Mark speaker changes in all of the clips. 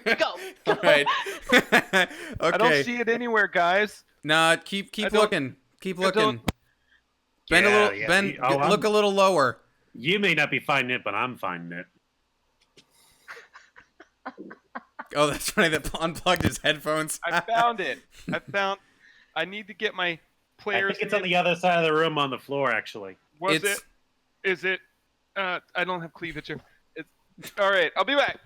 Speaker 1: Go.
Speaker 2: All right. Okay.
Speaker 3: I don't see it anywhere, guys.
Speaker 2: Nah, keep looking. Keep looking. Bend a
Speaker 4: Yeah,
Speaker 2: little.
Speaker 4: yeah.
Speaker 2: Bend.
Speaker 4: Oh,
Speaker 2: Look a little lower.
Speaker 4: You may not be finding it, but I'm finding it.
Speaker 2: Oh, that's funny. That unplugged his headphones.
Speaker 3: I found it. I need to get my
Speaker 4: I
Speaker 3: players.
Speaker 4: think it's on the other side of the room on the floor, actually.
Speaker 3: Was it? Is it? I don't have cleavage. It's all right. I'll be back.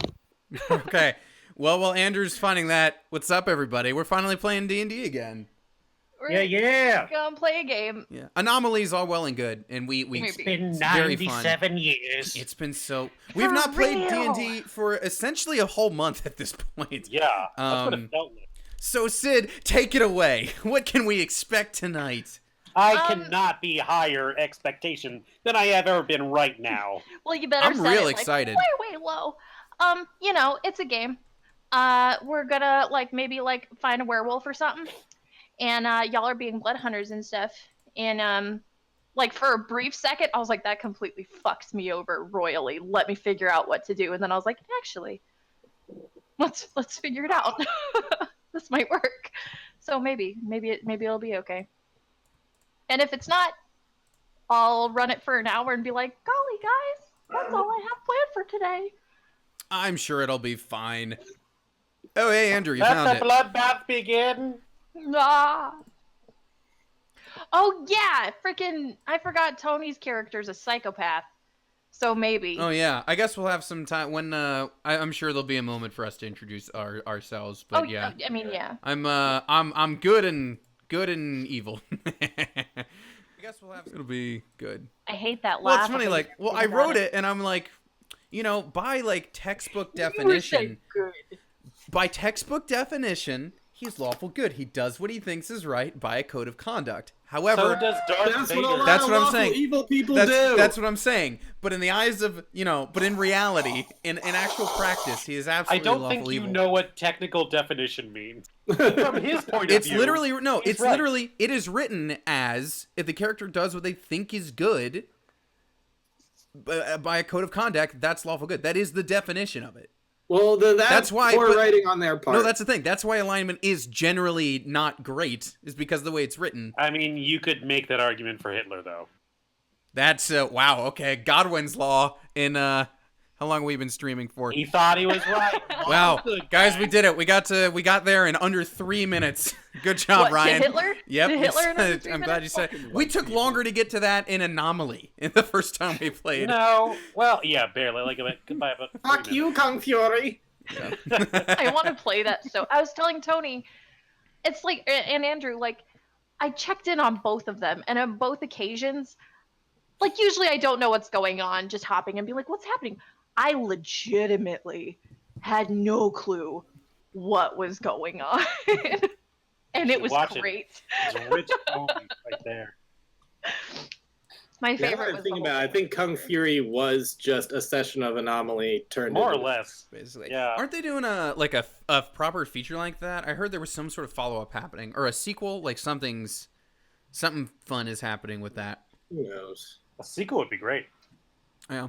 Speaker 2: Okay. Well, while Andrew's finding that, what's up, everybody? We're finally playing D&D again.
Speaker 1: We're
Speaker 4: Yeah.
Speaker 1: gonna play a game.
Speaker 2: Yeah. Anomalies all well and good, and we
Speaker 1: Maybe.
Speaker 4: It's been
Speaker 2: very fun.
Speaker 4: 97 years.
Speaker 2: It's been so. We've not played
Speaker 1: real.
Speaker 2: D&D for essentially a whole month at this point.
Speaker 4: Yeah, that's what it felt like.
Speaker 2: So Sid, take it away. What can we expect tonight?
Speaker 4: I cannot be higher expectation than I have ever been right now.
Speaker 1: Well, you better.
Speaker 2: I'm
Speaker 1: set
Speaker 2: real
Speaker 1: it,
Speaker 2: excited.
Speaker 1: Wait, whoa. It's a game. We're gonna maybe find a werewolf or something, and y'all are being blood hunters and stuff. And for a brief second, I was like, that completely fucks me over royally. Let me figure out what to do. And then I was like, actually, let's figure it out. This might work. So maybe it'll be okay. And if it's not, I'll run it for an hour and be like, golly, guys, that's all I have planned for today.
Speaker 2: I'm sure it'll be fine. Oh, hey, Andrew, you
Speaker 4: Let
Speaker 2: found
Speaker 4: the
Speaker 2: it.
Speaker 4: bloodbath begin.
Speaker 1: Ah. Oh, yeah, I forgot Tony's character's a psychopath. So maybe.
Speaker 2: Oh yeah, I guess we'll have some time when I'm sure there'll be a moment for us to introduce ourselves. But yeah,
Speaker 1: I mean, yeah.
Speaker 2: I'm good and evil. I guess we'll have. It'll be good.
Speaker 1: I hate that
Speaker 2: Well,
Speaker 1: laugh.
Speaker 2: it's funny. I wrote it and I'm like, by textbook definition. By textbook definition, he's lawful good. He does what he thinks is right by a code of conduct. However,
Speaker 4: So does Darth Vader.
Speaker 2: That's what I'm saying.
Speaker 5: Evil people
Speaker 2: that's,
Speaker 5: do.
Speaker 2: That's what I'm saying. But in the eyes of, but in reality, in actual practice, he is
Speaker 4: I
Speaker 2: absolutely
Speaker 4: don't
Speaker 2: lawful
Speaker 4: think you
Speaker 2: evil.
Speaker 4: know what technical definition means. From his point of
Speaker 2: It's
Speaker 4: view.
Speaker 2: literally no.
Speaker 4: he's
Speaker 2: It's
Speaker 4: right.
Speaker 2: literally it is written as if the character does what they think is good by a code of conduct. That's lawful good. That is the definition of it.
Speaker 5: Well, that's
Speaker 2: why
Speaker 5: poor
Speaker 2: but-
Speaker 5: writing on their part.
Speaker 2: No, that's the thing. That's why alignment is generally not great. Is because of the way it's written.
Speaker 4: I mean, you could make that argument for Hitler, though.
Speaker 2: That's wow. Okay, Godwin's law in how long have we been streaming for?
Speaker 4: He thought he was right.
Speaker 2: Wow,
Speaker 4: Good
Speaker 2: guys,
Speaker 4: guy.
Speaker 2: we did it. We got there in under 3 minutes. Good job,
Speaker 1: What, to
Speaker 2: Ryan.
Speaker 1: Hitler?
Speaker 2: Yep.
Speaker 1: To Hitler in under 3
Speaker 2: I'm glad you
Speaker 1: minutes?
Speaker 2: said. We took longer to get to that in Anomaly in the first time we played.
Speaker 4: No, well, yeah, barely. Goodbye, about 3
Speaker 5: Fuck you,
Speaker 4: minutes.
Speaker 5: Kung Fury.
Speaker 1: I want to play that. So I was telling Tony, it's and Andrew, I checked in on both of them, and on both occasions, usually I don't know what's going on, just hopping and be like, what's happening? I legitimately had no clue what was going on. And it was
Speaker 4: Watch it.
Speaker 1: great.
Speaker 4: It's a rich movie right there.
Speaker 1: My
Speaker 5: Now that
Speaker 1: favorite
Speaker 5: I'm
Speaker 1: was
Speaker 5: thinking
Speaker 1: the
Speaker 5: about it, I think Kung Fury was just a session of Anomaly turned
Speaker 4: More or
Speaker 5: into...
Speaker 4: less.
Speaker 2: Basically.
Speaker 4: Yeah.
Speaker 2: Aren't they doing a proper feature like that? I heard there was some sort of follow up happening or a sequel. Something fun is happening with that.
Speaker 5: Who knows?
Speaker 4: A sequel would be great.
Speaker 2: Yeah.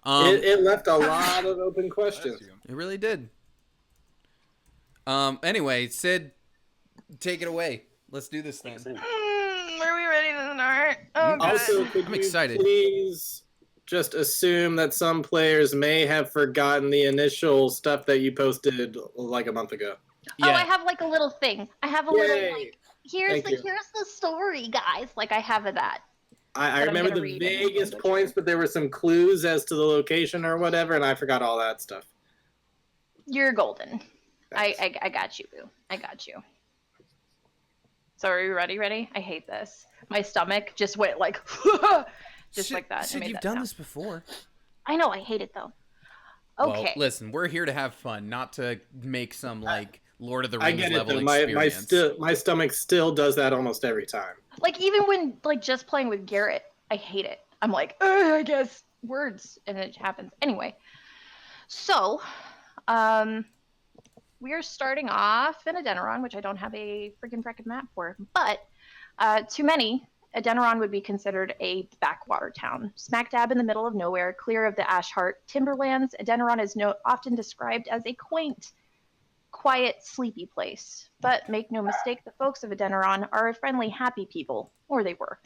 Speaker 5: It left a lot of open questions.
Speaker 2: It really did. Anyway, Sid, take it away. Let's do this thing.
Speaker 1: Are we ready to start? Oh, God.
Speaker 5: Also, could
Speaker 2: I'm
Speaker 5: you
Speaker 2: excited.
Speaker 5: please just assume that some players may have forgotten the initial stuff that you posted like a month ago?
Speaker 1: Oh, I
Speaker 2: Yeah.
Speaker 1: have a little thing. I have a
Speaker 5: Yay.
Speaker 1: little here's
Speaker 5: Thank you.
Speaker 1: the story, guys. I have that.
Speaker 5: I
Speaker 1: I'm
Speaker 5: remember
Speaker 1: gonna
Speaker 5: the
Speaker 1: read it.
Speaker 5: vaguest points, but there were some clues as to the location or whatever, and I forgot all that stuff.
Speaker 1: You're golden.
Speaker 5: Thanks.
Speaker 1: I got you, boo. I got you. So are you ready? Ready? I hate this. My stomach just went just
Speaker 2: Sid,
Speaker 1: like that.
Speaker 2: Sid,
Speaker 1: I made
Speaker 2: you've
Speaker 1: that
Speaker 2: done
Speaker 1: sound.
Speaker 2: this before.
Speaker 1: I know. I hate it though. Okay.
Speaker 2: Well, listen, we're here to have fun, not to make some Lord of the
Speaker 5: I
Speaker 2: Rings
Speaker 5: get it
Speaker 2: level
Speaker 5: though. My stomach still does that almost every time.
Speaker 1: Even when just playing with Garrett, I hate it. I'm like, I guess words, and it happens anyway. So, we are starting off in Adeneron, which I don't have a freaking map for, but too many Adeniran would be considered a backwater town. Smack dab in the middle of nowhere, clear of the Ashheart timberlands, Adeniran is often described as a quaint, quiet, sleepy place. But make no mistake, the folks of Adeniran are a friendly, happy people, or they were.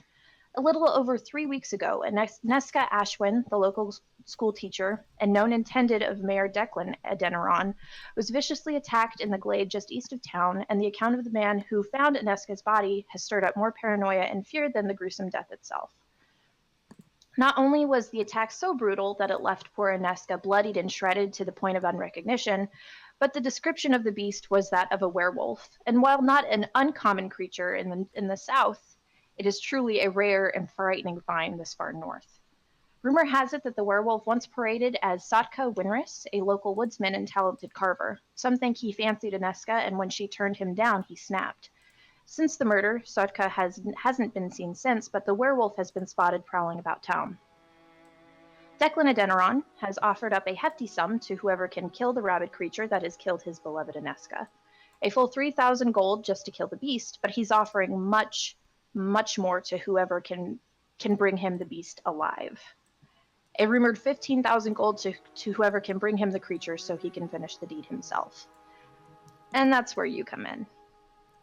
Speaker 1: A little over 3 weeks ago, Neska Ashwin, the local school teacher and known intended of Mayor Declan Adeniran, was viciously attacked in the glade just east of town, and the account of the man who found Neska's body has stirred up more paranoia and fear than the gruesome death itself. Not only was the attack so brutal that it left poor Neska bloodied and shredded to the point of unrecognition, but the description of the beast was that of a werewolf, and while not an uncommon creature in the south, it is truly a rare and frightening find this far north. Rumor has it that the werewolf once paraded as Satka Winris, a local woodsman and talented carver. Some think he fancied Aneska, and when she turned him down, he snapped. Since the murder, Satka hasn't been seen since, but the werewolf has been spotted prowling about town. Declan Adeniran has offered up a hefty sum to whoever can kill the rabid creature that has killed his beloved Aneska. A full 3,000 gold just to kill the beast, but he's offering much more to whoever can bring him the beast alive. A rumored 15,000 gold to whoever can bring him the creature so he can finish the deed himself. And that's where you come in.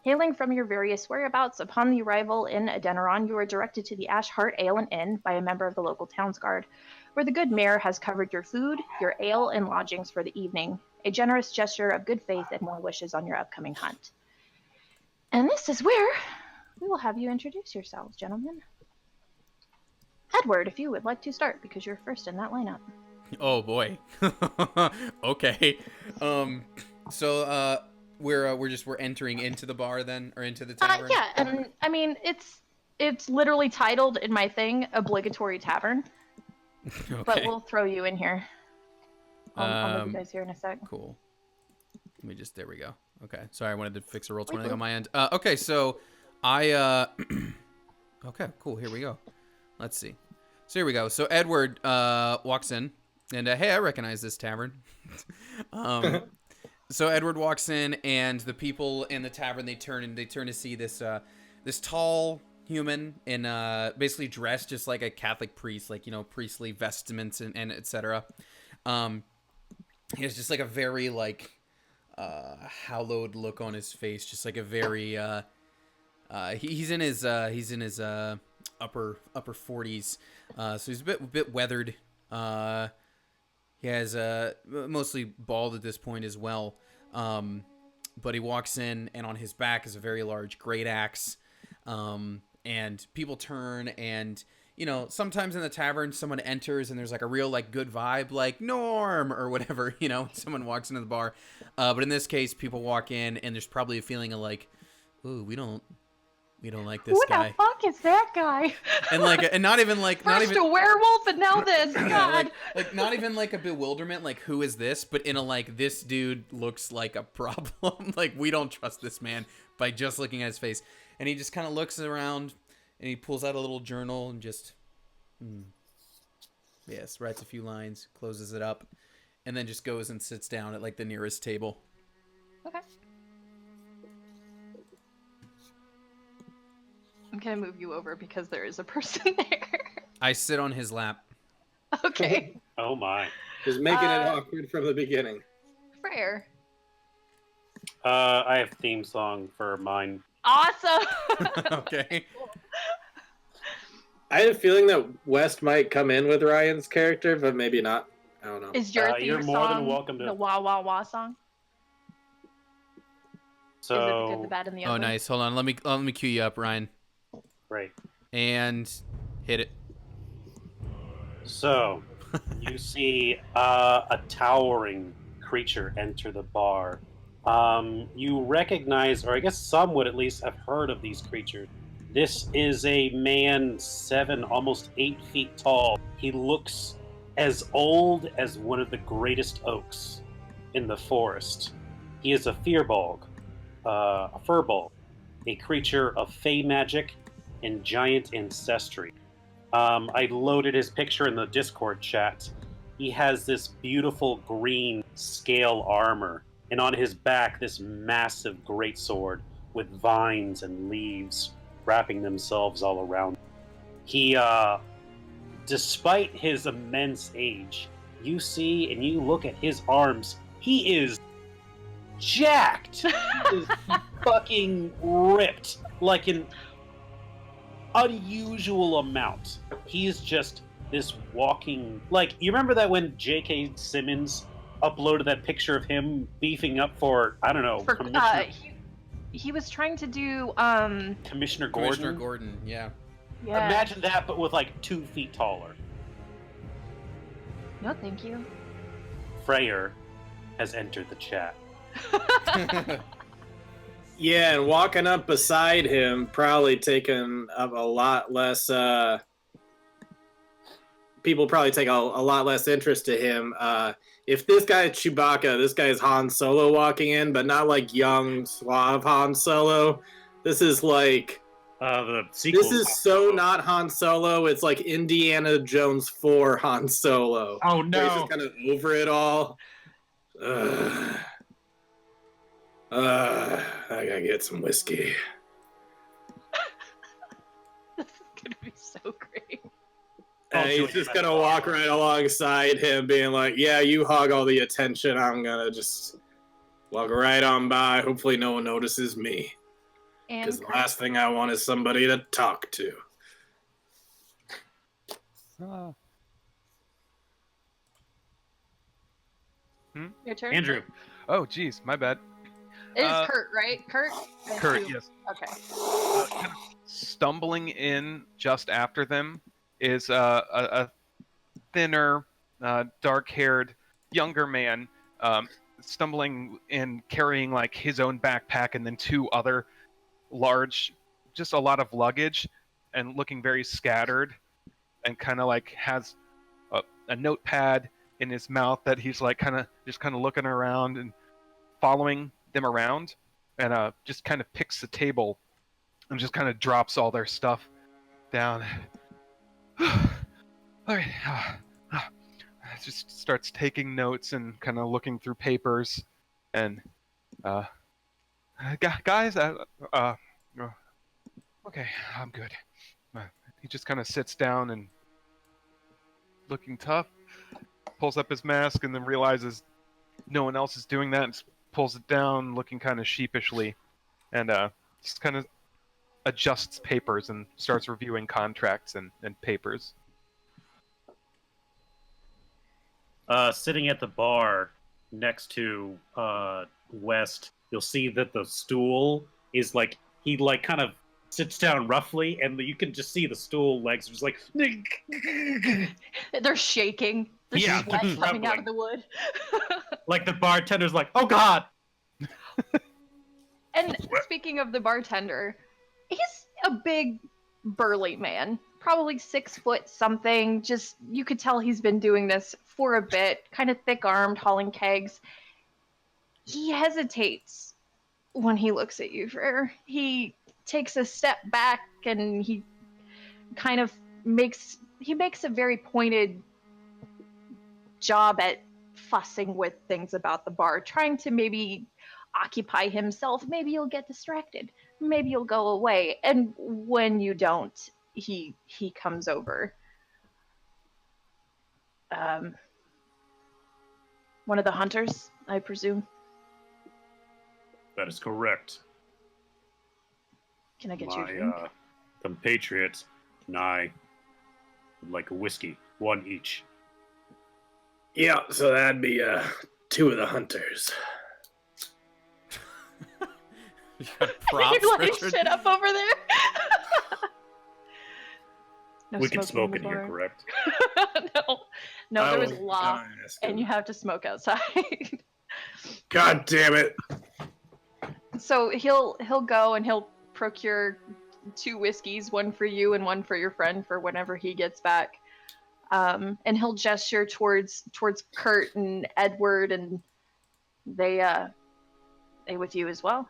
Speaker 1: Hailing from your various whereabouts, upon the arrival in Adeniran, you are directed to the Ashheart Ale and Inn by a member of the local towns guard, where the good mayor has covered your food, your ale, and lodgings for the evening, a generous gesture of good faith and more wishes on your upcoming hunt. And this is where we will have you introduce yourselves, gentlemen. Edward, if you would like to start, because you're first in that lineup.
Speaker 2: Oh boy. Okay. So we're entering into the bar then, or into the tavern.
Speaker 1: Yeah, and I mean it's literally titled in my thing obligatory tavern.
Speaker 2: Okay.
Speaker 1: But we'll throw you in here. I'll move you guys here in a sec.
Speaker 2: Cool. Let me just, there we go. Okay. Sorry, I wanted to fix a roll 20 on my end. Okay, so I okay, cool. Here we go. Let's see. So here we go. So Edward walks in, and hey, I recognize this tavern. So Edward walks in, and the people in the tavern they turn to see this this tall human in basically dressed just like a Catholic priest, like, you know, priestly vestments and etc. He has just like a very like hallowed look on his face, just like a very he's in his upper 40s, so he's a bit weathered. He has mostly bald at this point as well, but he walks in, and on his back is a very large great axe. And people turn, and you know, sometimes in the tavern someone enters and there's like a real like good vibe, like Norm or whatever, you know, someone walks into the bar. But in this case, people walk in and there's probably a feeling of like, ooh, we don't like this guy.
Speaker 1: Who the fuck is that guy?
Speaker 2: And like, and not even like, not
Speaker 1: First
Speaker 2: even
Speaker 1: a werewolf and now this. God.
Speaker 2: like not even like a bewilderment, like who is this? But in a like, this dude looks like a problem. Like, we don't trust this man by just looking at his face. And he just kind of looks around, and he pulls out a little journal and just, yes, writes a few lines, closes it up, and then just goes and sits down at like the nearest table.
Speaker 1: Okay. I'm gonna move you over because there is a person there.
Speaker 2: I sit on his lap.
Speaker 1: Okay.
Speaker 4: Oh my.
Speaker 5: Just making it awkward from the beginning.
Speaker 1: Freyr.
Speaker 4: I have theme song for mine.
Speaker 1: Awesome.
Speaker 2: Okay.
Speaker 5: I had a feeling that West might come in with Ryan's character, but maybe not. I don't know.
Speaker 1: Is your theme
Speaker 4: you're more
Speaker 1: song
Speaker 4: than welcome to.
Speaker 1: the wah wah wah song?
Speaker 4: So.
Speaker 1: Is it the good, the bad, and the ugly?
Speaker 2: Oh, nice. Hold on. Let me cue you up, Ryan.
Speaker 4: Right.
Speaker 2: And hit it.
Speaker 4: So, you see a towering creature enter the bar. You recognize, or I guess some would at least have heard of these creatures. This is a man 7, almost 8 feet tall. He looks as old as one of the greatest oaks in the forest. He is a firbolg, a creature of fey magic and giant ancestry. I loaded his picture in the Discord chat. He has this beautiful green scale armor, and on his back, this massive greatsword with vines and leaves wrapping themselves all around. He, despite his immense age, you see and you look at his arms, he is jacked. He is fucking ripped like an unusual amount. He's just this walking, like, you remember that when J.K. Simmons uploaded that picture of him beefing up for, I don't know,
Speaker 1: he was trying to do
Speaker 4: Commissioner Gordon?
Speaker 2: Commissioner Gordon, yeah.
Speaker 4: Imagine that, but with like 2 feet taller.
Speaker 1: No, thank you.
Speaker 4: Freyr has entered the chat.
Speaker 5: Yeah, and walking up beside him, probably taking up a lot less. People probably take a lot less interest to him. If this guy is Chewbacca, this guy is Han Solo walking in, but not like young, suave Han Solo. This is like
Speaker 4: The sequel.
Speaker 5: this is so not Han Solo. It's like Indiana Jones 4 Han Solo.
Speaker 6: Oh
Speaker 5: Where he's
Speaker 6: no!
Speaker 5: just kind of over it all. I gotta get some whiskey.
Speaker 1: This is gonna be so great.
Speaker 5: And he's just gonna walk right alongside him, being like, "Yeah, you hog all the attention. I'm gonna just walk right on by. Hopefully, no one notices me.
Speaker 1: And
Speaker 5: Because the last thing I want is somebody to talk to."
Speaker 1: your turn.
Speaker 3: Andrew. Oh, geez, my bad.
Speaker 1: It is Kurt, right? Kurt.
Speaker 3: Kurt, yes.
Speaker 1: Okay.
Speaker 3: Kind of stumbling in just after them is a thinner, dark-haired, younger man, stumbling in, carrying like his own backpack and then 2 other large, just a lot of luggage, and looking very scattered, and kind of like has a notepad in his mouth that he's like kind of looking around and following them around, and just kind of picks the table and just kind of drops all their stuff down. Okay. Just starts taking notes and kind of looking through papers, and guys, okay, I'm good. He just kind of sits down and, looking tough, pulls up his mask, and then realizes no one else is doing that, and pulls it down, looking kind of sheepishly, and just kind of adjusts papers and starts reviewing contracts and papers.
Speaker 4: Sitting at the bar next to West, you'll see that the stool is like, he like kind of sits down roughly, and you can just see the stool legs just like
Speaker 1: They're shaking. There's
Speaker 4: Yeah,
Speaker 1: sweat
Speaker 4: they're
Speaker 1: coming out
Speaker 4: trembling.
Speaker 1: of the wood.
Speaker 4: like the bartender's like, "Oh God!"
Speaker 1: And speaking of the bartender, he's a big, burly man. Probably 6 foot something. Just, you could tell he's been doing this for a bit. Kind of thick-armed, hauling kegs. He hesitates when he looks at you, Frere. He takes a step back, and he kind of makes a very pointed job at fussing with things about the bar, trying to maybe occupy himself. Maybe you'll get distracted. Maybe you'll go away. And when you don't, he comes over. One of the hunters, I presume.
Speaker 4: That is correct.
Speaker 1: Can I get you a drink?
Speaker 4: Compatriot and I would like a whiskey, 1 each.
Speaker 5: Yeah, so that'd be 2 of the hunters.
Speaker 2: Props,
Speaker 1: You're like
Speaker 2: Richard.
Speaker 1: shit up over there. No
Speaker 4: We can
Speaker 1: smoking
Speaker 4: smoke in here,
Speaker 1: bar.
Speaker 4: correct?
Speaker 1: no, there was
Speaker 5: was
Speaker 1: law,
Speaker 5: gonna ask
Speaker 1: and
Speaker 5: him.
Speaker 1: you have to smoke outside.
Speaker 5: God damn it!
Speaker 1: So he'll go and he'll procure 2 whiskeys, one for you and one for your friend for whenever he gets back. And he'll gesture towards Kurt and Edward, and they with you as well.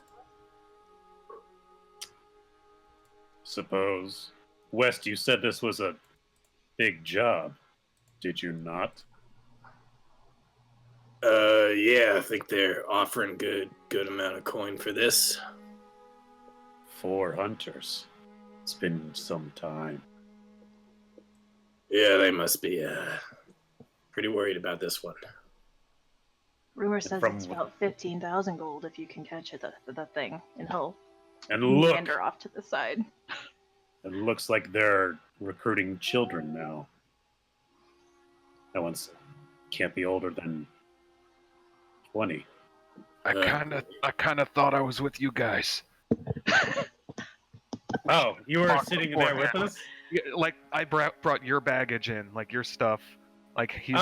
Speaker 4: Suppose. West, you said this was a big job. Did you not?
Speaker 5: Yeah, I think they're offering good amount of coin for this.
Speaker 4: 4 hunters.
Speaker 6: It's been some time.
Speaker 5: Yeah, they must be pretty worried about this one.
Speaker 1: Rumor says
Speaker 6: from-
Speaker 1: it's about 15,000 gold if you can catch the thing, and he'll
Speaker 6: And look,
Speaker 1: meander off to the side.
Speaker 6: it looks like they're recruiting children now. That one's can't be older than 20.
Speaker 3: I kind of thought I was with you guys.
Speaker 6: Oh, you were
Speaker 3: Fuck,
Speaker 6: sitting
Speaker 3: boy.
Speaker 6: there with us?
Speaker 3: Yeah, like I brought your baggage in, like your stuff. Like he's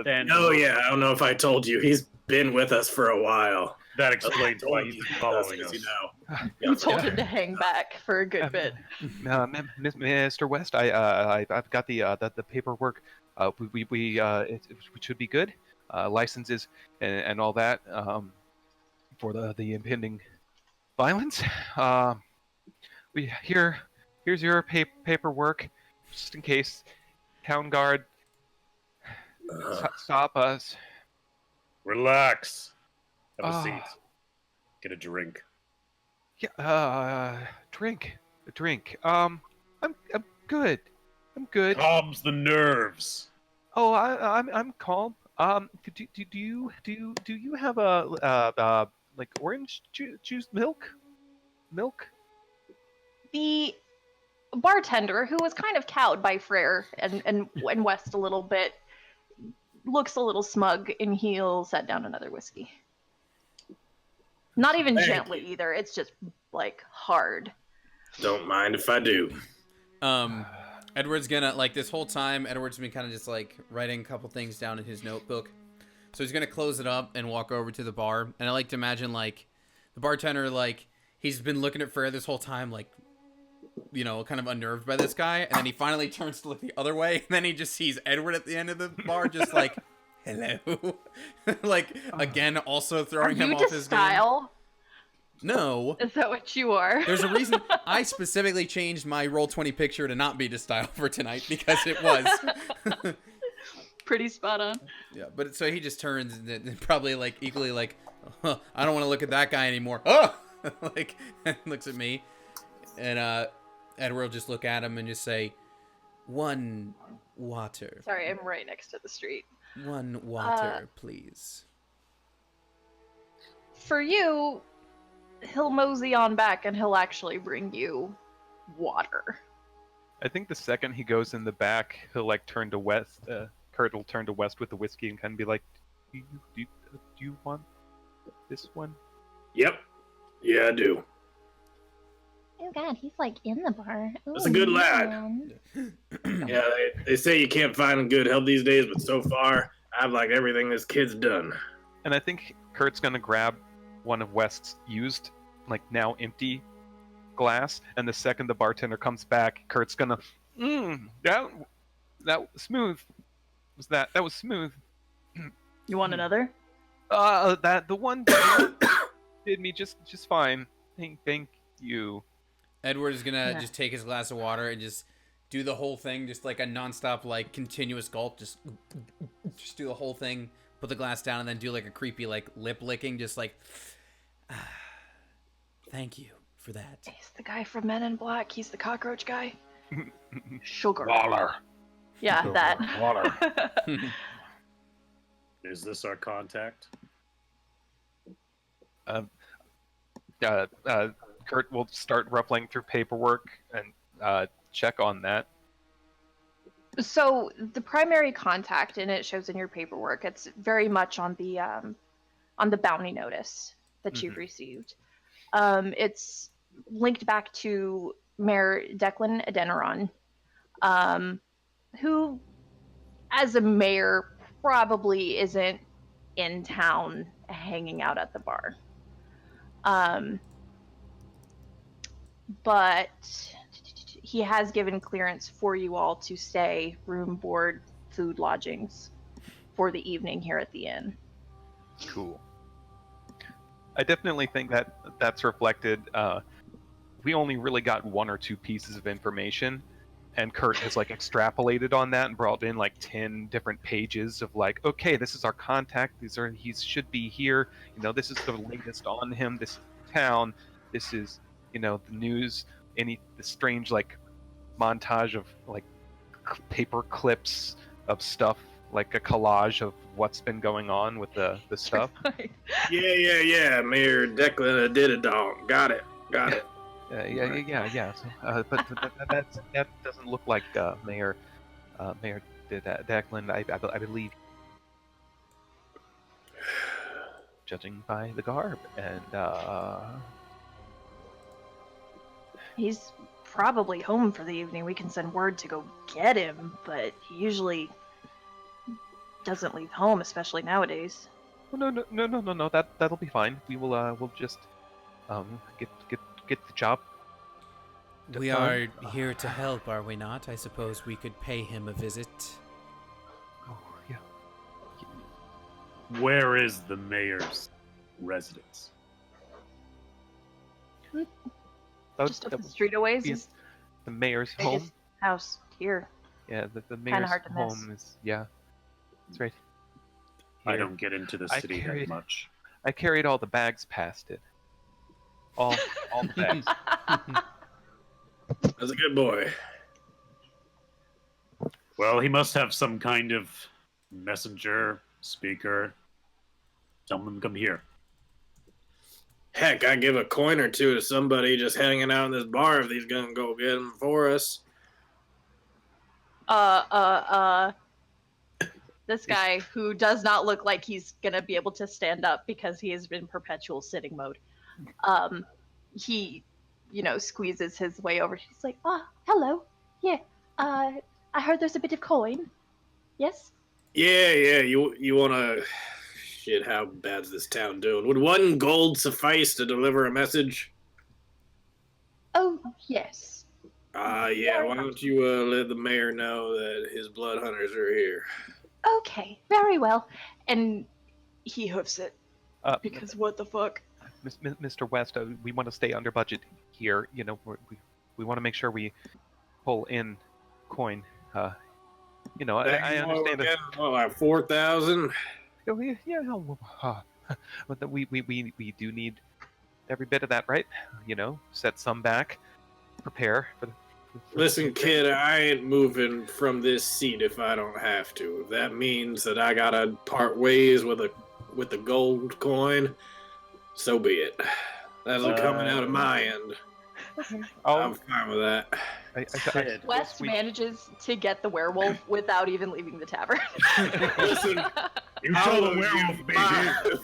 Speaker 6: Then
Speaker 5: Oh yeah, I don't know if I told you. He's been with us for a while.
Speaker 6: that explains why
Speaker 5: Told
Speaker 6: he's
Speaker 5: you,
Speaker 6: following
Speaker 5: as
Speaker 6: us.
Speaker 5: you know.
Speaker 1: You told him to hang back for a good bit.
Speaker 3: Mr. West, I've got the paperwork. It should be good. Licenses and all that for the impending violence. Here's your paperwork, just in case town guard stop us.
Speaker 6: Relax. Have a
Speaker 3: Ah.
Speaker 6: seat. Get a drink.
Speaker 3: Yeah, a drink. I'm good. I'm good.
Speaker 6: Calms the nerves.
Speaker 3: Oh, I'm calm. Do you have a like orange juice milk?
Speaker 1: The bartender, who was kind of cowed by Freyr and West a little bit, looks a little smug, and he'll set down another whiskey. Not even
Speaker 5: Thank
Speaker 1: gently either. It's just like hard.
Speaker 5: Don't mind if I do.
Speaker 2: Edward's gonna, like, this whole time, Edward's been kind of just, like, writing a couple things down in his notebook. So he's gonna close it up and walk over to the bar. And I like to imagine, like, the bartender, like, he's been looking at Freyr this whole time, like, you know, kind of unnerved by this guy. And then he finally turns to look the other way. And then he just sees Edward at the end of the bar, just like, hello. Like, again, also throwing him off his game.
Speaker 1: Style?
Speaker 2: No.
Speaker 1: Is that what you are?
Speaker 2: There's a reason I specifically changed my Roll20 picture to not be to style for tonight, because it was.
Speaker 1: Pretty spot on.
Speaker 2: Yeah, but so he just turns and probably like equally like, oh, I don't want to look at that guy anymore. Oh, like, and looks at me, and Edward will just look at him and just say, "One water."
Speaker 1: Sorry, I'm right next to the street.
Speaker 2: One water, please.
Speaker 1: For you, he'll mosey on back and he'll actually bring you water.
Speaker 3: I think the second he goes in the back, he'll like turn to West. Kurt will turn to West with the whiskey and kind of be like, "Do you want this one?"
Speaker 5: Yep. Yeah, I do.
Speaker 1: Oh God, he's like in the bar.
Speaker 5: That's a good lad. Yeah, they say you can't find a good help these days, but so far, I've liked everything this kid's done.
Speaker 3: And I think Kurt's gonna grab one of West's used, like now empty glass, and the second the bartender comes back, Kurt's gonna, that was smooth. That was smooth.
Speaker 1: You want another?
Speaker 3: The one did me just fine. Thank you.
Speaker 2: Edward is gonna just take his glass of water and just do the whole thing, just like a nonstop, like continuous gulp, just do the whole thing, put the glass down, and then do like a creepy like lip licking, just like, thank you for that.
Speaker 1: He's the guy from Men in Black. He's the cockroach guy. Sugar.
Speaker 3: Waller.
Speaker 1: Yeah,
Speaker 3: Sugar.
Speaker 1: that.
Speaker 3: Waller.
Speaker 6: Is this our contact?
Speaker 3: Kurt will start ruffling through paperwork and check on that.
Speaker 1: So the primary contact, and it shows in your paperwork, it's very much on the bounty notice that you've received. It's linked back to Mayor Declan Adeniran, who, as a mayor, probably isn't in town hanging out at the bar. But he has given clearance for you all to stay, room, board, food, lodgings for the evening here at the inn.
Speaker 3: Cool. I definitely think that that's reflected. We only really got one or two pieces of information, and Kurt has like extrapolated on that and brought in like 10 different pages of like, okay, this is our contact. He should be here. You know, this is the latest on him. This is town. This is, you know, the news any strange like montage of like paper clips of stuff, like a collage of what's been going on with the stuff.
Speaker 5: Yeah. Mayor Declan did it, dog. Got it.
Speaker 3: Yeah. So, but that doesn't look like Mayor Declan. I believe, judging by the garb, and
Speaker 1: He's probably home for the evening. We can send word to go get him, but he usually doesn't leave home, especially nowadays.
Speaker 3: no. That'll be fine. We'll just get the job.
Speaker 2: We
Speaker 3: done.
Speaker 2: are here to help, are we not? I suppose we could pay him a visit.
Speaker 3: Oh yeah.
Speaker 6: Where is the mayor's residence?
Speaker 1: Just up the street a ways.
Speaker 3: Yes.
Speaker 1: His
Speaker 3: The mayor's
Speaker 1: biggest
Speaker 3: home.
Speaker 1: house here.
Speaker 3: Yeah, the mayor's
Speaker 1: hard to miss.
Speaker 3: home is it's right.
Speaker 6: I
Speaker 3: here.
Speaker 6: don't get into the
Speaker 3: I
Speaker 6: city that
Speaker 3: carried-
Speaker 6: much.
Speaker 3: I carried all the bags past it. All the bags.
Speaker 5: That's a good boy.
Speaker 6: Well, he must have some kind of messenger, speaker. Tell him to come here.
Speaker 5: Heck, I give a coin or two to somebody just hanging out in this bar if he's gonna go get them for us.
Speaker 1: This guy who does not look like he's gonna be able to stand up because he is in perpetual sitting mode. He, squeezes his way over. He's like, hello. Yeah. I heard there's a bit of coin. Yes?
Speaker 5: Yeah. You wanna? Shit, how bad's this town doing? Would 1 gold suffice to deliver a message?
Speaker 1: Oh, yes.
Speaker 5: Yeah. Why don't you let the mayor know that his blood hunters are here?
Speaker 1: Okay, very well. And he hoofs it. Because what the fuck?
Speaker 3: Mr. West, we want to stay under budget here. We want to make sure we pull in coin. I understand that.
Speaker 5: Like 4,000.
Speaker 3: But we do need every bit of that, right? Set some back, prepare for the.
Speaker 5: Listen, kid, I ain't moving from this seat if I don't have to. If that means that I gotta part ways with the gold coin, so be it. That's coming out of my end. I'm fine with that.
Speaker 1: West manages to get the werewolf without even leaving the tavern.
Speaker 5: Listen,
Speaker 6: You tell the werewolf, baby.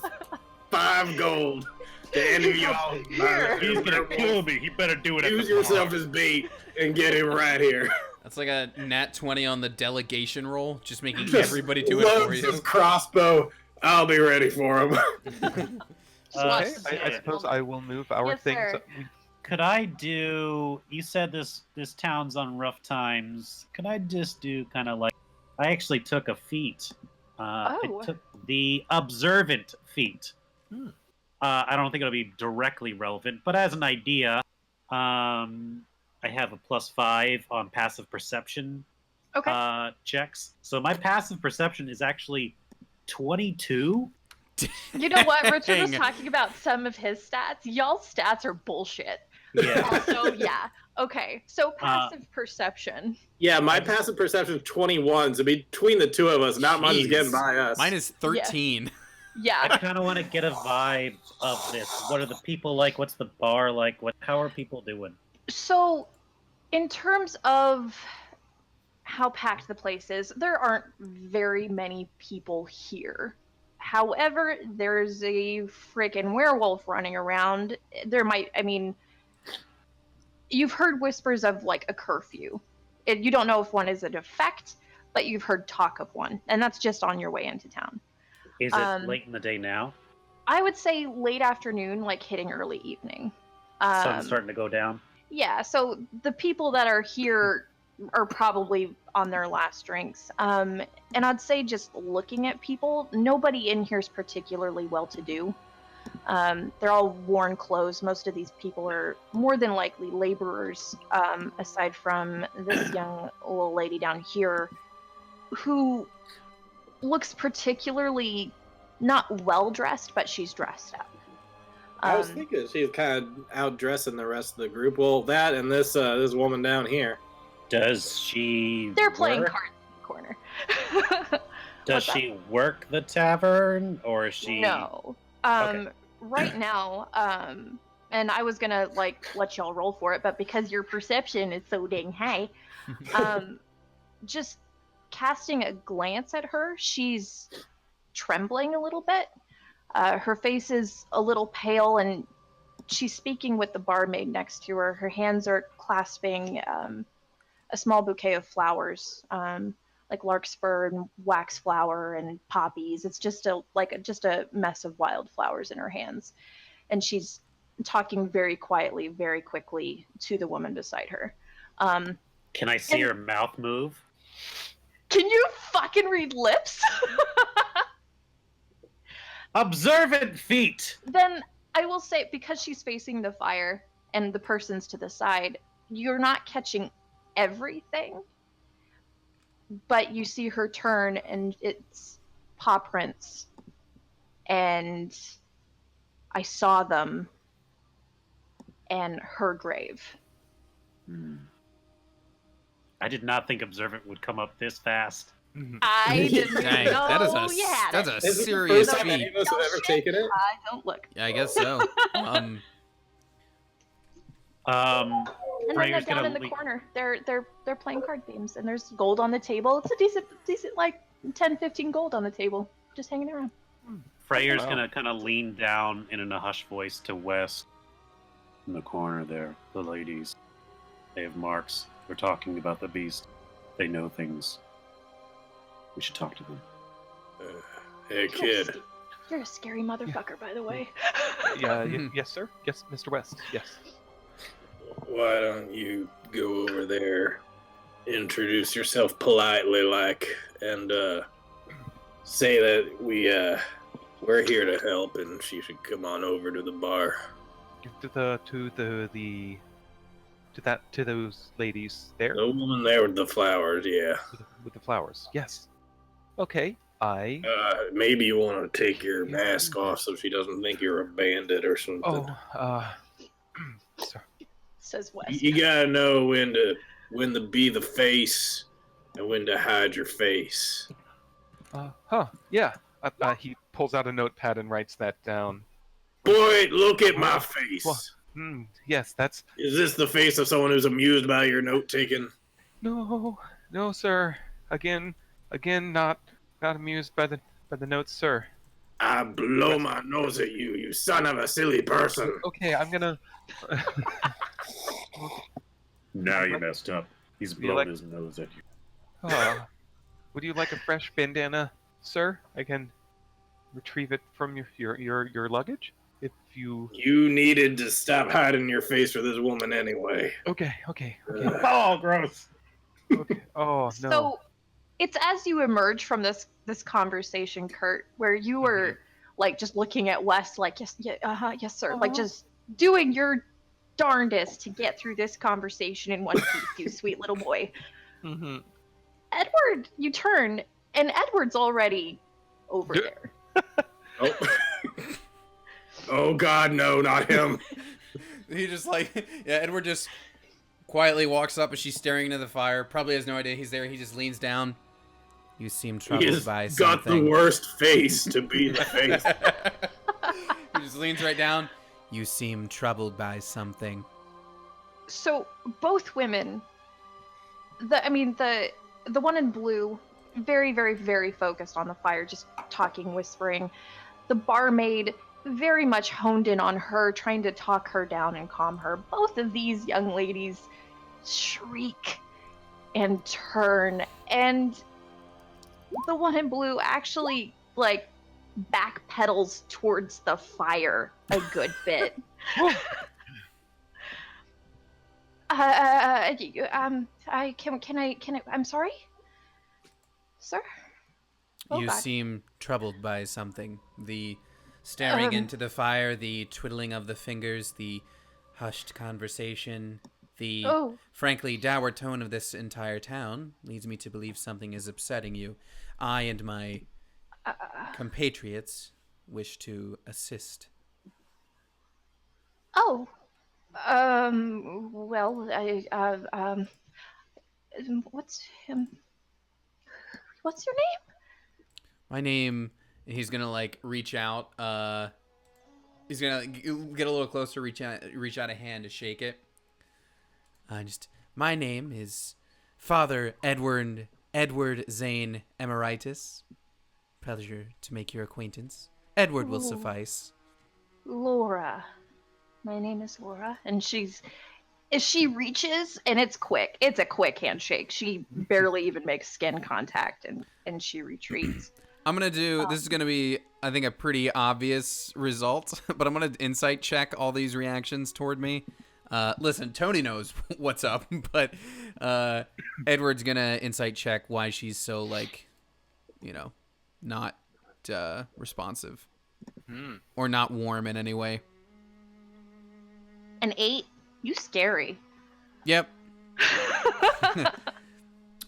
Speaker 5: 5 gold to any of y'all.
Speaker 6: He's gonna kill me. He better do it.
Speaker 5: Use yourself as bait and get him right here.
Speaker 2: That's like a nat 20 on the delegation roll, just making everybody do it for
Speaker 5: Loads
Speaker 2: you.
Speaker 5: his crossbow. I'll be ready for him.
Speaker 3: Okay, I suppose I will move our
Speaker 1: Yes,
Speaker 3: things.
Speaker 1: sir.
Speaker 7: Could I do? You said this town's on rough times. Could I just do kind of like? I actually took a feat. I took the observant feat. I don't think it'll be directly relevant, but as an idea, I have a +5 on passive perception checks. So my passive perception is actually 22.
Speaker 1: You know what? Richard was
Speaker 2: Dang.
Speaker 1: talking about some of his stats. Y'all's stats are bullshit.
Speaker 7: Yeah.
Speaker 1: Also, yeah. Okay, so passive perception.
Speaker 5: Yeah, my passive perception is 21, so between the two of us, not much is
Speaker 2: Jeez.
Speaker 5: getting by us.
Speaker 2: Mine is 13.
Speaker 1: Yeah.
Speaker 7: I kind of want to get a vibe of this. What are the people like? What's the bar like? How are people doing?
Speaker 1: So, in terms of how packed the place is, there aren't very many people here. However, there's a freaking werewolf running around. You've heard whispers of like a curfew. You don't know if one is an effect, but you've heard talk of one, and that's just on your way into town.
Speaker 7: Is it late in the day now?
Speaker 1: I would say late afternoon, like hitting early evening.
Speaker 7: Sun's starting to go down.
Speaker 1: Yeah, so the people that are here are probably on their last drinks. And I'd say just looking at people, nobody in here is particularly well-to-do. They're all worn clothes. Most of these people are more than likely laborers, aside from this young little lady down here, who looks particularly not well-dressed, but she's dressed up.
Speaker 5: I was thinking she's kind of outdressing the rest of the group. Well, that and this woman down here.
Speaker 7: Does she?
Speaker 1: They're playing
Speaker 7: work?
Speaker 1: cards in the corner.
Speaker 7: Does she work the tavern, or is she?
Speaker 1: No.
Speaker 7: Okay.
Speaker 1: Right now, and I was gonna like let y'all roll for it, but because your perception is so dang high, just casting a glance at her, she's trembling a little bit. Her face is a little pale, and she's speaking with the barmaid next to her. Her hands are clasping a small bouquet of flowers, like larkspur and waxflower and poppies. It's just a mess of wildflowers in her hands, and she's talking very quietly, very quickly to the woman beside her.
Speaker 7: Can I see her mouth move?
Speaker 1: Can you fucking read lips?
Speaker 7: Observant feet.
Speaker 1: Then I will say, because she's facing the fire and the person's to the side, you're not catching everything, but you see her turn and it's paw prints, and I saw them, and her grave.
Speaker 7: I did not think observant would come up this fast.
Speaker 1: I didn't
Speaker 2: Dang,
Speaker 1: know
Speaker 2: that's
Speaker 1: you had
Speaker 2: a
Speaker 1: it.
Speaker 5: Is it the
Speaker 2: serious
Speaker 5: first time any
Speaker 2: feat.
Speaker 5: of us have ever taken it?
Speaker 1: I don't look.
Speaker 2: Yeah, I guess so.
Speaker 1: And then they're
Speaker 7: Freya's
Speaker 1: down
Speaker 7: gonna
Speaker 1: in the
Speaker 7: leap.
Speaker 1: corner. They're playing card games, and there's gold on the table. It's a decent like 10, 15 gold on the table, just hanging around.
Speaker 7: Freyer's
Speaker 3: Wow.
Speaker 7: gonna kind of lean down and in a hushed voice to West. In the corner there, the ladies. They have marks. They're talking about the beast. They know things. We should talk to them.
Speaker 5: Hey, kid.
Speaker 1: You're a scary motherfucker, by the way.
Speaker 3: Yeah, yes, sir. Yes, Mr. West. Yes.
Speaker 5: Why don't you go over there, introduce yourself politely, and say that we're here to help, and she should come on over to the bar.
Speaker 3: To those ladies there
Speaker 5: The woman there with the flowers, yeah.
Speaker 3: with the flowers. Yes. Okay.
Speaker 5: Maybe you want to take your mask off so she doesn't think you're a bandit or something.
Speaker 3: Sorry.
Speaker 1: Says Wes.
Speaker 5: You gotta know when to be the face and when to hide your face.
Speaker 3: Yeah. He pulls out a notepad and writes that down.
Speaker 5: Boy, look at my face.
Speaker 3: Well, yes, that's.
Speaker 5: Is this the face of someone who's amused by your note taking?
Speaker 3: No, sir. Again, not amused by the notes, sir.
Speaker 5: I blow my nose at you, you son of a silly person.
Speaker 3: Okay, I'm gonna.
Speaker 6: Now you messed up. He's
Speaker 3: You
Speaker 6: blown
Speaker 3: like-
Speaker 6: his nose at you.
Speaker 3: Would you like a fresh bandana, sir? I can retrieve it from your luggage if you.
Speaker 5: You needed to stop hiding your face for this woman anyway.
Speaker 3: Okay.
Speaker 7: Oh, gross.
Speaker 3: Okay. Oh no.
Speaker 1: So it's as you emerge from this conversation, Kurt, where you were like just looking at Wes, like yes, yes, sir, like just doing your darndest to get through this conversation in one piece, you sweet little boy.
Speaker 3: Mm-hmm.
Speaker 1: Edward, you turn, and Edward's already over there.
Speaker 5: Oh. Oh God, no, not him.
Speaker 2: He just Edward just quietly walks up as she's staring into the fire. Probably has no idea he's there. He just leans down. You seem troubled
Speaker 5: He's
Speaker 2: by
Speaker 5: got
Speaker 2: something.
Speaker 5: the worst face to be the face.
Speaker 2: He just leans right down. You seem troubled by something.
Speaker 1: So both women, the one in blue, very, very, very focused on the fire, just talking, whispering. The barmaid, very much honed in on her, trying to talk her down and calm her. Both of these young ladies shriek and turn, and the one in blue actually backpedals towards the fire a good bit. I'm sorry, sir. Oh,
Speaker 2: You
Speaker 1: God.
Speaker 2: seem troubled by something. The staring into the fire, the twiddling of the fingers, the hushed conversation, the frankly dour tone of this entire town leads me to believe something is upsetting you. I and my compatriots wish to assist.
Speaker 1: Oh, well, what's what's your name?
Speaker 2: My name. He's gonna like reach out. He's gonna get a little closer, reach out a hand to shake it. My name is Father Edward Zane Emeritus. Pleasure to make your acquaintance. Edward will suffice.
Speaker 1: Laura. My name is Laura, and she reaches, and it's quick. It's a quick handshake. She barely even makes skin contact, and she retreats.
Speaker 2: I'm gonna do. This is gonna be, I think, a pretty obvious result, but I'm gonna insight check all these reactions toward me. Listen, Tony knows what's up, but Edward's gonna insight check why she's so not responsive or not warm in any way.
Speaker 1: An 8? You scary.
Speaker 2: Yep.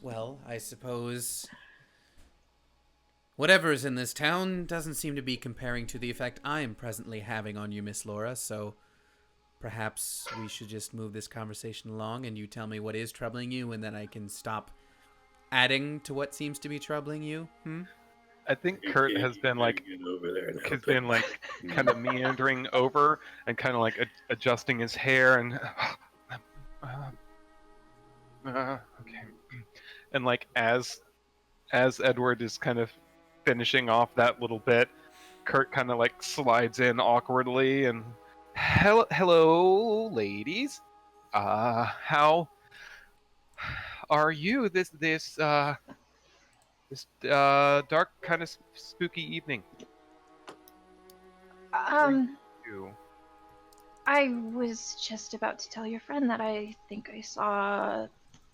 Speaker 2: Well, I suppose whatever is in this town doesn't seem to be comparing to the effect I am presently having on you, Miss Laura, so perhaps we should just move this conversation along and you tell me what is troubling you and then I can stop adding to what seems to be troubling you.
Speaker 3: I think Kurt has been kind of meandering over and kind of like adjusting his hair and okay, and like as Edward is kind of finishing off that little bit, Kurt kind of like slides in awkwardly and hello ladies, how are you this dark kind of spooky evening?
Speaker 1: I was just about to tell your friend that I think I saw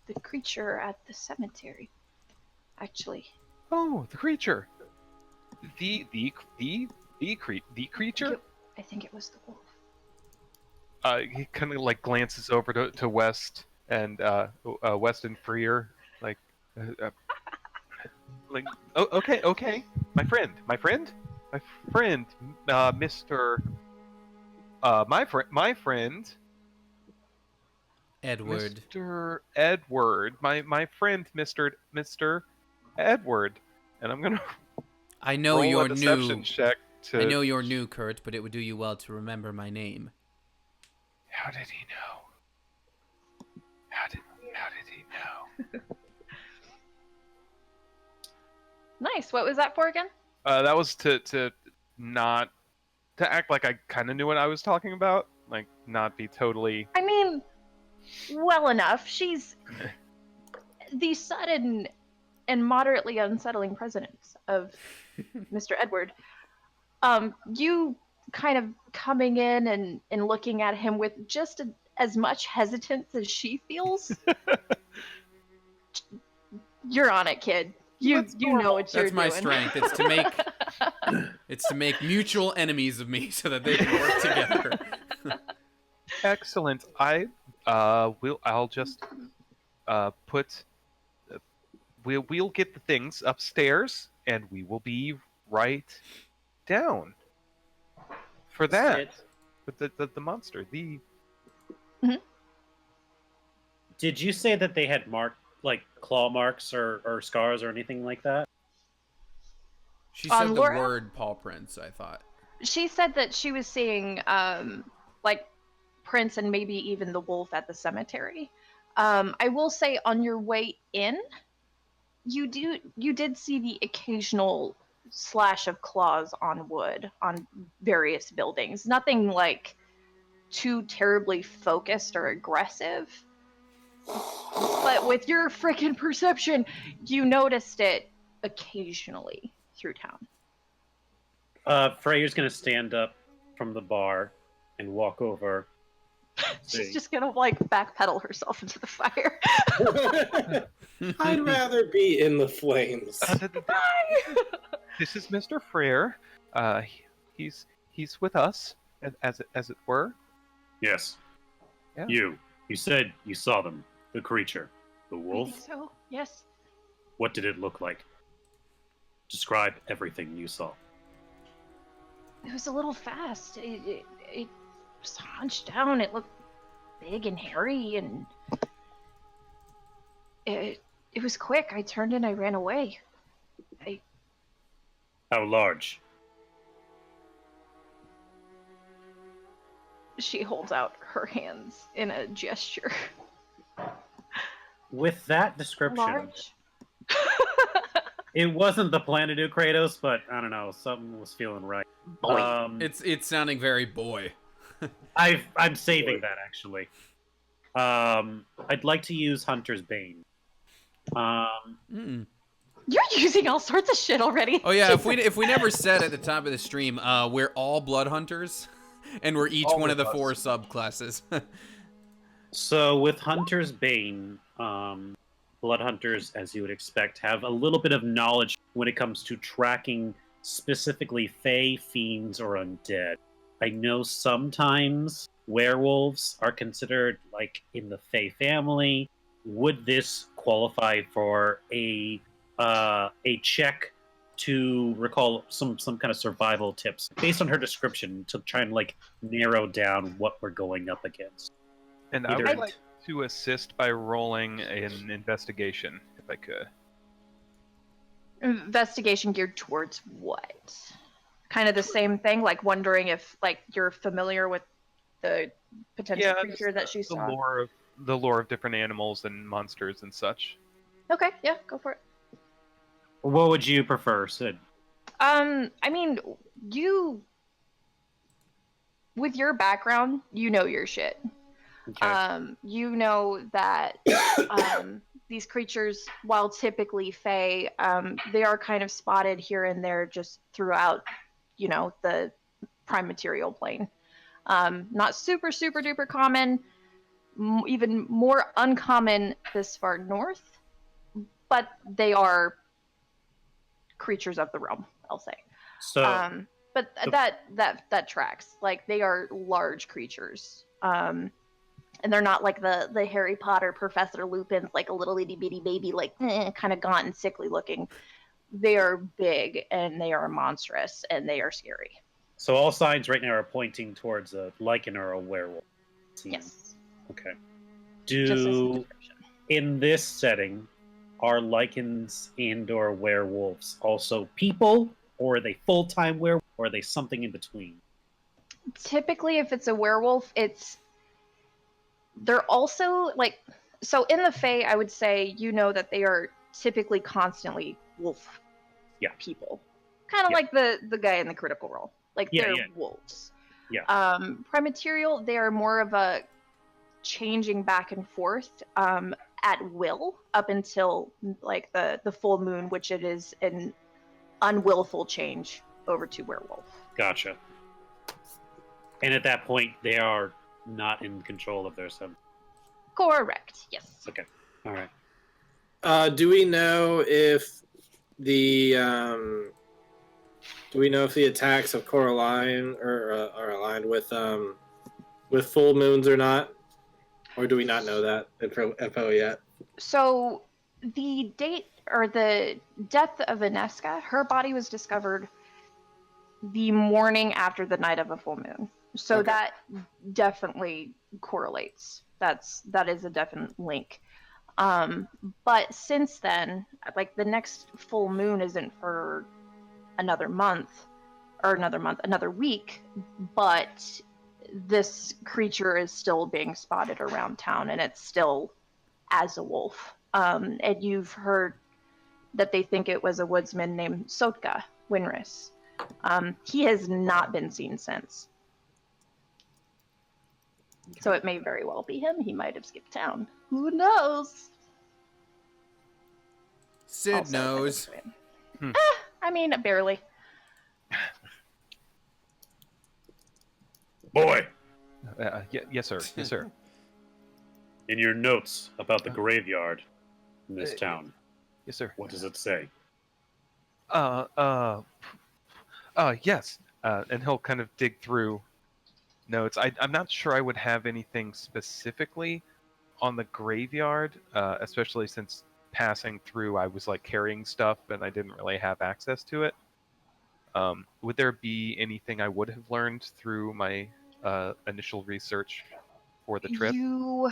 Speaker 1: the creature at the cemetery. Actually.
Speaker 3: Oh, the creature. The creature?
Speaker 1: I think it was the wolf.
Speaker 3: He kind of like glances over to West and West and Freer, like oh, okay, my friend, Mr. My friend,
Speaker 2: Edward.
Speaker 3: Mr. Edward, my friend, Mr. Edward, and I'm gonna.
Speaker 2: I know
Speaker 3: roll
Speaker 2: you're
Speaker 3: a deception
Speaker 2: new.
Speaker 3: Check to...
Speaker 2: I know you're new, Kurt, but it would do you well to remember my name.
Speaker 3: How did he know? How did he know?
Speaker 1: Nice. What was that for again?
Speaker 3: That was to act like I kind of knew what I was talking about, like not be totally.
Speaker 1: I mean, well enough. She's the sudden and moderately unsettling presence of Mr. Edward. You kind of coming in and looking at him with just as much hesitance as she feels. You're on it, kid. You know what you're doing.
Speaker 2: That's my strength. It's to make mutual enemies of me so that they can work together.
Speaker 3: Excellent. I'll just put. We'll get the things upstairs, and we will be right down for that. But the monster, the.
Speaker 7: Mm-hmm. Did you say that they had like claw marks or scars or anything like that?
Speaker 2: She said the
Speaker 1: Laura?
Speaker 2: word paw prints, I thought.
Speaker 1: She said that she was seeing like prints and maybe even the wolf at the cemetery. I will say on your way in, you did see the occasional slash of claws on wood on various buildings. Nothing like too terribly focused or aggressive. But with your freaking perception, you noticed it occasionally through town.
Speaker 7: Freya's gonna stand up from the bar and walk over.
Speaker 1: She's just gonna like backpedal herself into the fire.
Speaker 5: I'd rather be in the flames.
Speaker 3: This is Mr. Frere. He's with us, as it were.
Speaker 6: Yes.
Speaker 3: Yeah.
Speaker 6: You said you saw them. The creature. The
Speaker 1: I
Speaker 6: wolf?
Speaker 1: think so, yes.
Speaker 6: What did it look like? Describe everything you saw.
Speaker 1: It was a little fast. It was hunched down. It looked big and hairy, and it was quick. I turned and I ran away.
Speaker 6: How large?
Speaker 1: She holds out her hands in a gesture.
Speaker 7: With that description,
Speaker 1: Large.
Speaker 7: it wasn't the plan to do Kratos, but I don't know, something was feeling right.
Speaker 1: Boy.
Speaker 2: It's sounding very boy.
Speaker 7: I'm saving that actually. I'd like to use Hunter's Bane.
Speaker 1: You're using all sorts of shit already.
Speaker 2: Oh yeah, if we never said at the top of the stream, we're all blood hunters, and we're each
Speaker 3: All
Speaker 2: one of the
Speaker 3: of us.
Speaker 2: 4 subclasses.
Speaker 7: So with Hunter's Bane, blood hunters, as you would expect, have a little bit of knowledge when it comes to tracking specifically Fae, fiends, or undead. I know sometimes werewolves are considered like in the Fae family. Would this qualify for a check to recall some kind of survival tips based on her description to try and like narrow down what we're going up against?
Speaker 3: And I
Speaker 7: Either
Speaker 3: would
Speaker 7: end.
Speaker 3: like to assist by rolling an investigation, if I could.
Speaker 1: Investigation geared towards what? Kind of the same thing, like wondering if like you're familiar with the potential creature that she saw.
Speaker 3: The lore of different animals and monsters and such.
Speaker 1: Okay, yeah, go for it.
Speaker 7: What would you prefer, Sid?
Speaker 1: I mean, you with your background, you know your shit.
Speaker 7: Okay.
Speaker 1: You know that these creatures, while typically Fae, they are kind of spotted here and there just throughout, the prime material plane. Not super, super duper common, even more uncommon this far north, but they are creatures of the realm, I'll say.
Speaker 7: So,
Speaker 1: But that tracks. Like, they are large creatures. And they're not like the Harry Potter Professor Lupin's, like a little itty bitty baby, like kind of gaunt and sickly looking. They are big and they are monstrous and they are scary.
Speaker 7: so all signs right now are pointing towards a lichen or a werewolf.
Speaker 1: Yes.
Speaker 7: Okay.
Speaker 1: Just as a
Speaker 7: Do
Speaker 1: description.
Speaker 7: in this setting are lichens and/or werewolves also people, or are they full-time werewolves, or are they something in between?
Speaker 1: Typically, if it's a werewolf, they're also like, so in the Fae, I would say that they are typically constantly wolf people. Kind of like the guy in the Critical Role. Like, they're wolves.
Speaker 7: Yeah.
Speaker 1: Prime material, they are more of a changing back and forth at will up until like the full moon, which it is an unwillful change over to werewolf.
Speaker 7: Gotcha. And at that point, they are not in control of their sub.
Speaker 1: Correct. Yes.
Speaker 7: Okay. All right.
Speaker 5: Do we know if the attacks of Coraline are aligned with full moons or not, or do we not know that info yet?
Speaker 1: So the date or the death of Inesca, her body was discovered the morning after the night of a full moon. So that definitely correlates. That is a definite link. But since then, like, the next full moon isn't for another week, but this creature is still being spotted around town, and it's still as a wolf. And you've heard that they think it was a woodsman named Sotka Winris. He has not been seen since. So it may very well be him. He might have skipped town. Who knows?
Speaker 2: Sid
Speaker 1: Also,
Speaker 2: knows.
Speaker 1: I mean, barely.
Speaker 6: Boy,
Speaker 3: Yes, sir. Yes, sir.
Speaker 6: in your notes about the graveyard in this town,
Speaker 3: Yes, sir.
Speaker 6: what does it say?
Speaker 3: Yes. And he'll kind of dig through notes. I'm not sure I would have anything specifically on the graveyard, especially since passing through, I was like carrying stuff and I didn't really have access to it. Would there be anything I would have learned through my initial research for the trip?
Speaker 1: You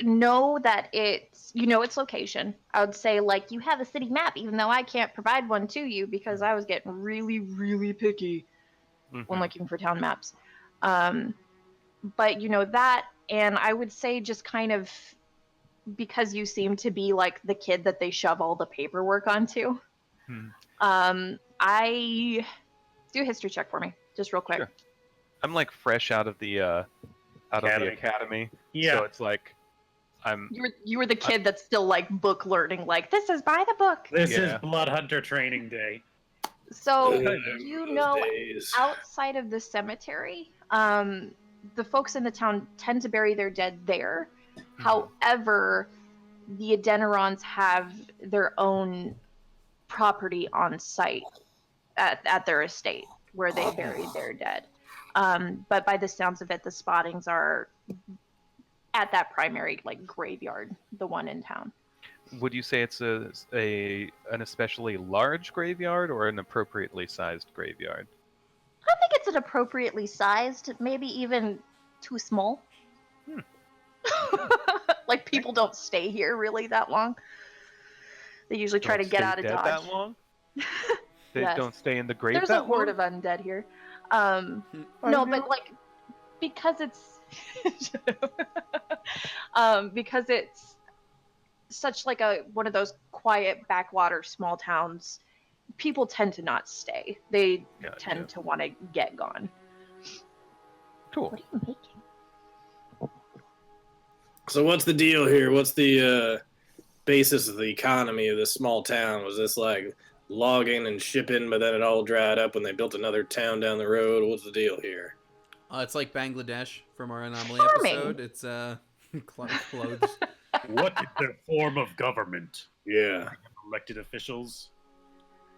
Speaker 1: know that its location. I would say like you have a city map, even though I can't provide one to you because I was getting really, really picky when looking for town maps. But you know that, and I would say just kind of because you seem to be like the kid that they shove all the paperwork onto. I do a history check for me, just real quick.
Speaker 3: Sure. I'm like fresh out of the academy.
Speaker 7: Yeah.
Speaker 3: So it's like I'm.
Speaker 1: You were the kid that's still like book learning, like this is by the book.
Speaker 7: This
Speaker 3: Yeah.
Speaker 7: is Blood Hunter training day.
Speaker 1: So
Speaker 5: Those days.
Speaker 1: outside of the cemetery, the folks in the town tend to bury their dead there. However, the Adenerons have their own property on site at their estate where they bury their dead. But by the sounds of it, the spottings are at that primary like graveyard, the one in town.
Speaker 3: Would you say it's an especially large graveyard or an appropriately sized graveyard?
Speaker 1: I think it's an appropriately sized, maybe even too small. Like people don't stay here really that long. They usually try to get out of Dodge.
Speaker 3: That long? They
Speaker 1: Yes.
Speaker 3: don't stay in the grave
Speaker 1: There's
Speaker 3: that
Speaker 1: a horde
Speaker 3: long?
Speaker 1: of undead here. No, but like because it's because it's such like one of those quiet backwater small towns, people tend to not stay. They tend to want to get gone.
Speaker 3: Cool.
Speaker 1: What are you making?
Speaker 5: So what's the deal here? What's the basis of the economy of this small town? Was this like logging and shipping, but then it all dried up when they built another town down the road? What's the deal here?
Speaker 2: It's like Bangladesh from our anomaly
Speaker 1: Farming.
Speaker 2: episode. It's clothes.
Speaker 6: What is their form of government?
Speaker 5: Yeah.
Speaker 6: Elected officials?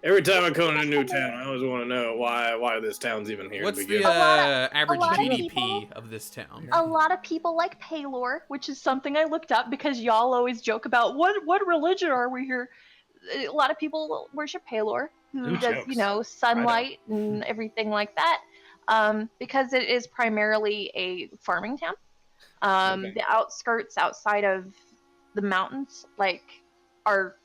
Speaker 5: Every time I come to a new town, I always want to know why this town's even here.
Speaker 2: What's
Speaker 5: to
Speaker 2: the
Speaker 5: begin with.
Speaker 2: average
Speaker 1: lot of
Speaker 2: GDP
Speaker 1: people-
Speaker 2: of this town?
Speaker 1: A lot of people like Paylor, which is something I looked up because y'all always joke about what religion are we here. A lot of people worship Paylor, who does
Speaker 6: jokes?
Speaker 1: sunlight and everything like that, because it is primarily a farming town.
Speaker 5: Okay.
Speaker 1: The outskirts outside of the mountains are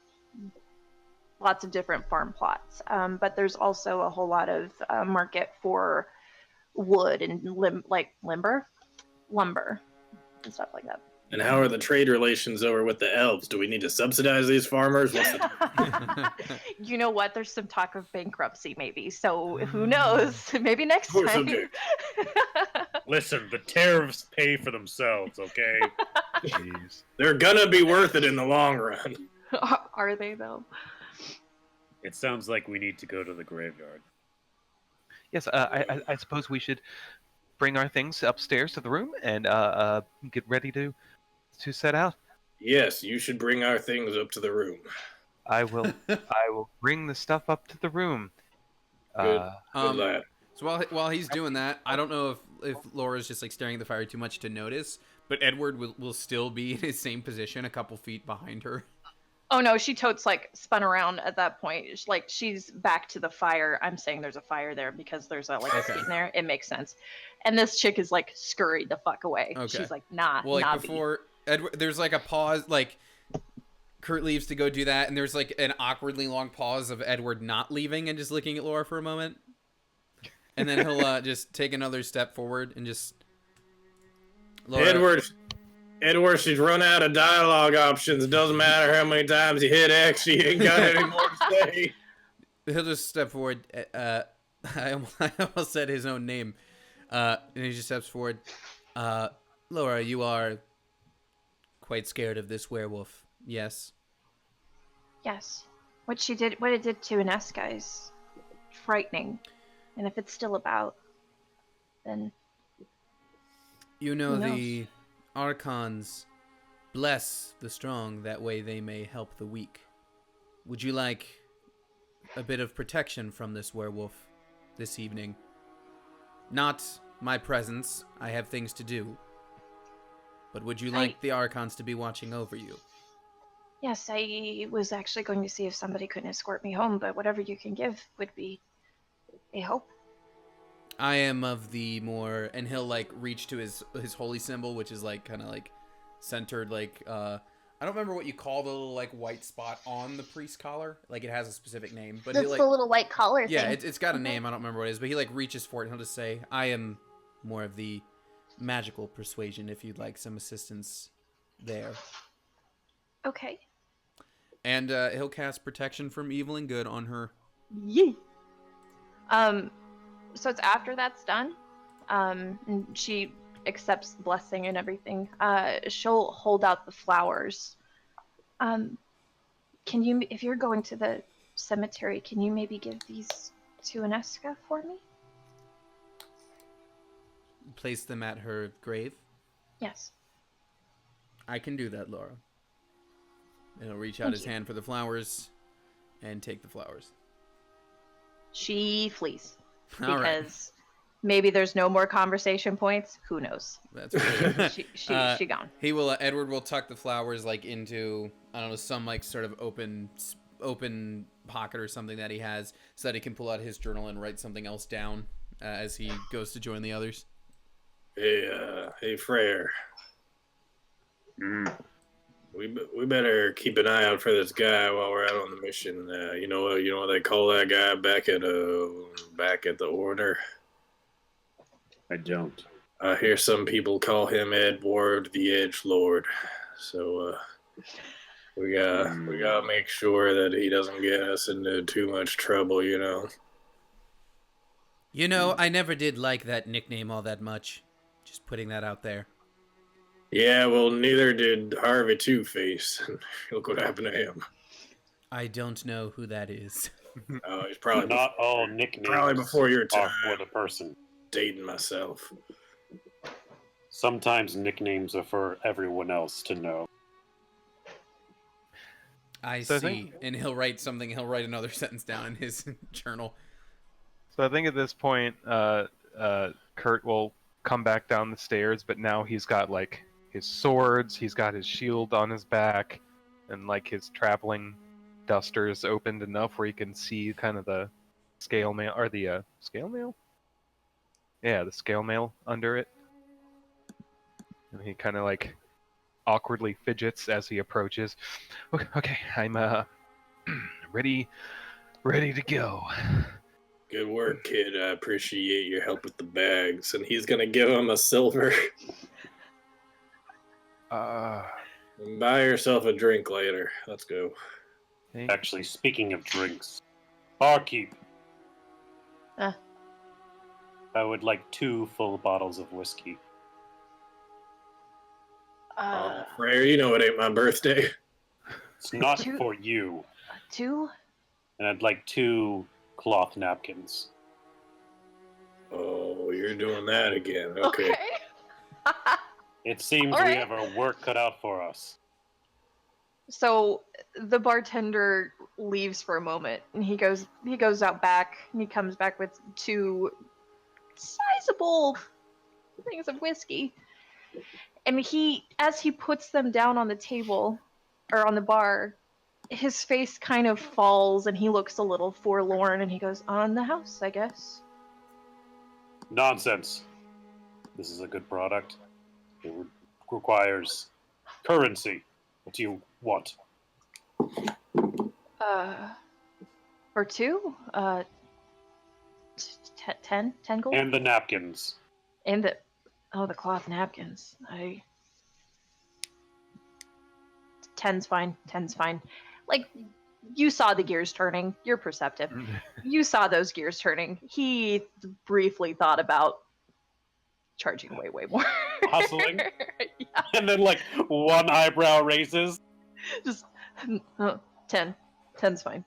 Speaker 1: lots of different farm plots, but there's also a whole lot of market for wood and lumber and stuff like that.
Speaker 5: And how are the trade relations over with the elves? Do we need to subsidize these farmers? What's the...
Speaker 1: You know what? There's some talk of bankruptcy, maybe. So who knows? Maybe next
Speaker 5: Poor
Speaker 1: time.
Speaker 5: subject.
Speaker 6: Listen, the tariffs pay for themselves, okay?
Speaker 3: Jeez.
Speaker 5: They're gonna be worth it in the long run.
Speaker 1: Are they though?
Speaker 6: It sounds like we need to go to the graveyard.
Speaker 3: Yes, I suppose we should bring our things upstairs to the room and get ready to set out.
Speaker 5: Yes, you should bring our things up to the room.
Speaker 3: I will bring the stuff up to the room.
Speaker 5: Good. Good lad.
Speaker 2: So while he's doing that, I don't know if Laura's just like staring at the fire too much to notice, but Edward will still be in his same position, a couple feet behind her.
Speaker 1: Oh no, she totes spun around at that point. She's back to the fire. I'm saying there's a fire there because there's a seat in there. It makes sense. And this chick is scurried the fuck away.
Speaker 2: Okay.
Speaker 1: She's nah.
Speaker 2: Well,
Speaker 1: nah,
Speaker 2: before Edward, there's a pause. Kurt leaves to go do that, and there's an awkwardly long pause of Edward not leaving and just looking at Laura for a moment, and then he'll just take another step forward and just. Laura,
Speaker 5: Edward, she's run out of dialogue options. It doesn't matter how many times you hit X, she ain't got any more to say.
Speaker 2: He'll just step forward. I almost said his own name. And he just steps forward. Laura, you are quite scared of this werewolf, yes?
Speaker 1: Yes. What it did to Ineska is frightening. And if it's still about, then...
Speaker 2: You know the Archons bless the strong, that way they may help the weak. Would you like a bit of protection from this werewolf this evening? Not my presence, I have things to do. But would you like the Archons to be watching over you?
Speaker 1: Yes, I was actually going to see if somebody couldn't escort me home, but whatever you can give would be a hope.
Speaker 2: I am of the more, and he'll like reach to his holy symbol, which is like kind of like centered, like I don't remember what you call the little like white spot on the priest collar. Like it has a specific name, but
Speaker 1: That's
Speaker 2: he like
Speaker 1: the little white collar thing.
Speaker 2: yeah, it's got a name. I don't remember what it is, but he like reaches for it and he'll just say, "I am more of the magical persuasion. If you'd like some assistance there."
Speaker 1: Okay.
Speaker 2: And he'll cast protection from evil and good on her.
Speaker 1: Yee. So it's after that's done. And she accepts the blessing and everything. She'll hold out the flowers. Can you, if you're going to the cemetery, can you maybe give these to Aneska for me?
Speaker 2: Place them at her grave.
Speaker 1: Yes.
Speaker 2: I can do that, Laura. And he'll reach out his hand for the flowers and take the flowers.
Speaker 1: She flees.
Speaker 2: All right.
Speaker 1: Because maybe there's no more conversation points. Who knows?
Speaker 2: That's right.
Speaker 1: She gone.
Speaker 2: He will. Edward will tuck the flowers like into, I don't know, some like sort of open pocket or something that he has, so that he can pull out his journal and write something else down as he goes to join the others.
Speaker 5: Hey, Frere. We better keep an eye out for this guy while we're out on the mission. You know what they call that guy back at the order?
Speaker 6: I don't.
Speaker 5: I hear some people call him Edward the Edgelord. So we gotta make sure that he doesn't get us into too much trouble, you know.
Speaker 2: You know, I never did like that nickname all that much. Just putting that out there.
Speaker 5: Yeah, well, neither did Harvey Two-Face. Look what happened to him.
Speaker 2: I don't know who that is.
Speaker 5: Oh, he's probably
Speaker 4: Not all nicknames
Speaker 5: probably before your
Speaker 4: are
Speaker 5: time.
Speaker 4: for the person.
Speaker 5: Dating myself.
Speaker 4: Sometimes nicknames are for everyone else to know.
Speaker 2: I
Speaker 3: So I
Speaker 2: see.
Speaker 3: think-
Speaker 2: And he'll write something. He'll write another sentence down in his journal.
Speaker 3: So I think at this point, Kurt will come back down the stairs, but now he's got like his swords, he's got his shield on his back, and like his traveling dusters opened enough where he can see kind of the scale mail, or the scale mail? Yeah, the scale mail under it. And he kind of like awkwardly fidgets as he approaches. Okay, I'm ready to go.
Speaker 5: Good work, kid. I appreciate your help with the bags. And he's gonna give him a silver. Buy yourself a drink later. Let's go.
Speaker 3: Okay.
Speaker 4: Actually, speaking of drinks, barkeep.
Speaker 1: Uh.
Speaker 4: I would like 2 full bottles of whiskey.
Speaker 5: Frere, you know it ain't my birthday.
Speaker 4: It's not
Speaker 1: 2?
Speaker 4: for you.
Speaker 1: 2?
Speaker 4: And I'd like 2 cloth napkins.
Speaker 5: Oh, you're doing that again. Okay.
Speaker 4: It seems
Speaker 1: All
Speaker 4: we
Speaker 1: right.
Speaker 4: have our work cut out for us.
Speaker 1: So the bartender leaves for a moment, and he goes out back, and he comes back with 2 sizable things of whiskey. And as he puts them down on the table, or on the bar, his face kind of falls, and he looks a little forlorn, and he goes, "On the house, I guess."
Speaker 4: Nonsense. This is a good product. It requires currency. What do you want?
Speaker 1: For 2? 10 gold?
Speaker 4: And the napkins.
Speaker 1: And the cloth napkins. 10's fine. 10's fine. Like, you saw the gears turning. You're perceptive. You saw those gears turning. He briefly thought about charging way more.
Speaker 4: Hustling.
Speaker 1: Yeah.
Speaker 4: And then, like, one eyebrow raises.
Speaker 1: Just 10. 10's fine.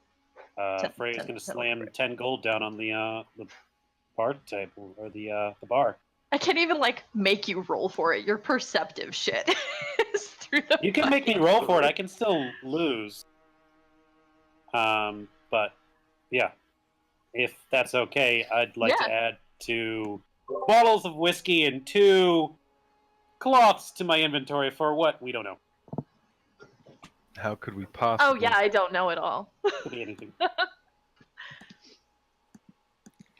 Speaker 4: Frey's
Speaker 1: 10
Speaker 4: going to slam
Speaker 1: right.
Speaker 4: 10 gold down on the bar table, or the bar.
Speaker 1: I can't even like make you roll for it. Your perceptive shit is through the
Speaker 4: You can make me roll for it. I can still lose. But yeah, if that's okay, I'd like to add 2 bottles of whiskey and 2 cloths to my inventory for what? We don't know.
Speaker 3: How could we possibly?
Speaker 1: Oh yeah, I don't know at all.
Speaker 4: Could be anything.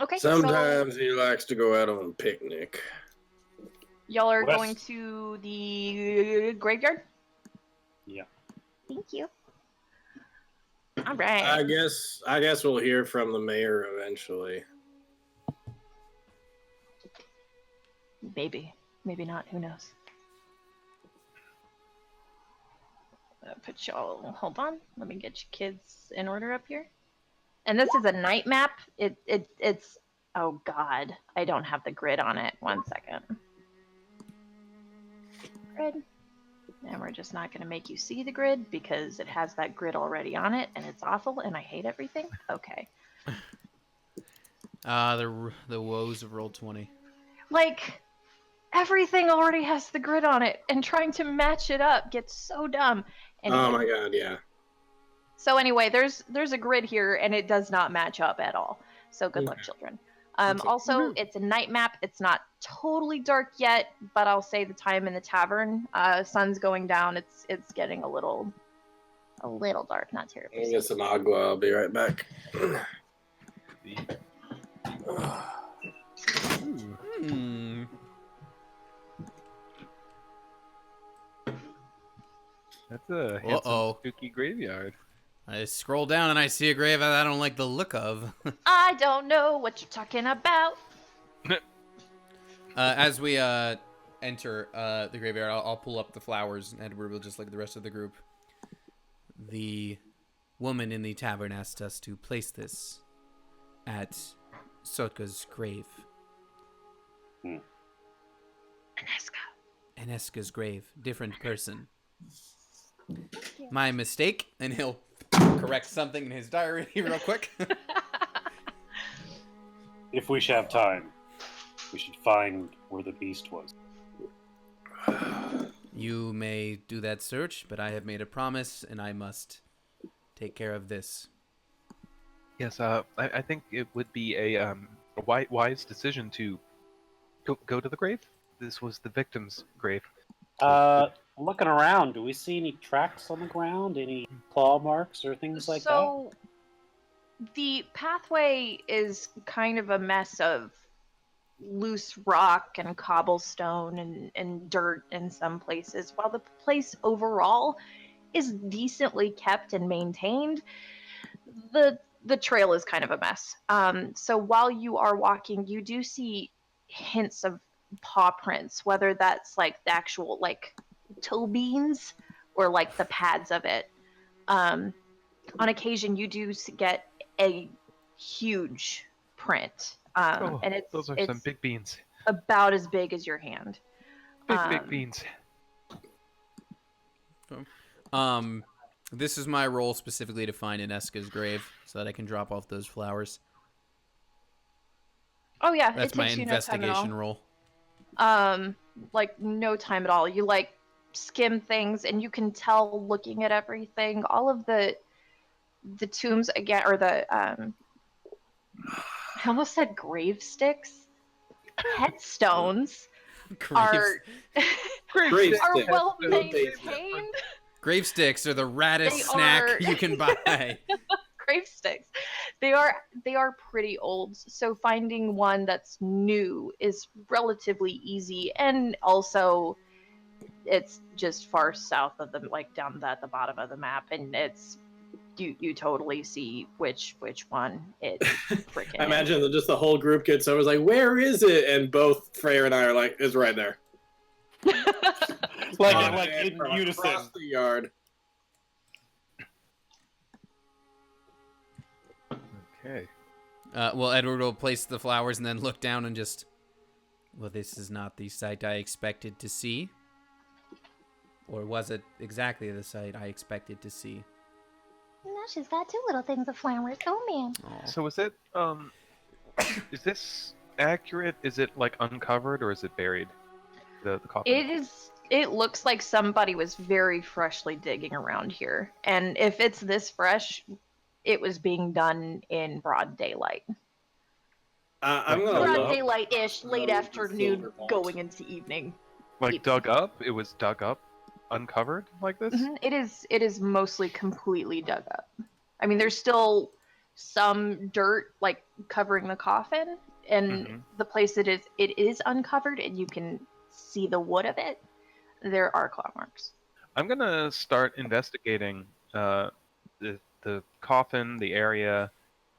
Speaker 1: Okay.
Speaker 5: Sometimes he likes to go out on a picnic.
Speaker 1: Y'all are
Speaker 4: Well,
Speaker 1: going to the graveyard?
Speaker 4: Yeah.
Speaker 1: Thank you. All right.
Speaker 5: I guess we'll hear from the mayor eventually.
Speaker 1: Maybe. Maybe not. Who knows? Put y'all. Hold on. Let me get you kids in order up here. And this is a night map. It's. Oh God, I don't have the grid on it. 1 second. Grid. And we're just not going to make you see the grid because it has that grid already on it, and it's awful, and I hate everything. Okay.
Speaker 2: The woes of Roll20.
Speaker 1: Like, everything already has the grid on it, and trying to match it up gets so dumb. Anyway.
Speaker 5: Oh my god, yeah.
Speaker 1: So anyway, there's a grid here, and it does not match up at all. So good luck, children. Also, it's a night map. It's not totally dark yet, but I'll say the time in the tavern. Sun's going down. It's getting a little dark. Not terribly.
Speaker 5: Let me get some agua. I'll be right back.
Speaker 3: That's a handsome, spooky graveyard.
Speaker 2: I scroll down and I see a grave that I don't like the look of.
Speaker 1: I don't know what you're talking about.
Speaker 2: As we enter the graveyard, I'll pull up the flowers, and Edward will just look at the rest of the group. The woman in the tavern asked us to place this at Sotka's grave. Aneska's grave. Different person. My mistake. And he'll correct something in his diary real quick.
Speaker 4: If we should have time, we should find where the beast was.
Speaker 2: You may do that search, but I have made a promise, and I must take care of this.
Speaker 3: Yes, I think it would be a wise decision to go to the grave. This was the victim's grave.
Speaker 4: Looking around, do we see any tracks on the ground? Any claw marks or things like that?
Speaker 1: So the pathway is kind of a mess of loose rock and cobblestone and dirt in some places, while the place overall is decently kept and maintained. The trail is kind of a mess. So while you are walking, you do see hints of paw prints, whether that's like the actual like toe beans or like the pads of it. On occasion, you do get a huge print, and
Speaker 3: those are some big beans.
Speaker 1: About as big as your hand.
Speaker 3: Big beans.
Speaker 2: This is my role specifically to find Aneska's grave, so that I can drop off those flowers.
Speaker 1: Oh yeah,
Speaker 2: that's my investigation role.
Speaker 1: Like no time at all. You like skim things, and you can tell looking at everything. All of the tombs again, or the I almost said grave sticks. Headstones are well maintained.
Speaker 2: Grave sticks are the raddest snack you can buy.
Speaker 1: Grave sticks. They are pretty old, so finding one that's new is relatively easy, and also it's just far south of the, like down at the bottom of the map, and it's you totally see which one it freaking
Speaker 5: I imagine that just the whole group gets over, like, where is it? And both Freya and I are like, it's right there.
Speaker 4: like in unison.
Speaker 5: Across the yard.
Speaker 3: Okay.
Speaker 2: Well, Edward will place the flowers and then look down and just... Well, this is not the sight I expected to see. Or was it exactly the sight I expected to see?
Speaker 8: No, she's got two little things of flowers. Oh, man.
Speaker 2: Aww.
Speaker 3: So is it, is this accurate? Is it, like, uncovered, or is it buried? The coffin?
Speaker 1: It looks like somebody was very freshly digging around here. And if it's this fresh, it was being done in broad daylight.
Speaker 5: I'm gonna
Speaker 1: broad daylight-ish, late afternoon, going into evening.
Speaker 3: Like dug up? It was dug up? Uncovered like this?
Speaker 1: Mm-hmm. It is mostly completely dug up. I mean, there's still some dirt, like covering the coffin, and the place it is uncovered, and you can see the wood of it. There are claw marks.
Speaker 3: I'm gonna start investigating the coffin, the area,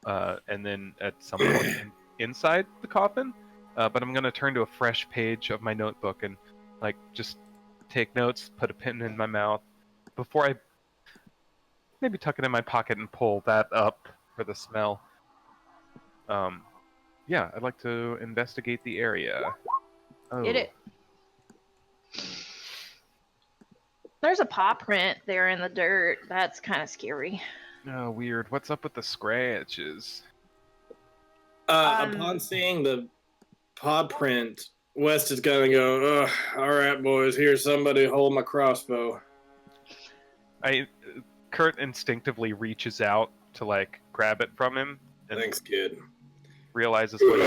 Speaker 3: and then at some point inside the coffin. But I'm gonna turn to a fresh page of my notebook and like just take notes, put a pen in my mouth before I maybe tuck it in my pocket and pull that up for the smell. Yeah, I'd like to investigate the area. Oh.
Speaker 1: Get it. There's a paw print there in the dirt. That's kind of scary.
Speaker 3: Oh, weird. What's up with the scratches?
Speaker 5: Upon seeing the paw print, West is gonna go, all right, boys, here's somebody hold my crossbow.
Speaker 3: Kurt instinctively reaches out to like grab it from him. And
Speaker 5: Thanks, kid.
Speaker 3: Realizes what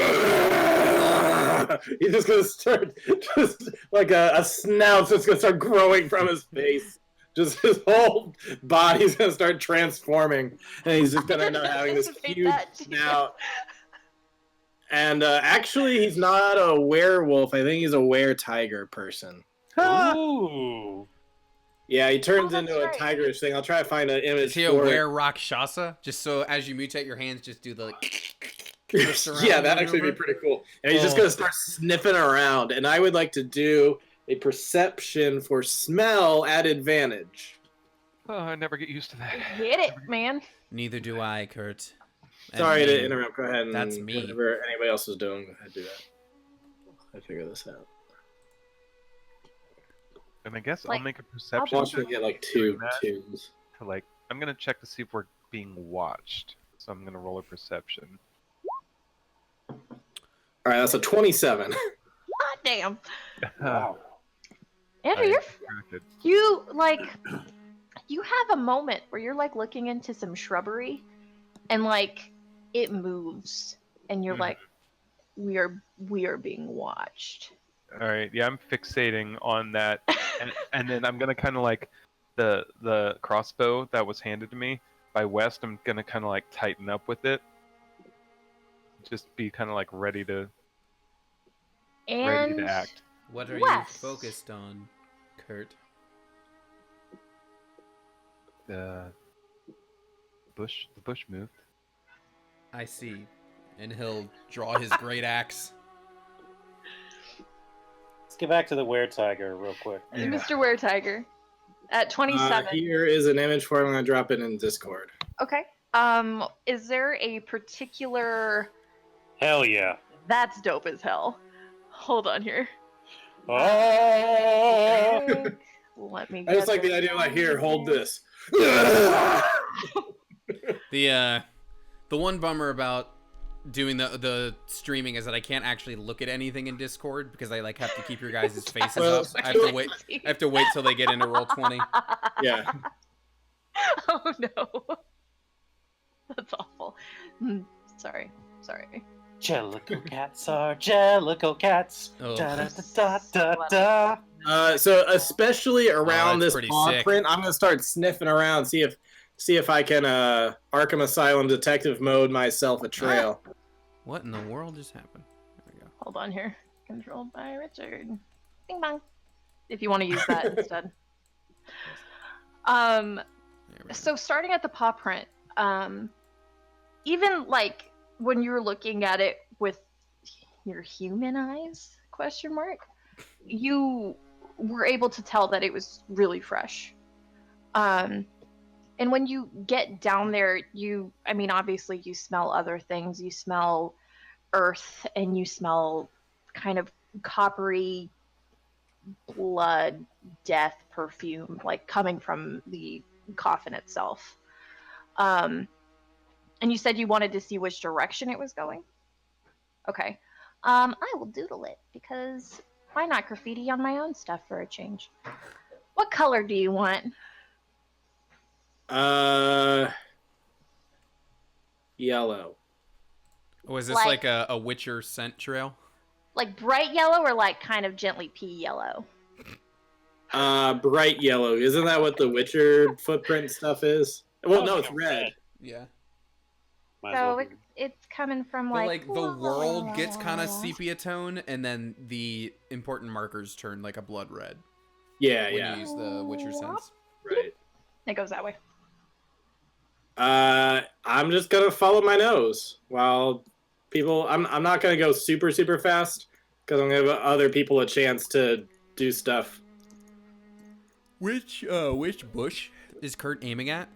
Speaker 5: he's just gonna start, just like a snout's just gonna start growing from his face. Just his whole body's gonna start transforming, and he's just gonna end up having this huge snout. And actually, he's not a werewolf. I think he's a were-tiger person.
Speaker 4: Ooh.
Speaker 5: Yeah, he turns into a tigerish thing. I'll try to find an image.
Speaker 2: Is he a were-rakshasa? Just so as you mutate your hands, just do the
Speaker 5: yeah, that'd actually be pretty cool. And he's just gonna start sniffing around, and I would like to do a perception for smell at advantage.
Speaker 3: Oh, I never get used to that.
Speaker 1: Hit it, man.
Speaker 2: Neither do I, Kurt.
Speaker 5: Sorry to interrupt. Go ahead and
Speaker 2: that's me.
Speaker 5: Whatever anybody else is doing, go ahead and do that. I figure this out.
Speaker 3: And I guess
Speaker 1: Like,
Speaker 3: I'll make a perception
Speaker 5: Watch me get like two
Speaker 3: that.
Speaker 5: twos.
Speaker 3: to like. I'm gonna check to see if we're being watched. So I'm gonna roll a perception.
Speaker 5: All right, that's a 27.
Speaker 1: God damn.
Speaker 4: Wow.
Speaker 1: Andrew,
Speaker 3: I
Speaker 1: you have a moment where you're like looking into some shrubbery, and like it moves, and you're like, we are being watched.
Speaker 3: All right, yeah, I'm fixating on that, and then I'm gonna kind of like the crossbow that was handed to me by West. I'm gonna kind of like tighten up with it, just be kind of like ready to act.
Speaker 2: What are
Speaker 1: West.
Speaker 2: you focused on, Kurt?
Speaker 3: The bush moved.
Speaker 2: I see. And he'll draw his great axe.
Speaker 4: Let's get back to the were-tiger real quick.
Speaker 3: Yeah.
Speaker 1: Mr. Were-Tiger at 27.
Speaker 5: Here is an image for him. I'm gonna drop it in Discord.
Speaker 1: Okay. Is there a particular?
Speaker 4: Hell yeah.
Speaker 1: That's dope as hell. Hold on here.
Speaker 4: Oh!
Speaker 1: Let me.
Speaker 5: I just like the idea. Like, here, hold this.
Speaker 2: The one bummer about doing the streaming is that I can't actually look at anything in Discord because I like have to keep your guys' faces up. I have to wait till they get into Roll20.
Speaker 5: Yeah.
Speaker 1: Oh no. That's awful. Sorry.
Speaker 4: Jellicle cats are jellicle cats.
Speaker 2: Oh.
Speaker 4: Da, da, da, da, da.
Speaker 5: So especially around
Speaker 2: that's
Speaker 5: this
Speaker 2: pretty
Speaker 5: paw
Speaker 2: sick.
Speaker 5: print, I'm gonna start sniffing around, see if I can Arkham Asylum detective mode myself a trail.
Speaker 2: What in the world just happened? There we go.
Speaker 1: Hold on here. Controlled by Richard. Bing bong. If you want to use that instead.
Speaker 2: There we go.
Speaker 1: So starting at the paw print, even like when you're looking at it with your human eyes, question mark, you were able to tell that it was really fresh. And when you get down there, obviously you smell other things. You smell earth, and you smell kind of coppery blood, death perfume, like coming from the coffin itself. And you said you wanted to see which direction it was going? Okay. I will doodle it, because why not graffiti on my own stuff for a change? What color do you want?
Speaker 5: Yellow.
Speaker 2: Oh, is this like a Witcher scent trail?
Speaker 1: Like bright yellow, or like kind of gently pea yellow?
Speaker 5: Bright yellow. Isn't that what the Witcher footprint stuff is? Well, no, it's red.
Speaker 2: Yeah.
Speaker 4: Might as well
Speaker 1: So
Speaker 4: be.
Speaker 1: it's coming from
Speaker 2: But the world gets kind of sepia tone, and then the important markers turn like a blood red.
Speaker 5: Yeah,
Speaker 2: when
Speaker 5: yeah.
Speaker 2: you use the Witcher sense.
Speaker 5: Right.
Speaker 1: It goes that way.
Speaker 5: I'm just gonna follow my nose while people. I'm not gonna go super fast because I'm gonna give other people a chance to do stuff.
Speaker 2: Which bush is Kurt aiming at?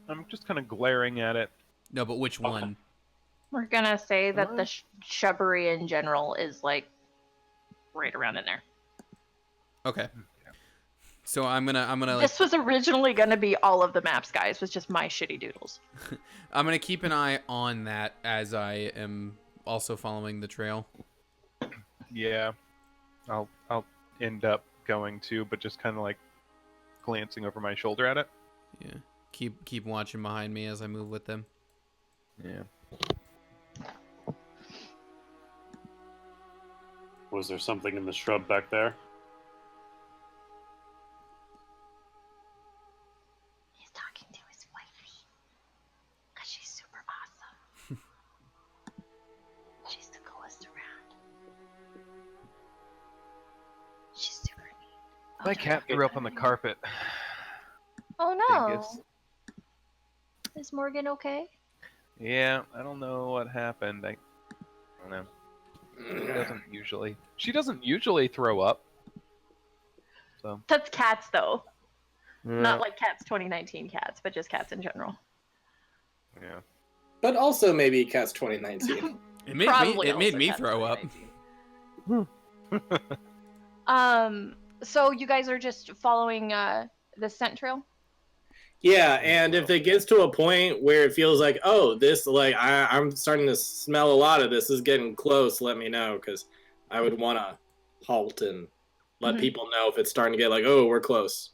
Speaker 3: I'm just kind of glaring at it.
Speaker 2: No, but which one?
Speaker 1: We're gonna say that the shrubbery in general is like right around in there.
Speaker 2: Okay. So I'm gonna
Speaker 1: This was originally gonna be all of the maps, guys. Was just my shitty doodles.
Speaker 2: I'm gonna keep an eye on that as I am also following the trail.
Speaker 3: Yeah, I'll end up going to, but just kind of like glancing over my shoulder at it.
Speaker 2: Yeah. Keep watching behind me as I move with them.
Speaker 3: Yeah.
Speaker 4: Was there something in the shrub back there?
Speaker 8: He's talking to his wifey. Because she's super awesome. She's the coolest around. She's super neat.
Speaker 3: My cat threw up on the carpet.
Speaker 1: Oh no!
Speaker 3: Dingus.
Speaker 1: Is Morgan okay?
Speaker 3: Yeah, I don't know what happened. I don't know. She doesn't usually throw up. So
Speaker 1: That's cats though. Not like Cats 2019 cats, but just cats in general.
Speaker 3: Yeah.
Speaker 5: But also maybe Cats 2019.
Speaker 2: It made me throw up.
Speaker 1: So you guys are just following the scent trail?
Speaker 5: Yeah, and if it gets to a point where it feels like, oh, this, like, I'm starting to smell a lot of this is getting close, let me know, because I would want to halt and let people know if it's starting to get like, oh, we're close.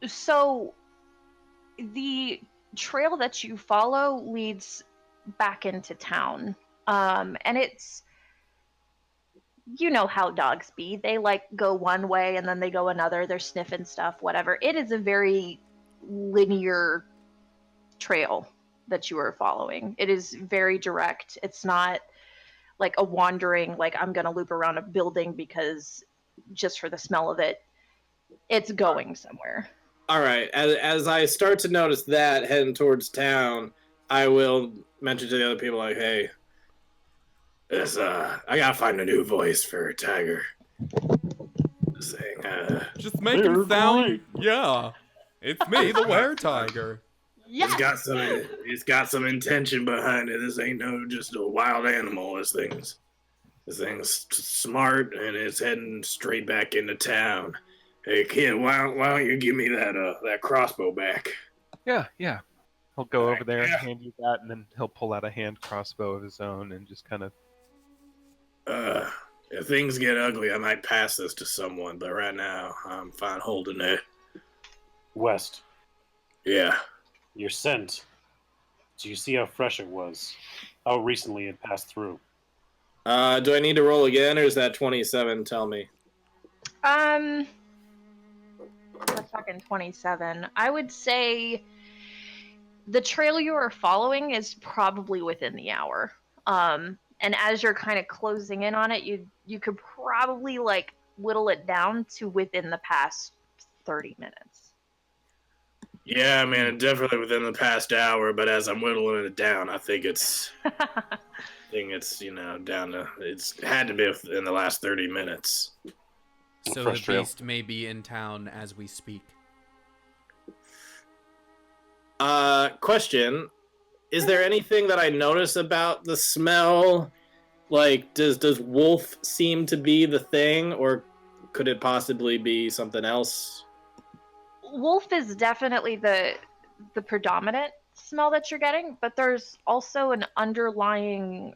Speaker 1: So the trail that you follow leads back into town. And it's, you know how dogs be. They like go one way and then they go another. They're sniffing stuff, whatever. It is a very linear trail that you are following. It is very direct. It's not like a wandering, like I'm going to loop around a building because just for the smell of it. It's going somewhere.
Speaker 5: All right. As I start to notice that heading towards town, I will mention to the other people like, hey, this, I gotta find a new voice for Tiger. Saying,
Speaker 2: just make him sound. Yeah, it's me, the were-tiger.
Speaker 1: Yes!
Speaker 5: It's got some intention behind it. This ain't no just a wild animal. This thing's smart and it's heading straight back into town. Hey kid, why don't you give me that crossbow back?
Speaker 3: Yeah. He'll go over there and hand you that, and then he'll pull out a hand crossbow of his own and just kind of.
Speaker 5: If things get ugly, I might pass this to someone, but right now I'm fine holding it.
Speaker 4: West.
Speaker 5: Yeah.
Speaker 4: Your scent. Do you see how fresh it was? How recently it passed through?
Speaker 5: Do I need to roll again, or is that 27 tell me?
Speaker 1: We're talking 27. I would say the trail you are following is probably within the hour. And as you're kind of closing in on it, you could probably like whittle it down to within the past 30 minutes.
Speaker 5: Yeah, man, definitely within the past hour, but as I'm whittling it down, I think it's down to, it's had to be in the last 30 minutes.
Speaker 2: So the beast may be in town as we speak.
Speaker 5: Question. Is there anything that I notice about the smell? Like, does wolf seem to be the thing, or could it possibly be something else?
Speaker 1: Wolf is definitely the predominant smell that you're getting, but there's also an underlying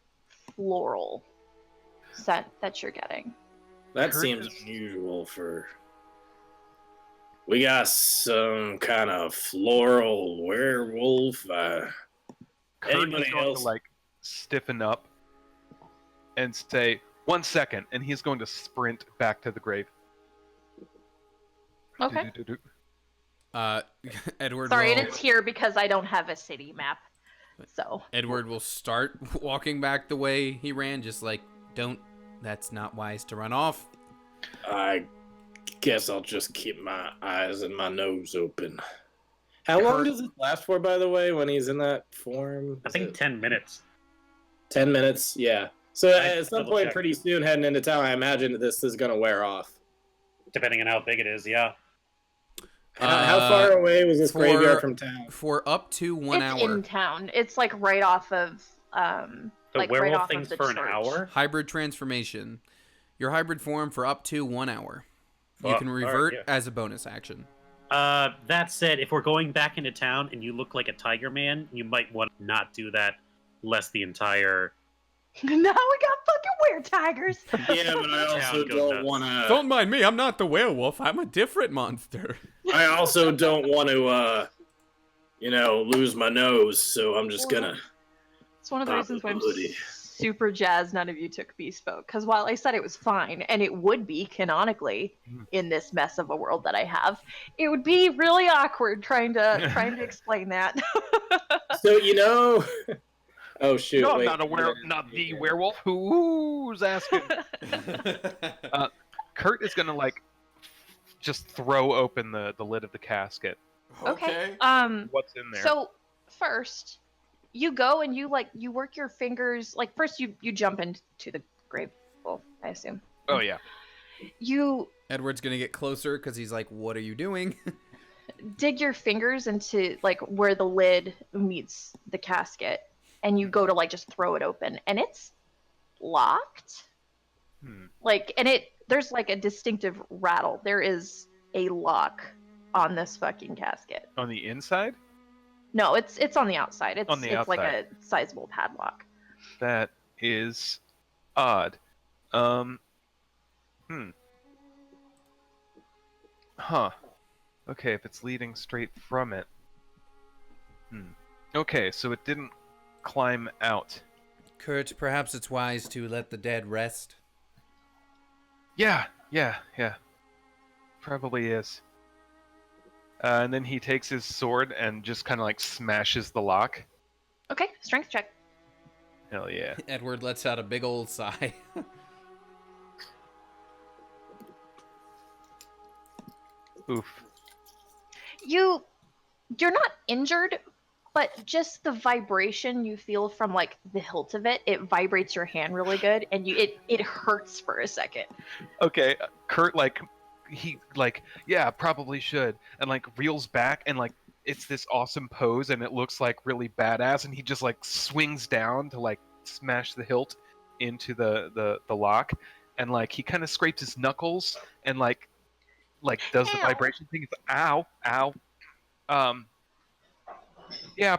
Speaker 1: floral scent that you're getting.
Speaker 5: That seems unusual for... We got some kind of floral werewolf. Anybody else?
Speaker 3: To, like, stiffen up and say, 1 second, and he's going to sprint back to the grave.
Speaker 1: Okay.
Speaker 2: Edward.
Speaker 1: Sorry, and it's here because I don't have a city map. So
Speaker 2: Edward will start walking back the way he ran, just like, that's not wise to run off.
Speaker 5: I guess I'll just keep my eyes and my nose open. How long does it last for, by the way, when he's in that form?
Speaker 7: I think 10 minutes.
Speaker 5: 10 minutes? Yeah. So at some point
Speaker 7: check.
Speaker 5: pretty soon heading into town, I imagine that this is going to wear off.
Speaker 7: Depending on how big it is, yeah.
Speaker 5: How far away was this graveyard from town?
Speaker 2: For up to 1
Speaker 1: it's
Speaker 2: hour.
Speaker 1: in town. It's like right off of
Speaker 7: The
Speaker 1: like
Speaker 7: werewolf
Speaker 1: right off
Speaker 7: thing's
Speaker 1: of the
Speaker 7: for
Speaker 1: church.
Speaker 7: an hour?
Speaker 2: Hybrid transformation. Your hybrid form for up to 1 hour. You
Speaker 7: Oh,
Speaker 2: can
Speaker 7: all right,
Speaker 2: revert
Speaker 7: yeah.
Speaker 2: as a bonus action.
Speaker 7: That said, if we're going back into town and you look like a tiger man, you might want to not do that, lest the entire...
Speaker 1: Now we got fucking were-tigers.
Speaker 5: Yeah, but I also
Speaker 7: Town goes
Speaker 5: don't
Speaker 7: nuts.
Speaker 5: want to...
Speaker 2: Don't mind me, I'm not the werewolf. I'm a different monster.
Speaker 5: I also don't want to, lose my nose, so I'm just gonna...
Speaker 1: It's one of the
Speaker 5: Pop
Speaker 1: reasons why I'm
Speaker 5: the hoodie.
Speaker 1: super jazzed none of you took Bespoke. Because while I said it was fine, and it would be canonically in this mess of a world that I have, it would be really awkward trying to explain that.
Speaker 5: So, Oh, shoot,
Speaker 3: No,
Speaker 5: wait.
Speaker 3: I'm not the werewolf. Who's asking? Kurt is gonna just throw open the lid of the casket.
Speaker 1: Okay.
Speaker 3: What's in there?
Speaker 1: So first, you go and you work your fingers. Like first, you jump into the grave. Well, I assume.
Speaker 3: Oh yeah.
Speaker 1: You
Speaker 2: Edward's gonna get closer because he's like, what are you doing?
Speaker 1: dig your fingers into like where the lid meets the casket, and you go to just throw it open, and it's locked. There's like a distinctive rattle. There is a lock on this fucking casket.
Speaker 3: On the inside?
Speaker 1: No, it's on the outside. It's
Speaker 3: On the
Speaker 1: like a
Speaker 3: outside.
Speaker 1: sizable padlock.
Speaker 3: That is odd. Huh. Okay, if it's leading straight from it. Okay, so it didn't climb out.
Speaker 2: Kurt, perhaps it's wise to let the dead rest.
Speaker 3: Yeah. Probably is. And then he takes his sword and just kind of smashes the lock.
Speaker 1: Okay, strength check.
Speaker 3: Hell yeah.
Speaker 2: Edward lets out a big old sigh.
Speaker 3: Oof.
Speaker 1: You're not injured, but just the vibration you feel from the hilt of it vibrates your hand really good, and it hurts for a second.
Speaker 3: Okay, Kurt yeah, probably should, and reels back, and it's this awesome pose, and it looks really badass, and he just swings down to smash the hilt into the lock, and he kind of scrapes his knuckles and does the vibration thing. It's ow. Yeah,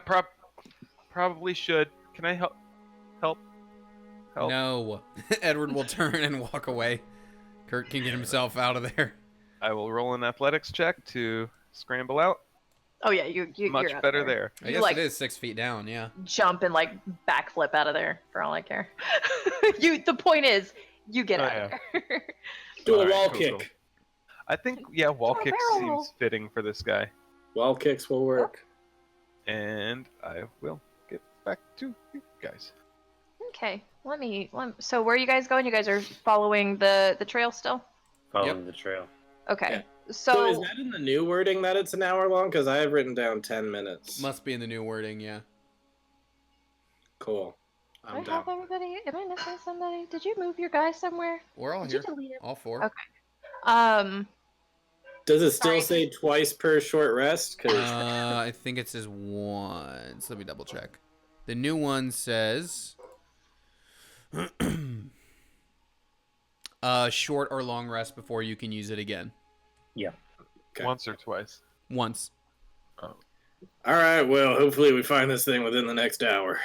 Speaker 3: probably should. Can I help?
Speaker 2: No. Edward will turn and walk away. Kurt can get himself out of there.
Speaker 3: I will roll an athletics check to scramble out.
Speaker 1: Oh yeah, you
Speaker 3: Much
Speaker 1: you're out
Speaker 3: better
Speaker 1: of
Speaker 3: there.
Speaker 2: I guess it is 6 feet down, yeah.
Speaker 1: Jump and backflip out of there for all I care. The point is, you get out of there.
Speaker 5: Do a
Speaker 3: Alright,
Speaker 5: wall
Speaker 3: cool,
Speaker 5: kick.
Speaker 3: cool. I think, yeah, wall kick
Speaker 1: barrel.
Speaker 3: seems fitting for this guy.
Speaker 5: Wall kicks will work.
Speaker 3: And I will get back to you guys.
Speaker 1: Okay, so where are you guys going? You guys are following the trail still?
Speaker 6: Following the trail.
Speaker 1: Okay.
Speaker 5: Yeah.
Speaker 1: So
Speaker 5: So is that in the new wording that it's an hour long? Because I have written down 10 minutes.
Speaker 2: Must be in the new wording, yeah.
Speaker 5: Cool.
Speaker 1: do I
Speaker 5: I'm down.
Speaker 1: have everybody? Am I missing somebody? Did you move your guy somewhere?
Speaker 2: We're all
Speaker 1: Did
Speaker 2: here.
Speaker 1: you delete it?
Speaker 2: All four.
Speaker 1: Okay.
Speaker 5: Does it still
Speaker 1: Sorry.
Speaker 5: say twice per short rest? 'Cause
Speaker 2: I think it says once. Let me double check. The new one says short or long rest before you can use it again.
Speaker 7: Yeah.
Speaker 5: Okay.
Speaker 3: Once or twice.
Speaker 2: Once.
Speaker 5: all right, well, hopefully we find this thing within the next hour.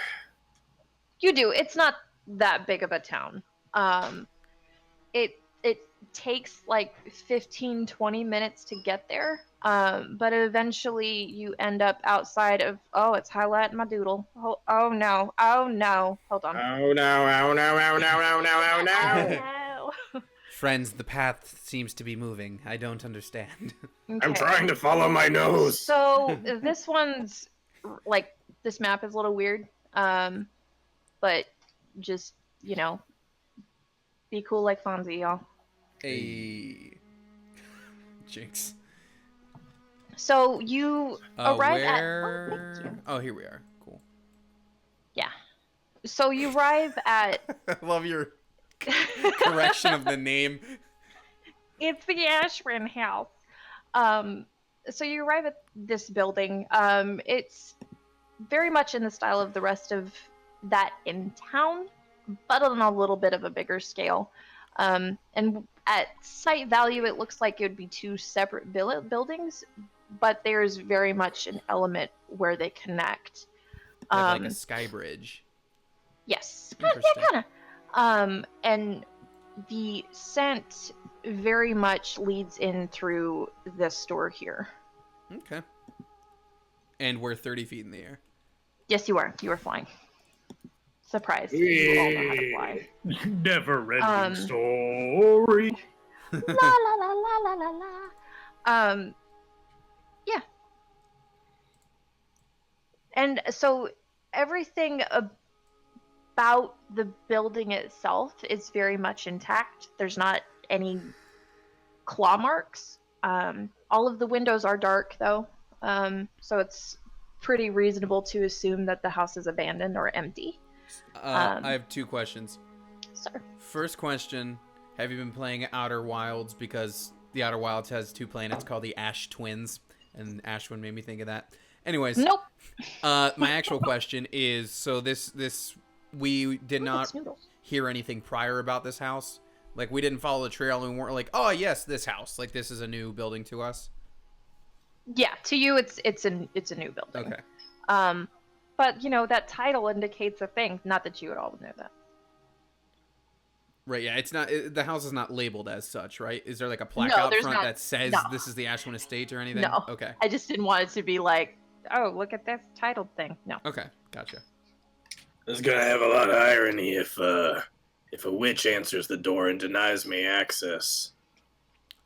Speaker 1: You do. It's not that big of a town. It takes 15, 20 minutes to get there. But eventually you end up outside of, it's highlighting my doodle. Oh no. Hold on.
Speaker 5: Oh no, oh no, oh no, oh no, oh no.
Speaker 1: no.
Speaker 2: Friends, the path seems to be moving. I don't understand.
Speaker 5: I'm trying to follow my nose.
Speaker 1: So this one's like this map is a little weird. But just, be cool like Fonzie, y'all.
Speaker 2: A jinx.
Speaker 1: So you arrive
Speaker 2: where...
Speaker 1: at. Oh, thank you.
Speaker 2: Oh, here we are. Cool.
Speaker 1: Yeah. So you arrive at.
Speaker 2: I love your correction of the name.
Speaker 1: It's the Ashwin house. So you arrive at this building. It's very much in the style of the rest of that in town, but on a little bit of a bigger scale. And at site value, it looks like it would be two separate buildings, but there's very much an element where they connect.
Speaker 2: Like a sky bridge.
Speaker 1: Yes.
Speaker 2: Interesting.
Speaker 1: Yeah, kind of. And the scent very much leads in through this door here.
Speaker 2: Okay. And we're 30 feet in the air.
Speaker 1: Yes, you are. You are flying. Surprise. You all know how to fly.
Speaker 6: Never-ending story.
Speaker 1: La la la la la la la. Yeah. And so everything about the building itself is very much intact. There's not any claw marks. All of the windows are dark, though, so it's pretty reasonable to assume that the house is abandoned or empty.
Speaker 2: I have two questions.
Speaker 1: Sir.
Speaker 2: First question, have you been playing Outer Wilds? Because the Outer Wilds has two planets called the Ash Twins, and Ashwin made me think of that. Anyways.
Speaker 1: Nope.
Speaker 2: My actual question is, so this we did not hear anything prior about this house? Like, we didn't follow the trail and we weren't like, oh, yes, this house. Like, this is a new building to us?
Speaker 1: Yeah, to you, it's a new building.
Speaker 2: Okay.
Speaker 1: But, that title indicates a thing. Not that you would all know that.
Speaker 2: Right, yeah, it's not, the house is not labeled as such, right? Is there like a plaque
Speaker 1: No,
Speaker 2: out
Speaker 1: there's
Speaker 2: front
Speaker 1: not.
Speaker 2: that says
Speaker 1: No.
Speaker 2: this is the Ashwin Estate or anything?
Speaker 1: No.
Speaker 2: Okay.
Speaker 1: I just didn't want it to be like, oh, look at this titled thing. No.
Speaker 2: Okay, gotcha.
Speaker 5: It's gonna have a lot of irony if a witch answers the door and denies me access.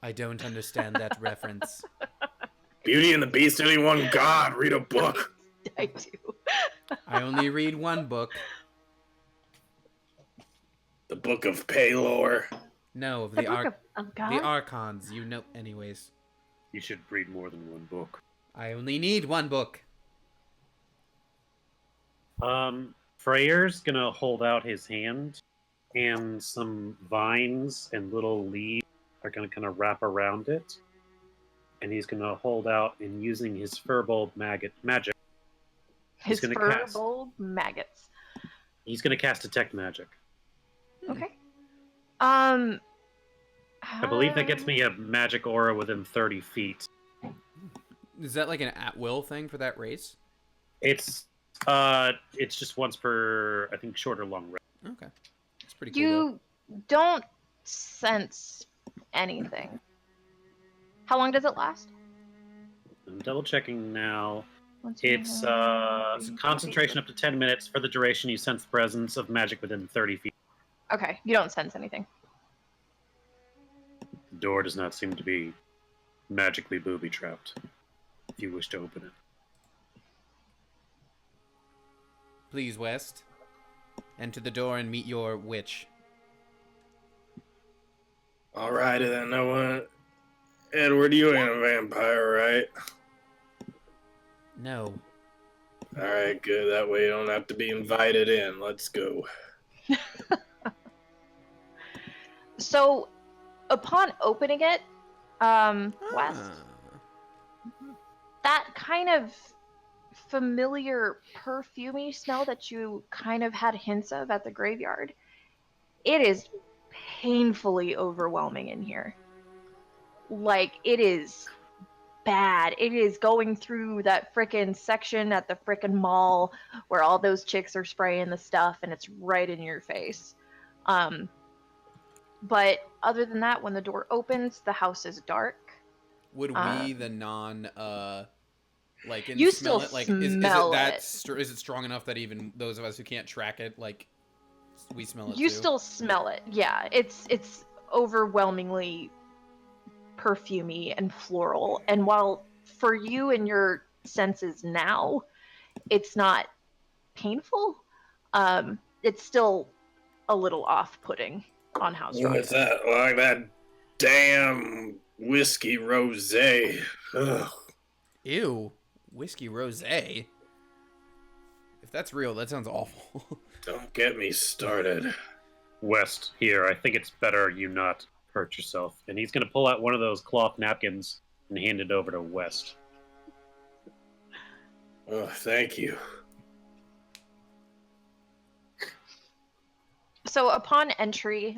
Speaker 2: I don't understand that reference.
Speaker 5: Beauty and the Beast, anyone? God, read a book.
Speaker 1: I do.
Speaker 2: I only read one book.
Speaker 5: The Book of Paylor.
Speaker 2: No, of
Speaker 1: The
Speaker 2: the
Speaker 1: book of God?
Speaker 2: the Archons, anyways.
Speaker 6: You should read more than one book.
Speaker 2: I only need one book.
Speaker 7: Freyr's gonna hold out his hand, and some vines and little leaves are gonna kind of wrap around it. And he's gonna hold out, and using his furball magic,
Speaker 1: His
Speaker 7: gonna
Speaker 1: furball maggots.
Speaker 7: he's gonna cast Detect Magic.
Speaker 1: Okay.
Speaker 7: I believe that gets me a magic aura within 30 feet.
Speaker 2: Is that like an at-will thing for that race?
Speaker 7: It's just once per, I think, short or long rest.
Speaker 2: Okay. That's pretty cool.
Speaker 1: You don't sense anything. How long does it last?
Speaker 7: I'm double checking now.
Speaker 1: Once you
Speaker 7: It's
Speaker 1: have-
Speaker 7: concentration up to 10 minutes. For the duration, you sense the presence of magic within 30 feet.
Speaker 1: Okay, you don't sense anything.
Speaker 7: The door does not seem to be magically booby-trapped, if you wish to open it.
Speaker 2: Please, West. Enter the door and meet your witch.
Speaker 5: Alrighty then, no one. Edward, you ain't a vampire, right?
Speaker 2: No.
Speaker 5: Alright, good. That way you don't have to be invited in. Let's go.
Speaker 1: So, upon opening it, West, that kind of familiar perfumey smell that you kind of had hints of at the graveyard, it is painfully overwhelming in here. Like, it is bad. It is going through that frickin' section at the frickin' mall where all those chicks are spraying the stuff and it's right in your face. But other than that, when the door opens, the house is dark.
Speaker 2: Would we, the non, like,
Speaker 1: You
Speaker 2: smell
Speaker 1: still
Speaker 2: it? Like,
Speaker 1: smell
Speaker 2: is it strong enough that even those of us who can't track it, like, we smell it
Speaker 1: You
Speaker 2: too?
Speaker 1: still smell it. Yeah, it's overwhelmingly perfumey and floral. And while for you and your senses now, it's not painful. It's still a little off-putting on how strong
Speaker 5: What's
Speaker 1: it is.
Speaker 5: that? Like that damn whiskey rosé. Ugh.
Speaker 2: Ew, whiskey rosé. If that's real, that sounds awful.
Speaker 5: Don't get me started.
Speaker 7: West, here, I think it's better you not hurt yourself. And he's going to pull out one of those cloth napkins and hand it over to West.
Speaker 5: Oh, thank you.
Speaker 1: So upon entry,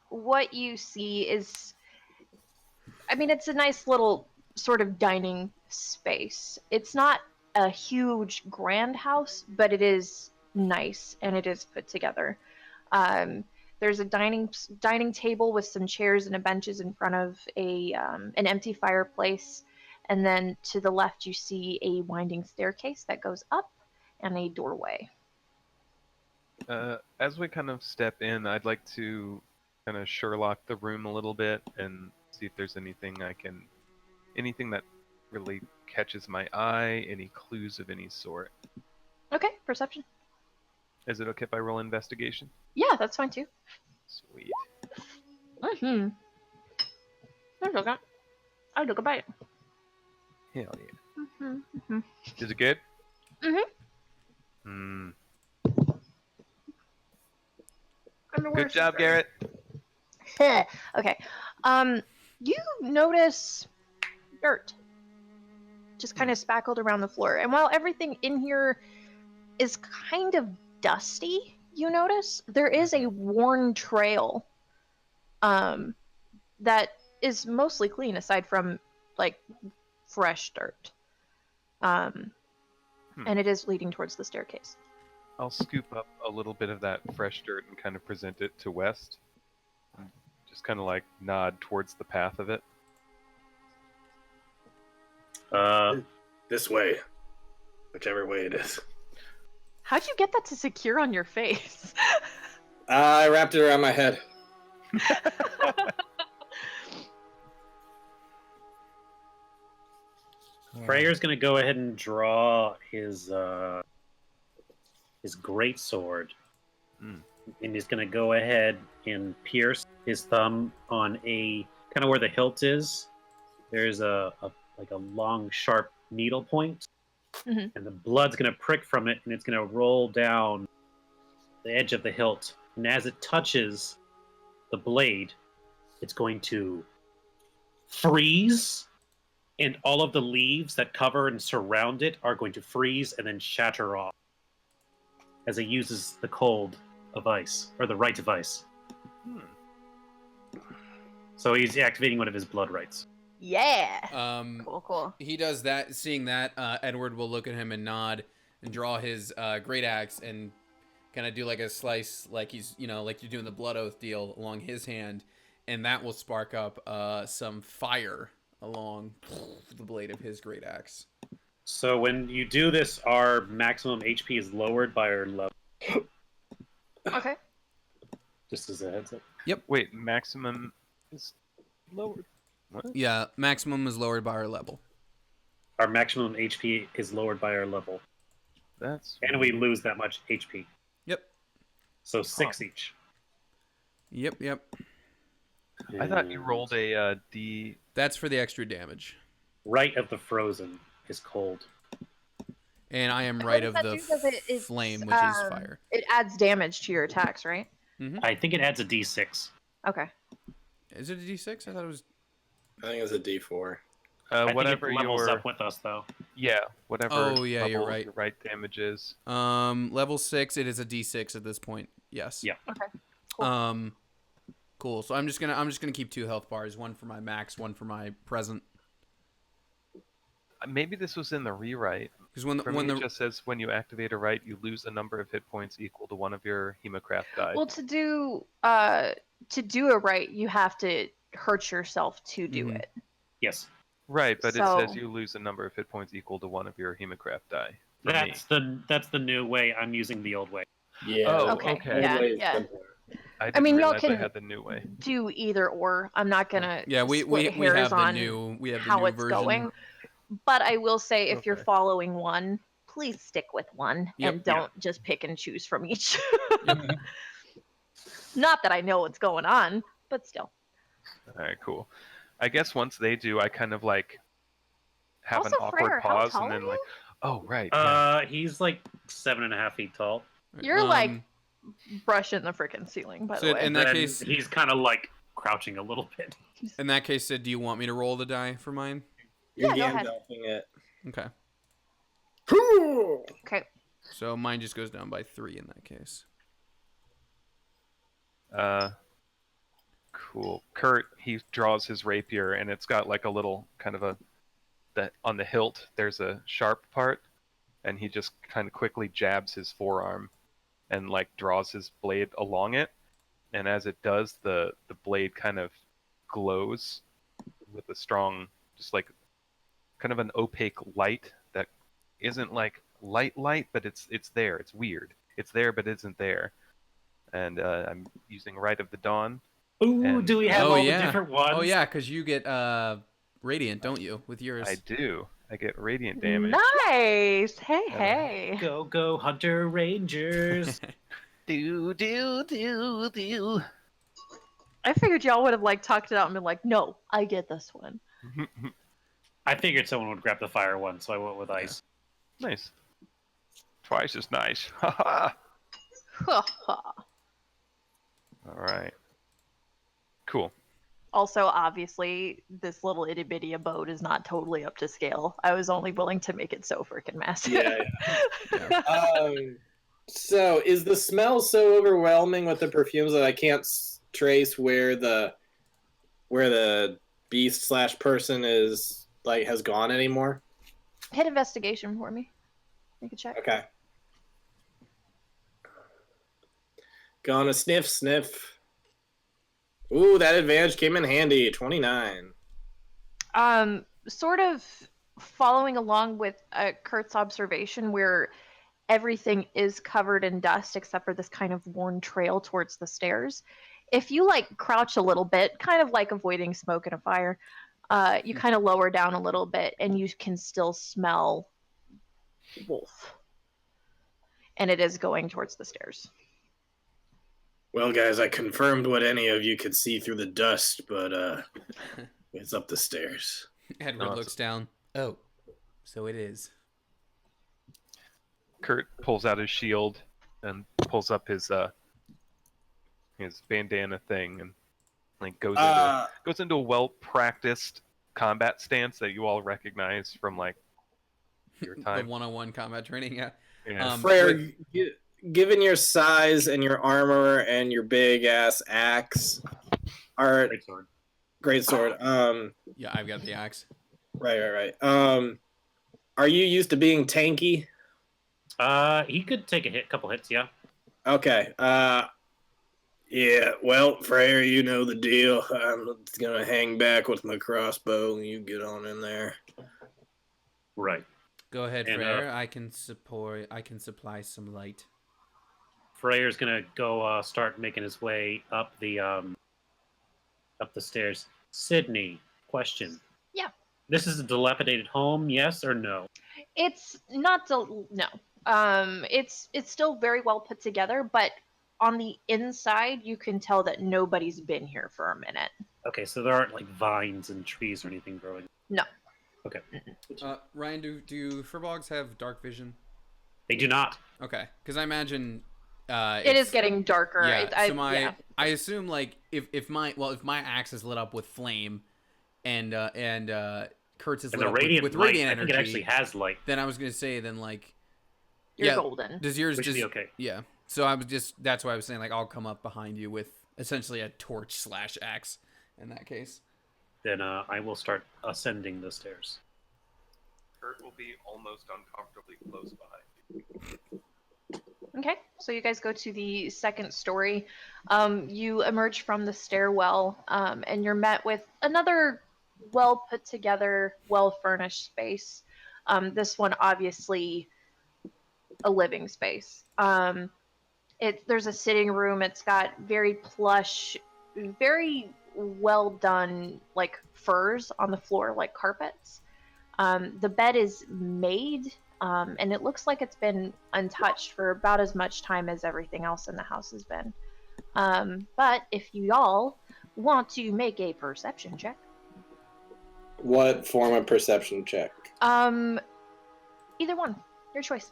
Speaker 1: what you see is, I mean, it's a nice little sort of dining space. It's not a huge grand house, but it is nice and it is put together. There's a dining table with some chairs and a benches in front of an empty fireplace, and then to the left you see a winding staircase that goes up and a doorway.
Speaker 3: As we kind of step in, I'd like to kind of Sherlock the room a little bit and see if there's anything that really catches my eye, any clues of any sort.
Speaker 1: Okay, perception.
Speaker 3: Is it okay if I roll investigation?
Speaker 1: Yeah, that's fine too.
Speaker 3: Sweet.
Speaker 1: Mm-hmm. I look about it.
Speaker 3: Hell yeah.
Speaker 1: Mm-hmm. Mm-hmm.
Speaker 3: Is it good?
Speaker 1: Mm-hmm.
Speaker 3: Good job, Garrett.
Speaker 1: Okay. You notice dirt just kind of spackled around the floor. And while everything in here is kind of dusty, you notice there is a worn trail that is mostly clean aside from like fresh dirt. And it is leading towards the staircase.
Speaker 3: I'll scoop up a little bit of that fresh dirt and kind of present it to West. And just kind of like nod towards the path of it.
Speaker 5: This way. Whichever way it is.
Speaker 1: How'd you get that to secure on your face?
Speaker 5: I wrapped it around my head.
Speaker 7: Freyr's going to go ahead and draw his great sword, and he's going to go ahead and pierce his thumb on a kind of where the hilt is. There's a long sharp needle point, and the blood's going to prick from it, and it's going to roll down the edge of the hilt. And as it touches the blade, it's going to freeze. And all of the leaves that cover and surround it are going to freeze and then shatter off as it uses the cold of ice, or the right of ice. So he's activating one of his blood rights.
Speaker 1: Yeah. Cool.
Speaker 2: He does that. Seeing that, Edward will look at him and nod and draw his great axe and kind of do like a slice, like he's, like you're doing the blood oath deal along his hand, and that will spark up some fire along the blade of his great axe.
Speaker 7: So when you do this, our maximum HP is lowered by our level.
Speaker 1: Okay.
Speaker 7: Just as a heads up.
Speaker 2: Yep.
Speaker 3: Wait, maximum is lowered. What?
Speaker 2: Yeah, maximum is lowered by our level.
Speaker 7: Our maximum HP is lowered by our level. And we lose that much HP.
Speaker 2: Yep.
Speaker 7: So 6 each.
Speaker 2: Yep.
Speaker 3: I thought you rolled a D.
Speaker 2: That's for the extra damage.
Speaker 7: Right of the frozen is cold.
Speaker 2: And I am right of the flame, which is fire.
Speaker 1: It adds damage to your attacks, right?
Speaker 2: Mm-hmm.
Speaker 7: I think it adds a D6.
Speaker 1: Okay.
Speaker 2: Is it a D6? I thought it was...
Speaker 5: I think it's a D4.
Speaker 3: Whatever
Speaker 7: think it levels
Speaker 3: your...
Speaker 7: up with us, though.
Speaker 3: Yeah, whatever
Speaker 2: Oh, yeah,
Speaker 3: level
Speaker 2: you're right.
Speaker 3: your right damage is.
Speaker 2: Level 6, it is a D6 at this point. Yes.
Speaker 7: Yeah.
Speaker 1: Okay. Cool.
Speaker 2: Cool. So I'm just gonna keep 2 health bars, one for my max, one for my present.
Speaker 3: Maybe this was in the rewrite.
Speaker 2: Because when
Speaker 3: it just says when you activate a right, you lose the number of hit points equal to one of your Hemocraft die.
Speaker 1: Well, to do a right, you have to hurt yourself to do it.
Speaker 7: Yes.
Speaker 3: Right, but
Speaker 1: So-
Speaker 3: it says you lose a number of hit points equal to one of your Hemocraft die. for me.
Speaker 7: That's the new way. I'm using the old way.
Speaker 5: Yeah.
Speaker 3: Oh,
Speaker 1: Okay.
Speaker 3: okay.
Speaker 1: Yeah.
Speaker 3: I
Speaker 1: I
Speaker 3: didn't
Speaker 1: mean, y'all
Speaker 3: realize I
Speaker 1: can
Speaker 3: had the new way.
Speaker 1: do either or. I'm not gonna
Speaker 2: Yeah, we
Speaker 1: split
Speaker 2: have
Speaker 1: hairs
Speaker 2: the
Speaker 1: on
Speaker 2: new
Speaker 1: how
Speaker 2: new
Speaker 1: it's
Speaker 2: version.
Speaker 1: going. But I will say, if you're
Speaker 3: Okay.
Speaker 1: following one, please stick with one
Speaker 2: Yep.
Speaker 1: and don't just pick and choose from each.
Speaker 2: Yep.
Speaker 1: Not that I know what's going on, but still.
Speaker 3: All right, cool. I guess once they do, I kind of like have
Speaker 1: Also,
Speaker 3: an awkward
Speaker 1: Freyr, how
Speaker 3: pause
Speaker 1: tall
Speaker 3: and
Speaker 1: are
Speaker 3: then like,
Speaker 1: you?
Speaker 3: oh right, yeah.
Speaker 7: He's like 7.5 feet tall.
Speaker 1: You're like brushing the freaking ceiling, by the
Speaker 2: Sid,
Speaker 1: way.
Speaker 2: in that
Speaker 7: Then
Speaker 2: case,
Speaker 7: he's kind of like crouching a little bit.
Speaker 2: in that case, Sid, do you want me to roll the die for mine?
Speaker 5: You're
Speaker 1: Yeah, go ahead.
Speaker 5: Gandalfing it.
Speaker 2: Okay.
Speaker 1: Okay.
Speaker 2: So mine just goes down by 3 in that case.
Speaker 3: Cool. Kurt, he draws his rapier, and it's got like a little kind of that on the hilt. There's a sharp part, and he just kind of quickly jabs his forearm, and like draws his blade along it. And as it does, the blade kind of glows with a strong, just like kind of an opaque light that isn't like light, but it's there. It's weird. It's there, but isn't there. And I'm using Rite of the Dawn.
Speaker 7: Ooh,
Speaker 3: And-
Speaker 7: do we have
Speaker 2: Oh,
Speaker 7: all
Speaker 2: yeah.
Speaker 7: the different ones?
Speaker 2: Oh yeah, because you get radiant, don't you, with yours?
Speaker 3: I do. I get radiant damage.
Speaker 1: Nice. Hey.
Speaker 7: Go, Hunter Rangers.
Speaker 3: Do.
Speaker 1: I figured y'all would have like talked it out and been like, "No, I get this one."
Speaker 7: I figured someone would grab the fire one, so I went with ice.
Speaker 3: Nice. Twice as nice. Haha. All right. Cool.
Speaker 1: Also, obviously, this little itty bitty abode is not totally up to scale. I was only willing to make it so freaking massive.
Speaker 5: Yeah. So is the smell so overwhelming with the perfumes that I can't trace where the beast / person is like has gone anymore?
Speaker 1: Hit investigation for me. Make a check.
Speaker 5: Okay. Gonna sniff. Ooh, that advantage came in handy. 29.
Speaker 1: Sort of following along with Kurt's observation, where everything is covered in dust except for this kind of worn trail towards the stairs. If you like crouch a little bit, kind of like avoiding smoke in a fire, you kind of lower down a little bit and you can still smell wolf. And it is going towards the stairs.
Speaker 5: Well, guys, I confirmed what any of you could see through the dust, but it's up the stairs.
Speaker 2: Edward looks down. Oh, so it is.
Speaker 3: Kurt pulls out his shield and pulls up his bandana thing and like goes into a well-practiced combat stance that you all recognize from like your
Speaker 2: The
Speaker 3: time.
Speaker 2: 101 combat training, yeah.
Speaker 3: Yeah.
Speaker 5: Freyr, given your size and your armor and your big ass axe, great sword.
Speaker 2: Yeah, I've got the axe.
Speaker 5: Right. Are you used to being tanky?
Speaker 7: He could take a couple hits, yeah.
Speaker 5: Okay. Yeah. Well, Freyr, you know the deal. I'm gonna hang back with my crossbow, and you get on in there.
Speaker 7: Right.
Speaker 2: Go ahead,
Speaker 7: And,
Speaker 2: Freyr. I can supply some light.
Speaker 7: Freyr's gonna go start making his way up the stairs. Sydney, question.
Speaker 1: Yeah.
Speaker 7: This is a dilapidated home, yes or no?
Speaker 1: It's not no. It's still very well put together, but on the inside you can tell that nobody's been here for a minute.
Speaker 7: Okay, so there aren't like vines and trees or anything growing.
Speaker 1: No.
Speaker 7: Okay.
Speaker 2: Ryan, do furbolgs have dark vision?
Speaker 7: They do not.
Speaker 2: Okay, because I imagine
Speaker 1: it is getting darker.
Speaker 2: Yeah, I assume like if my axe is lit up with flame, and Kurt's is
Speaker 7: And
Speaker 2: lit
Speaker 7: the
Speaker 2: up
Speaker 7: radiant
Speaker 2: with
Speaker 7: light,
Speaker 2: radiant
Speaker 7: I
Speaker 2: energy.
Speaker 7: think it actually has light.
Speaker 2: Then I was gonna say
Speaker 1: You're golden.
Speaker 2: Does yours
Speaker 7: We should
Speaker 2: just
Speaker 7: be okay.
Speaker 2: Yeah. So that's why I was saying like I'll come up behind you with essentially a torch / axe in that case.
Speaker 7: Then I will start ascending the stairs.
Speaker 3: Kurt will be almost uncomfortably close behind you.
Speaker 1: Okay, so you guys go to the second story. You emerge from the stairwell, and you're met with another well put together, well furnished space. This one obviously a living space. There's a sitting room. It's got very plush, very well done like furs on the floor, like carpets. The bed is made and it looks like it's been untouched for about as much time as everything else in the house has been. But if you all want to make a perception check.
Speaker 5: What form of perception check?
Speaker 1: Either one. Your choice.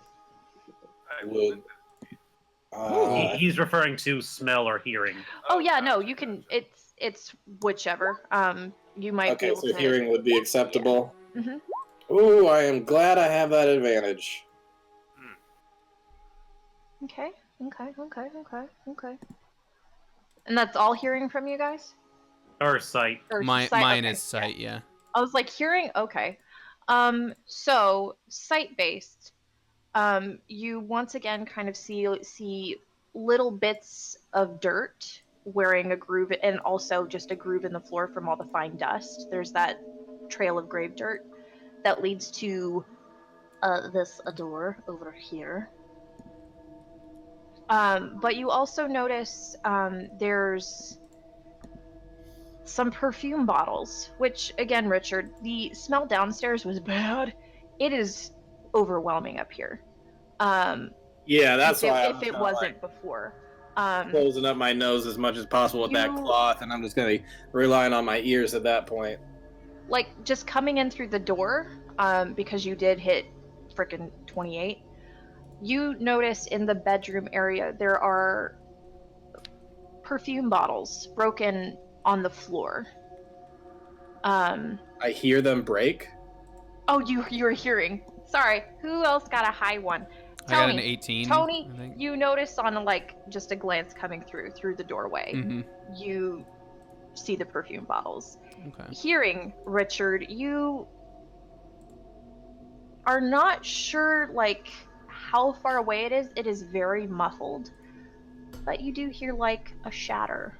Speaker 3: I
Speaker 5: Would
Speaker 7: He's referring to smell or hearing.
Speaker 1: Oh yeah, no, you can. It's whichever. You might be
Speaker 5: okay,
Speaker 1: able
Speaker 5: so
Speaker 1: to.
Speaker 5: hearing would be acceptable.
Speaker 1: Yeah. Mhm.
Speaker 5: Ooh, I am glad I have that advantage.
Speaker 1: Okay. And that's all hearing from you guys?
Speaker 7: Or sight.
Speaker 1: Or
Speaker 2: Mine
Speaker 1: okay.
Speaker 2: is sight, yeah.
Speaker 1: I was like hearing. Okay. So sight based. You once again kind of see little bits of dirt wearing a groove, and also just a groove in the floor from all the fine dust. There's that trail of grave dirt that leads to this door over here. But you also notice there's some perfume bottles, which again, Richard, the smell downstairs was bad. It is overwhelming up here.
Speaker 5: Yeah, that's why
Speaker 1: if it wasn't before.
Speaker 5: Closing up my nose as much as possible with that cloth, and I'm just gonna be relying on my ears at that point.
Speaker 1: Like just coming in through the door, because you did hit frickin' 28. You notice in the bedroom area there are perfume bottles broken on the floor.
Speaker 5: I hear them break.
Speaker 1: Oh, you're hearing. Sorry, who else got a high one?
Speaker 2: I got an 18.
Speaker 1: Tony,
Speaker 2: I think.
Speaker 1: you notice on like just a glance coming through the doorway, you see the perfume bottles.
Speaker 2: Okay.
Speaker 1: Hearing, Richard, you are not sure like how far away it is. It is very muffled, but you do hear like a shatter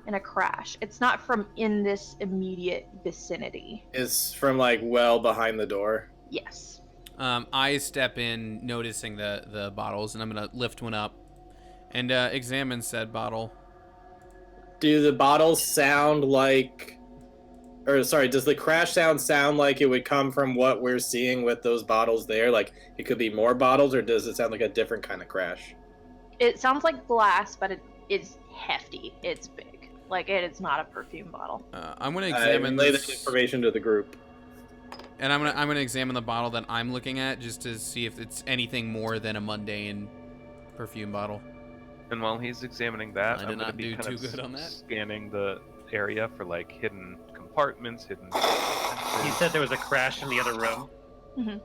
Speaker 1: and a crash. It's not from in this immediate vicinity.
Speaker 5: It's from like well behind the door.
Speaker 1: Yes.
Speaker 2: I step in, noticing the bottles, and I'm gonna lift one up and examine said bottle.
Speaker 5: Do the bottles sound like, or sorry, does the crash sound like it would come from what we're seeing with those bottles there? Like it could be more bottles, or does it sound like a different kind of crash?
Speaker 1: It sounds like glass, but it is hefty. It's big. Like it is not a perfume bottle.
Speaker 2: I'm gonna examine
Speaker 5: relay this information to the group.
Speaker 2: And I'm gonna examine the bottle that I'm looking at just to see if it's anything more than a mundane perfume bottle.
Speaker 3: And while he's examining that,
Speaker 2: I
Speaker 3: I'm
Speaker 2: did
Speaker 3: going to
Speaker 2: not
Speaker 3: be
Speaker 2: do
Speaker 3: kind
Speaker 2: too
Speaker 3: of
Speaker 2: good on that.
Speaker 3: scanning the area for like hidden compartments, hidden.
Speaker 7: You said there was a crash in the other room.
Speaker 1: Mhm.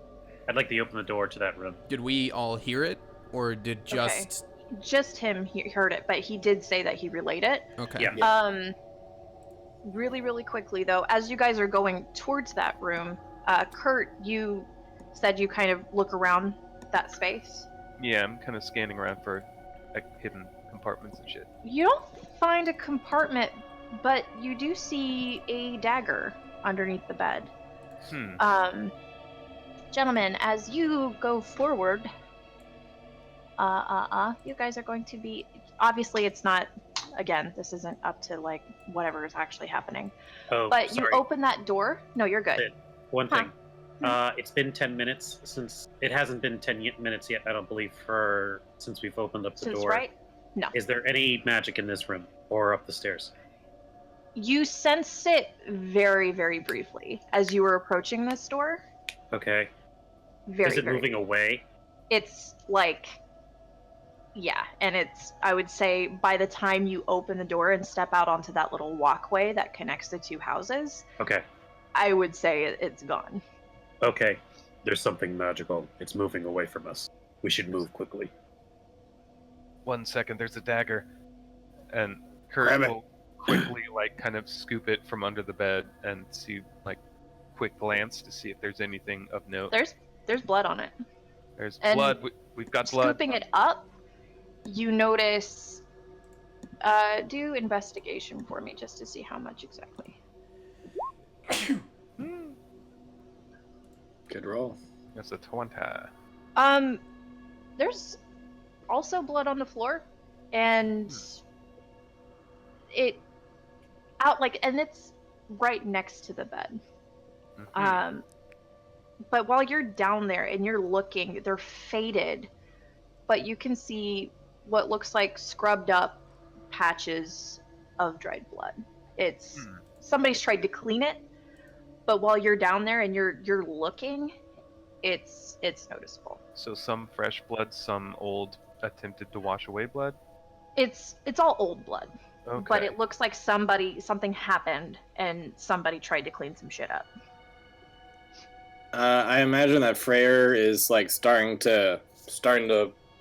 Speaker 7: I'd like to open the door to that room.
Speaker 2: Did we all hear it, or did just?
Speaker 1: Okay. Just him heard it, but he did say that he relayed it.
Speaker 2: Okay.
Speaker 7: Yeah.
Speaker 1: Really quickly though, as you guys are going towards that room, Kurt, you said you kind of look around that space.
Speaker 3: Yeah, I'm kind of scanning around for like hidden compartments and shit.
Speaker 1: You don't find a compartment, but you do see a dagger underneath the bed. Gentlemen, as you go forward, you guys are going to be, obviously it's not, again, this isn't up to like whatever is actually happening.
Speaker 7: Oh,
Speaker 1: but
Speaker 7: sorry.
Speaker 1: you open that door. No, you're good.
Speaker 7: One thing. It's been 10 minutes since, it hasn't been 10 minutes yet, I don't believe, since we've opened up the door.
Speaker 1: Right? No.
Speaker 7: Is there any magic in this room or up the stairs?
Speaker 1: You sense it very, very briefly as you were approaching this door.
Speaker 7: Okay.
Speaker 1: Very,
Speaker 7: Is it
Speaker 1: very
Speaker 7: moving away?
Speaker 1: It's like, yeah, and it's, I would say by the time you open the door and step out onto that little walkway that connects the two houses,
Speaker 7: Okay.
Speaker 1: I would say it's gone.
Speaker 7: Okay. There's something magical. It's moving away from us. We should move quickly.
Speaker 3: 1 second, there's a dagger. And Kurt will quickly, like, kind of scoop it from under the bed and see, like, quick glance to see if there's anything of note.
Speaker 1: There's blood on it.
Speaker 3: There's
Speaker 1: And
Speaker 3: blood. We've got blood.
Speaker 1: Scooping it up, you notice. Do investigation for me just to see how much exactly.
Speaker 5: Good roll.
Speaker 3: That's a 20.
Speaker 1: There's also blood on the floor, and it out like, and it's right next to the bed. but while you're down there and you're looking, they're faded, but you can see what looks like scrubbed up patches of dried blood. It's somebody's tried to clean it, but while you're down there and you're looking, it's noticeable.
Speaker 3: So some fresh blood, some old attempted to wash away blood.
Speaker 1: It's all old blood,
Speaker 3: Okay.
Speaker 1: but it looks like something happened and somebody tried to clean some shit up.
Speaker 5: I imagine that Freyr is like starting to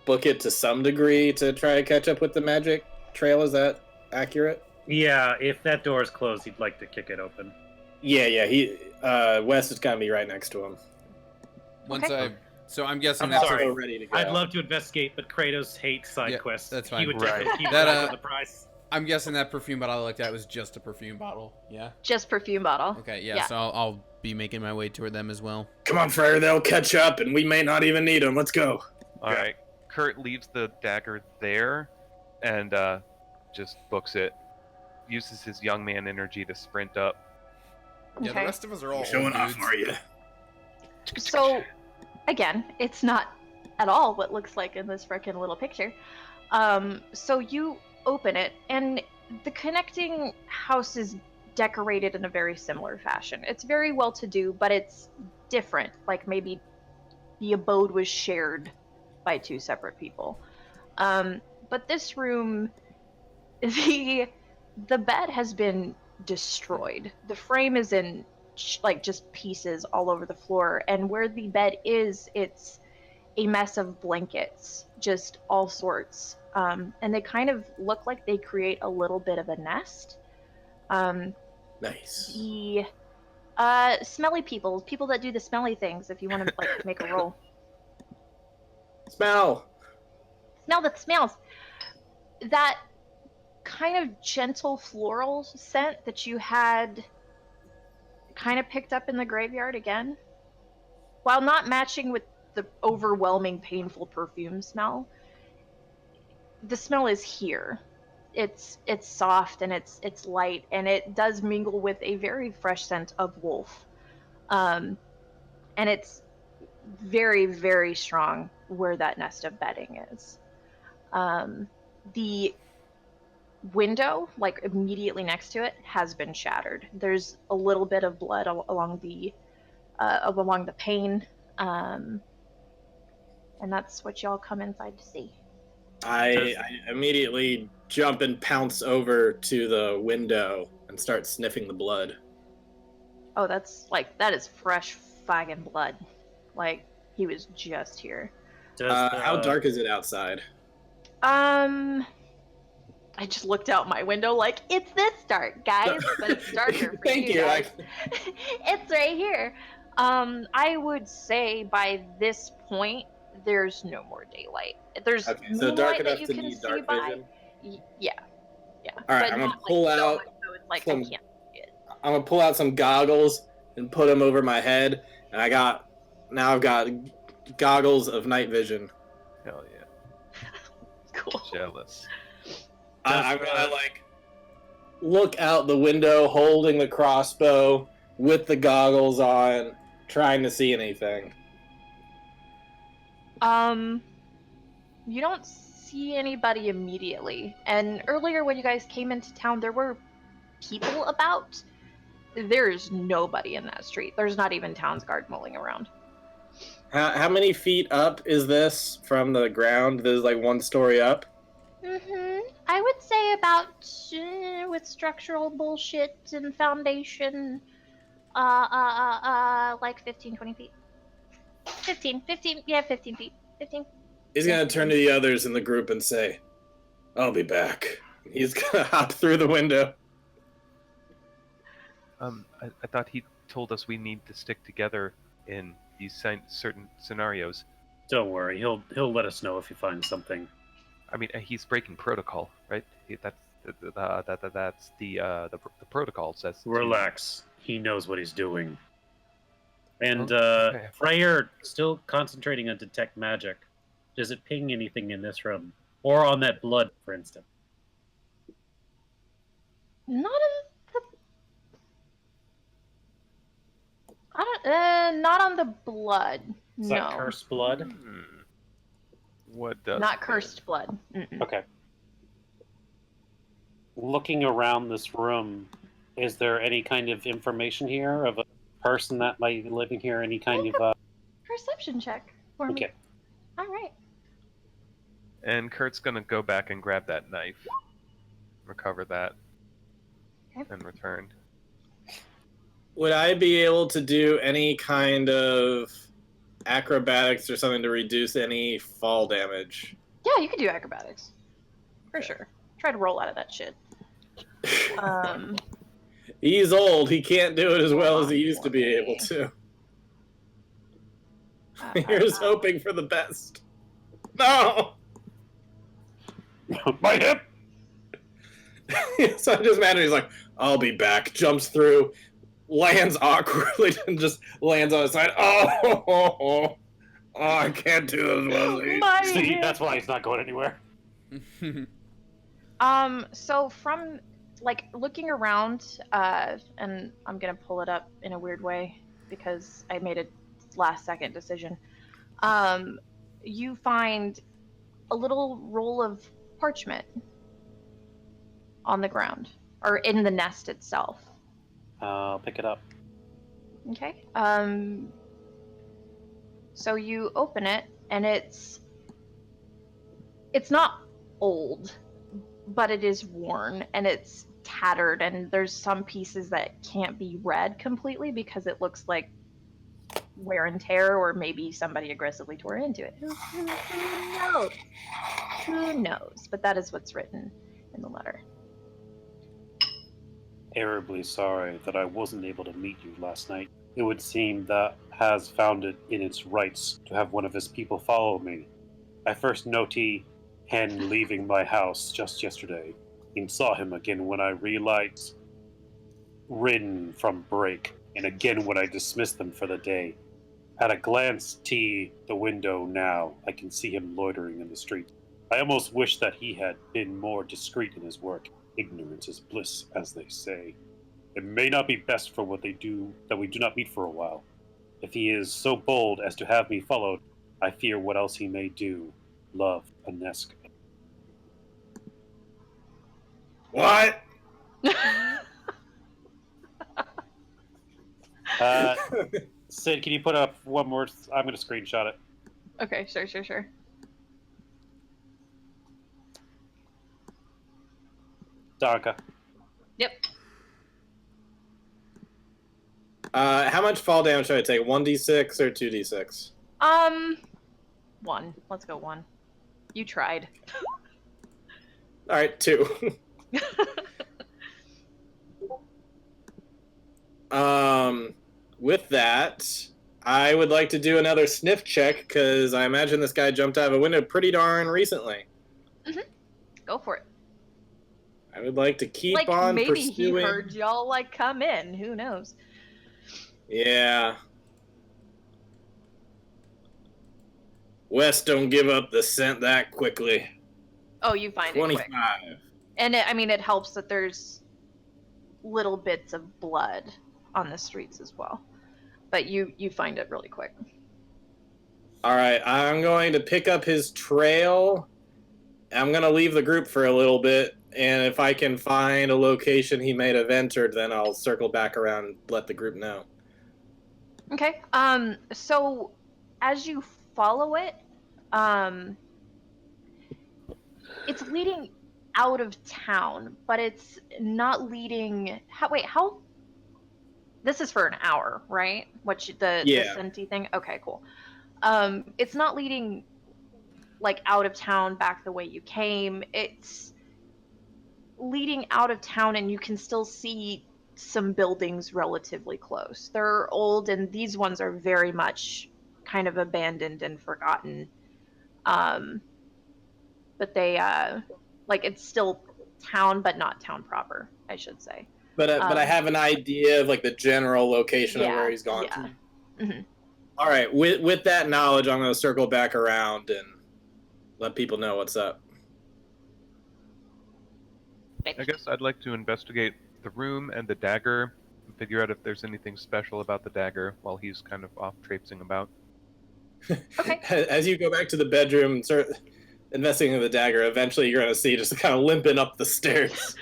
Speaker 5: book it to some degree to try to catch up with the magic trail. Is that accurate?
Speaker 7: Yeah, if that door is closed, he'd like to kick it open.
Speaker 5: Yeah. He Wes is gonna be right next to him.
Speaker 2: So I'm guessing
Speaker 7: I'm
Speaker 2: that's
Speaker 7: sorry.
Speaker 5: Ready to go.
Speaker 7: I'd love to investigate, but Kratos hates side
Speaker 2: Yeah,
Speaker 7: quests.
Speaker 2: that's fine.
Speaker 7: He would
Speaker 3: Right.
Speaker 7: definitely keep
Speaker 2: That,
Speaker 7: that for the price.
Speaker 2: I'm guessing that perfume bottle I looked at was just a perfume bottle. Yeah.
Speaker 1: Just perfume bottle.
Speaker 2: Okay. Yeah. So I'll be making my way toward them as well.
Speaker 5: Come on, Freyr. They'll catch up, and we may not even need them. Let's go.
Speaker 3: All right. Kurt leaves the dagger there, and just books it. Uses his young man energy to sprint up.
Speaker 2: Yeah. The
Speaker 1: Okay.
Speaker 2: rest of us are all
Speaker 5: Showing
Speaker 2: old
Speaker 5: off,
Speaker 2: dudes.
Speaker 5: are you?
Speaker 1: So, again, it's not at all what looks like in this frickin' little picture. So you open it, and the connecting house is decorated in a very similar fashion. It's very well to do, but it's different. Like maybe the abode was shared by two separate people. But this room, the bed has been destroyed. The frame is in like just pieces all over the floor, and where the bed is, it's a mess of blankets, just all sorts. And they kind of look like they create a little bit of a nest.
Speaker 5: Nice.
Speaker 1: The smelly people that do the smelly things, if you want to like make a roll.
Speaker 5: Smell.
Speaker 1: Smell the smells. That kind of gentle floral scent that you had kind of picked up in the graveyard again, while not matching with the overwhelming painful perfume smell, the smell is here. It's soft and it's light, and it does mingle with a very fresh scent of wolf, and it's very, very strong where that nest of bedding is. The window, like immediately next to it, has been shattered. There's a little bit of blood along the pane, and that's what y'all come inside to see.
Speaker 5: I immediately jump and pounce over to the window and start sniffing the blood.
Speaker 1: Oh, that is fresh fucking blood. Like he was just here.
Speaker 5: How dark is it outside?
Speaker 1: I just looked out my window like, it's this dark, guys, but it's darker for
Speaker 5: Thank
Speaker 1: you
Speaker 5: you.
Speaker 1: guys. It's right here. I would say by this point, there's no more daylight. There's
Speaker 5: Okay, so dark
Speaker 1: moonlight that
Speaker 5: enough
Speaker 1: you
Speaker 5: to
Speaker 1: can
Speaker 5: need
Speaker 1: see
Speaker 5: dark
Speaker 1: by.
Speaker 5: vision.
Speaker 1: Yeah.
Speaker 5: All right,
Speaker 1: But
Speaker 5: I'm gonna
Speaker 1: not,
Speaker 5: pull
Speaker 1: like, so
Speaker 5: out
Speaker 1: much so it's like
Speaker 5: some-
Speaker 1: I can't see it.
Speaker 5: I'm gonna pull out some goggles and put them over my head, and I've got goggles of night vision.
Speaker 3: Hell yeah.
Speaker 1: Cool.
Speaker 3: Jealous.
Speaker 5: I'm gonna like look out the window, holding the crossbow with the goggles on, trying to see anything.
Speaker 1: You don't see anybody immediately. And earlier when you guys came into town, there were people about. There's nobody in that street. There's not even town's guard mulling around.
Speaker 5: How many feet up is this from the ground? There's like one story up.
Speaker 1: I would say about with structural bullshit and foundation, like 15, 20 feet. 15, yeah, 15 feet. 15.
Speaker 5: He's gonna turn to the others in the group and say, "I'll be back." He's gonna hop through the window.
Speaker 3: I thought he told us we need to stick together in these certain scenarios.
Speaker 7: Don't worry, he'll let us know if he finds something.
Speaker 3: I mean, he's breaking protocol, right? That's the protocol says.
Speaker 7: Relax. He knows what he's doing. And
Speaker 3: Okay.
Speaker 7: Freyr still concentrating on detect magic. Does it ping anything in this room, or on that blood, for instance?
Speaker 1: Not in the. Not on the blood.
Speaker 4: Is
Speaker 1: No.
Speaker 4: that cursed blood?
Speaker 3: What does?
Speaker 1: Not cursed blood. Mm-mm.
Speaker 4: Okay. Looking around this room, is there any kind of information here of a person that might be living here? Any kind of
Speaker 1: Perception check for me.
Speaker 4: Okay.
Speaker 1: All right.
Speaker 3: And Kurt's gonna go back and grab that knife, recover that,
Speaker 1: Okay.
Speaker 3: and return.
Speaker 5: Would I be able to do any kind of acrobatics or something to reduce any fall damage?
Speaker 1: Yeah, you could do acrobatics. For sure. Try to roll out of that shit.
Speaker 5: He's old. He can't do it as well as he used to be able to. Here's hoping for the best. No!
Speaker 4: My hip!
Speaker 5: So I just imagine he's like, I'll be back. Jumps through, lands awkwardly, and just lands on his side. Oh, I can't do it as well as he.
Speaker 1: My
Speaker 4: See,
Speaker 1: hip.
Speaker 4: that's why he's not going anywhere.
Speaker 1: So from like looking around, and I'm gonna pull it up in a weird way because I made a last second decision. You find a little roll of parchment on the ground or in the nest itself.
Speaker 4: I'll pick it up.
Speaker 1: Okay. So you open it and it's not old, but it is worn and it's tattered, and there's some pieces that can't be read completely because it looks like wear and tear, or maybe somebody aggressively tore into it. Who knows? Who knows? But that is what's written in the letter.
Speaker 4: Terribly sorry that I wasn't able to meet you last night. It would seem that has found it in its rights to have one of his people follow me. I first noticed him leaving my house just yesterday, and saw him again when I realized ridden from break, and again when I dismissed them for the day. At a glance to the window now, I can see him loitering in the street. I almost wish that he had been more discreet in his work. Ignorance is bliss, as they say. It may not be best for what they do that we do not meet for a while. If he is so bold as to have me followed, I fear what else he may do. Love, Aneska.
Speaker 5: What?
Speaker 4: Sid, can you put up one more? I'm going to screenshot it.
Speaker 1: Okay, sure.
Speaker 4: Danka.
Speaker 1: Yep.
Speaker 5: How much fall damage should I take? 1d6 or 2d6?
Speaker 1: 1. Let's go 1. You tried.
Speaker 5: All right, 2. With that, I would like to do another sniff check because I imagine this guy jumped out of a window pretty darn recently.
Speaker 1: Go for it.
Speaker 5: I would like to keep
Speaker 1: Like
Speaker 5: on
Speaker 1: maybe
Speaker 5: pursuing.
Speaker 1: he heard y'all like come in. Who knows?
Speaker 5: Yeah. West don't give up the scent that quickly.
Speaker 1: Oh, you find it
Speaker 5: 25.
Speaker 1: quick. And it helps that there's little bits of blood on the streets as well. But you find it really quick.
Speaker 5: All right, I'm going to pick up his trail. I'm going to leave the group for a little bit, and if I can find a location he may have entered, then I'll circle back around and let the group know.
Speaker 1: Okay. So as you follow it, it's leading out of town, but it's not leading. How? This is for an hour, right? The Senti thing? Okay, cool. It's not leading like out of town back the way you came. It's leading out of town, and you can still see some buildings relatively close. They're old, and these ones are very much kind of abandoned and forgotten. But they like it's still town, but not town proper, I should say.
Speaker 5: But I have an idea of like the general location of where he's gone to.
Speaker 1: Mm-hmm.
Speaker 5: All right, with that knowledge, I'm going to circle back around and let people know what's up.
Speaker 3: I guess I'd like to investigate the room and the dagger figure out if there's anything special about the dagger while he's kind of off traipsing about.
Speaker 1: Okay.
Speaker 5: As you go back to the bedroom and start investigating the dagger, eventually you're going to see just kind of limping up the stairs.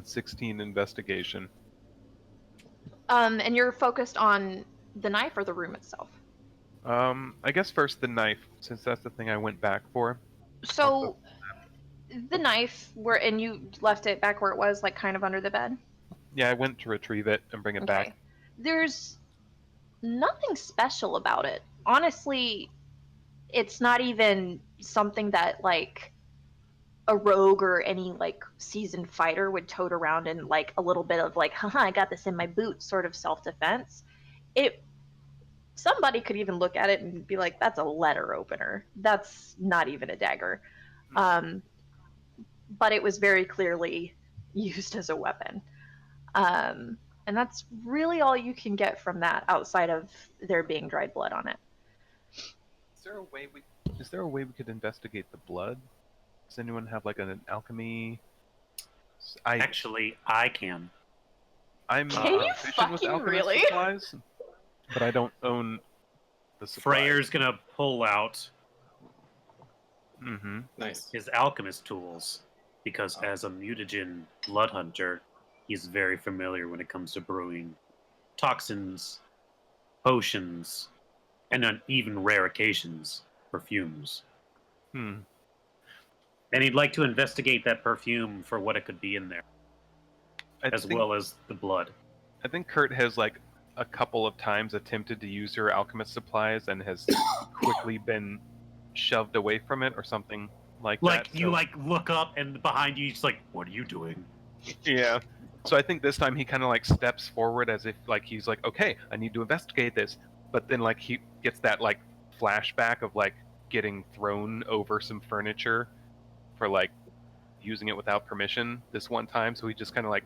Speaker 3: 16 investigation.
Speaker 1: And you're focused on the knife or the room itself?
Speaker 3: I guess first the knife, since that's the thing I went back for.
Speaker 1: So, the knife, and you left it back where it was, like kind of under the bed?
Speaker 3: Yeah, I went to retrieve it and bring it back.
Speaker 1: There's nothing special about it. Honestly, it's not even something that, like, a rogue or any, like, seasoned fighter would tote around in, like, a little bit of, like, haha, I got this in my boot sort of self-defense. Somebody could even look at it and be like, that's a letter opener. That's not even a dagger. But it was very clearly used as a weapon. And that's really all you can get from that outside of there being dried blood on it.
Speaker 3: Is there a way we could investigate the blood? Does anyone have like an alchemy?
Speaker 7: Actually, I can.
Speaker 3: I'm
Speaker 1: Can you
Speaker 3: proficient with
Speaker 1: fucking
Speaker 3: alchemist
Speaker 1: really?
Speaker 3: supplies, but I don't own the supplies.
Speaker 7: Freyer's gonna pull out
Speaker 5: Nice.
Speaker 7: his alchemist tools, because as a mutagen blood hunter, he's very familiar when it comes to brewing toxins, potions, and on even rare occasions, perfumes. And he'd like to investigate that perfume for what it could be in there, well as the blood.
Speaker 3: I think Kurt has like a couple of times attempted to use her alchemist supplies and has quickly been shoved away from it or something like that.
Speaker 7: Like you look up and behind you, he's like, "What are you doing?"
Speaker 3: Yeah. So I think this time he kind of like steps forward as if like he's like, okay, I need to investigate this. But then like he gets that like flashback of like getting thrown over some furniture for like using it without permission this one time. So he just kind of like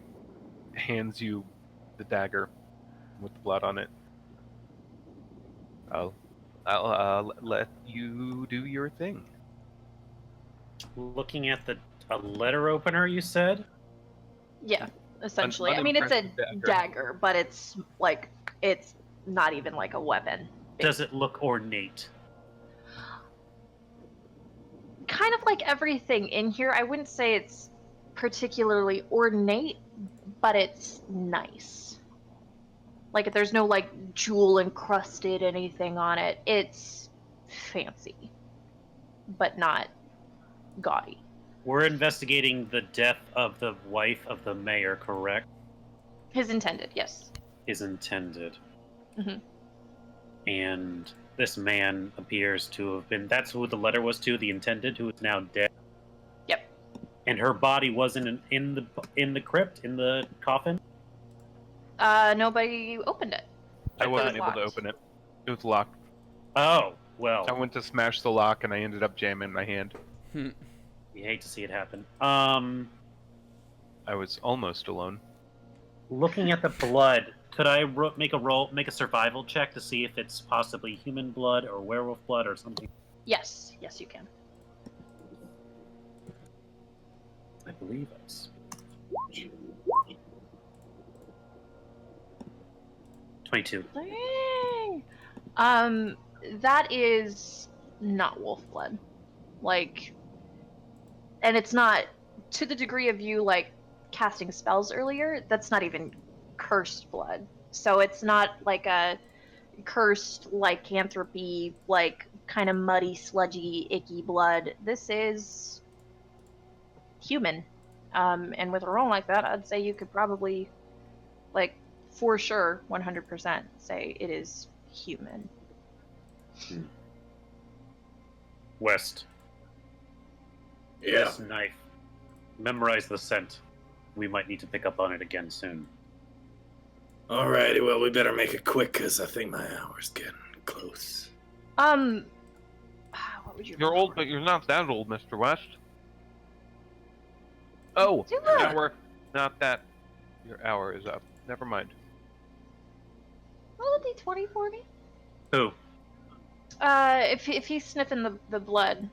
Speaker 3: hands you the dagger with the blood on it. I'll let you do your thing.
Speaker 7: Looking at a letter opener, you said?
Speaker 1: Yeah, essentially. I mean, it's a dagger, but it's not even like a weapon.
Speaker 7: Does it look ornate?
Speaker 1: Kind of like everything in here. I wouldn't say it's particularly ornate, but it's nice. Like, there's no, like, jewel encrusted anything on it. It's fancy, but not gaudy.
Speaker 7: We're investigating the death of the wife of the mayor, correct?
Speaker 1: His intended, yes.
Speaker 7: His intended.
Speaker 1: Mm-hmm.
Speaker 7: And this man appears to have been... That's who the letter was to, the intended, who is now dead?
Speaker 1: Yep.
Speaker 7: And her body wasn't in the crypt, in the coffin?
Speaker 1: Nobody opened it.
Speaker 3: I wasn't able to open it. It was locked.
Speaker 7: Oh, well.
Speaker 3: I went to smash the lock and I ended up jamming my hand.
Speaker 7: You hate to see it happen.
Speaker 3: I was almost alone.
Speaker 7: Looking at the blood, could I make a survival check to see if it's possibly human blood or werewolf blood or something?
Speaker 1: Yes, you can.
Speaker 7: I believe it's 22.
Speaker 1: Dang. That is not wolf blood. Like, and it's not to the degree of you like casting spells earlier. That's not even cursed blood. So it's not like a cursed lycanthropy, like kind of muddy, sludgy, icky blood. This is human. And with a roll like that, I'd say you could probably, like, for sure, 100% say it is human.
Speaker 7: West.
Speaker 5: Yeah.
Speaker 7: This knife. Memorize the scent. We might need to pick up on it again soon.
Speaker 5: Alrighty, well, we better make it quick, because I think my hour's getting close.
Speaker 1: What would you...
Speaker 3: You're old, but you're not that old, Mr. West. Oh, hour. Not that. Your hour is up. Never mind.
Speaker 1: Roll a d20 for me.
Speaker 7: Who?
Speaker 1: If he's sniffing the blood,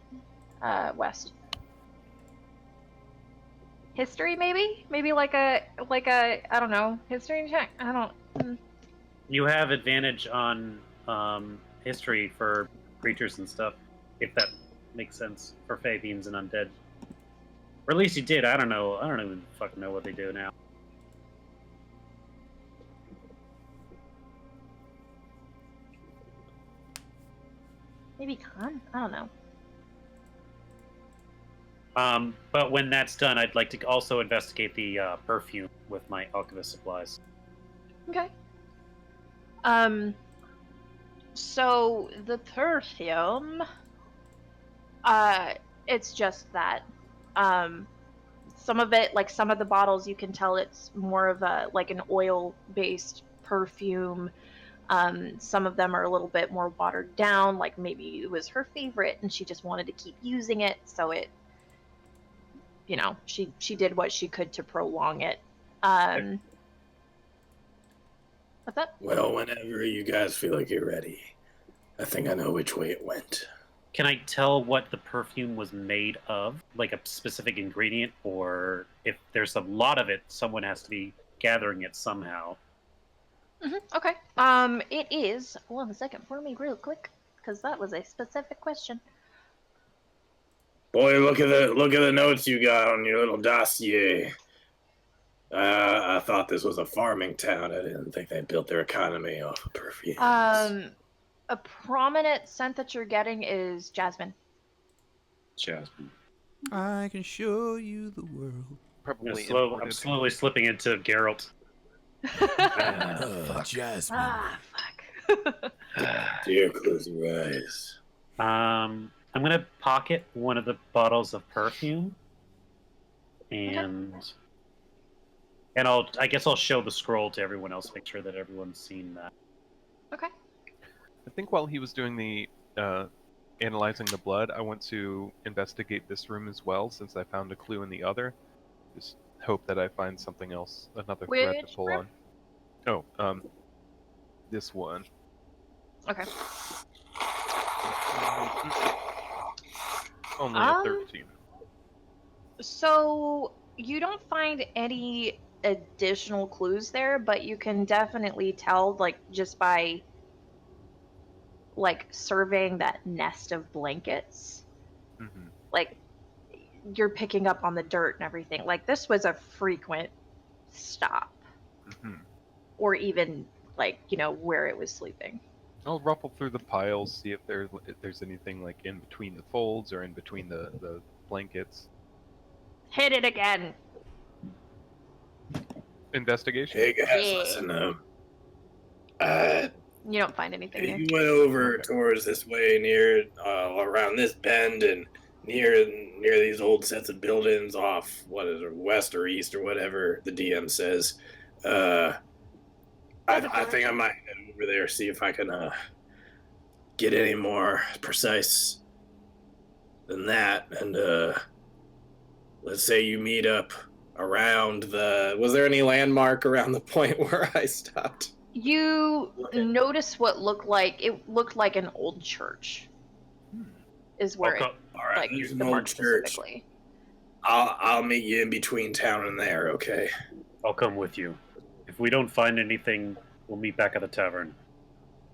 Speaker 1: West. history, maybe like a I don't know, history check. I don't.
Speaker 7: You have advantage on history for creatures and stuff, if that makes sense for Fey beings and undead. Or at least you did. I don't know. I don't even fucking know what they do now.
Speaker 1: Maybe con? I don't know.
Speaker 7: But when that's done, I'd like to also investigate the perfume with my alchemist supplies.
Speaker 1: Okay. So the perfume, it's just that. Some of it, like some of the bottles, you can tell it's more of a like an oil-based perfume. Some of them are a little bit more watered down, like maybe it was her favorite and she just wanted to keep using it, so it, she did what she could to prolong it. What's up?
Speaker 5: Well, whenever you guys feel like you're ready, I think I know which way it went.
Speaker 7: Can I tell what the perfume was made of? Like a specific ingredient? Or if there's a lot of it, someone has to be gathering it somehow.
Speaker 1: Okay. It is. 1 second for me, real quick, because that was a specific question.
Speaker 5: Boy, look at the notes you got on your little dossier. I thought this was a farming town. I didn't think they built their economy off of perfumes.
Speaker 1: A prominent scent that you're getting is jasmine.
Speaker 6: Jasmine.
Speaker 2: I can show you the world.
Speaker 3: Probably
Speaker 7: I'm slowly slipping into Geralt.
Speaker 2: Jasmine.
Speaker 1: Ah, fuck.
Speaker 5: Dear, close your eyes.
Speaker 7: I'm gonna pocket one of the bottles of perfume, and I guess I'll show the scroll to everyone else. Make sure that everyone's seen that.
Speaker 1: Okay.
Speaker 3: I think while he was doing the analyzing the blood, I want to investigate this room as well, since I found a clue in the other. Just hope that I find something else, another thread to
Speaker 1: Which
Speaker 3: pull
Speaker 1: room?
Speaker 3: on. Oh, this one.
Speaker 1: Okay.
Speaker 3: Only a 13.
Speaker 1: So you don't find any additional clues there, but you can definitely tell, like, just by like surveying that nest of blankets, like you're picking up on the dirt and everything. Like this was a frequent stop, or even like where it was sleeping.
Speaker 3: I'll ruffle through the piles, see if there's anything like in between the folds or in between the blankets.
Speaker 1: Hit it again.
Speaker 3: Investigation.
Speaker 5: Hey guys, listen.
Speaker 1: You don't find anything here.
Speaker 5: You went over towards this way near around this bend and near these old sets of buildings off west or east or whatever the DM says. I think I might head over there, see if I can get any more precise than that. And let's say you meet up around was there any landmark around the point where I stopped?
Speaker 1: You notice what looked like an old church. Is where
Speaker 5: all right,
Speaker 1: like
Speaker 5: there's an
Speaker 1: the
Speaker 5: old
Speaker 1: mark
Speaker 5: church.
Speaker 1: specifically.
Speaker 5: I'll meet you in between town and there, okay?
Speaker 7: I'll come with you. If we don't find anything, we'll meet back at the tavern.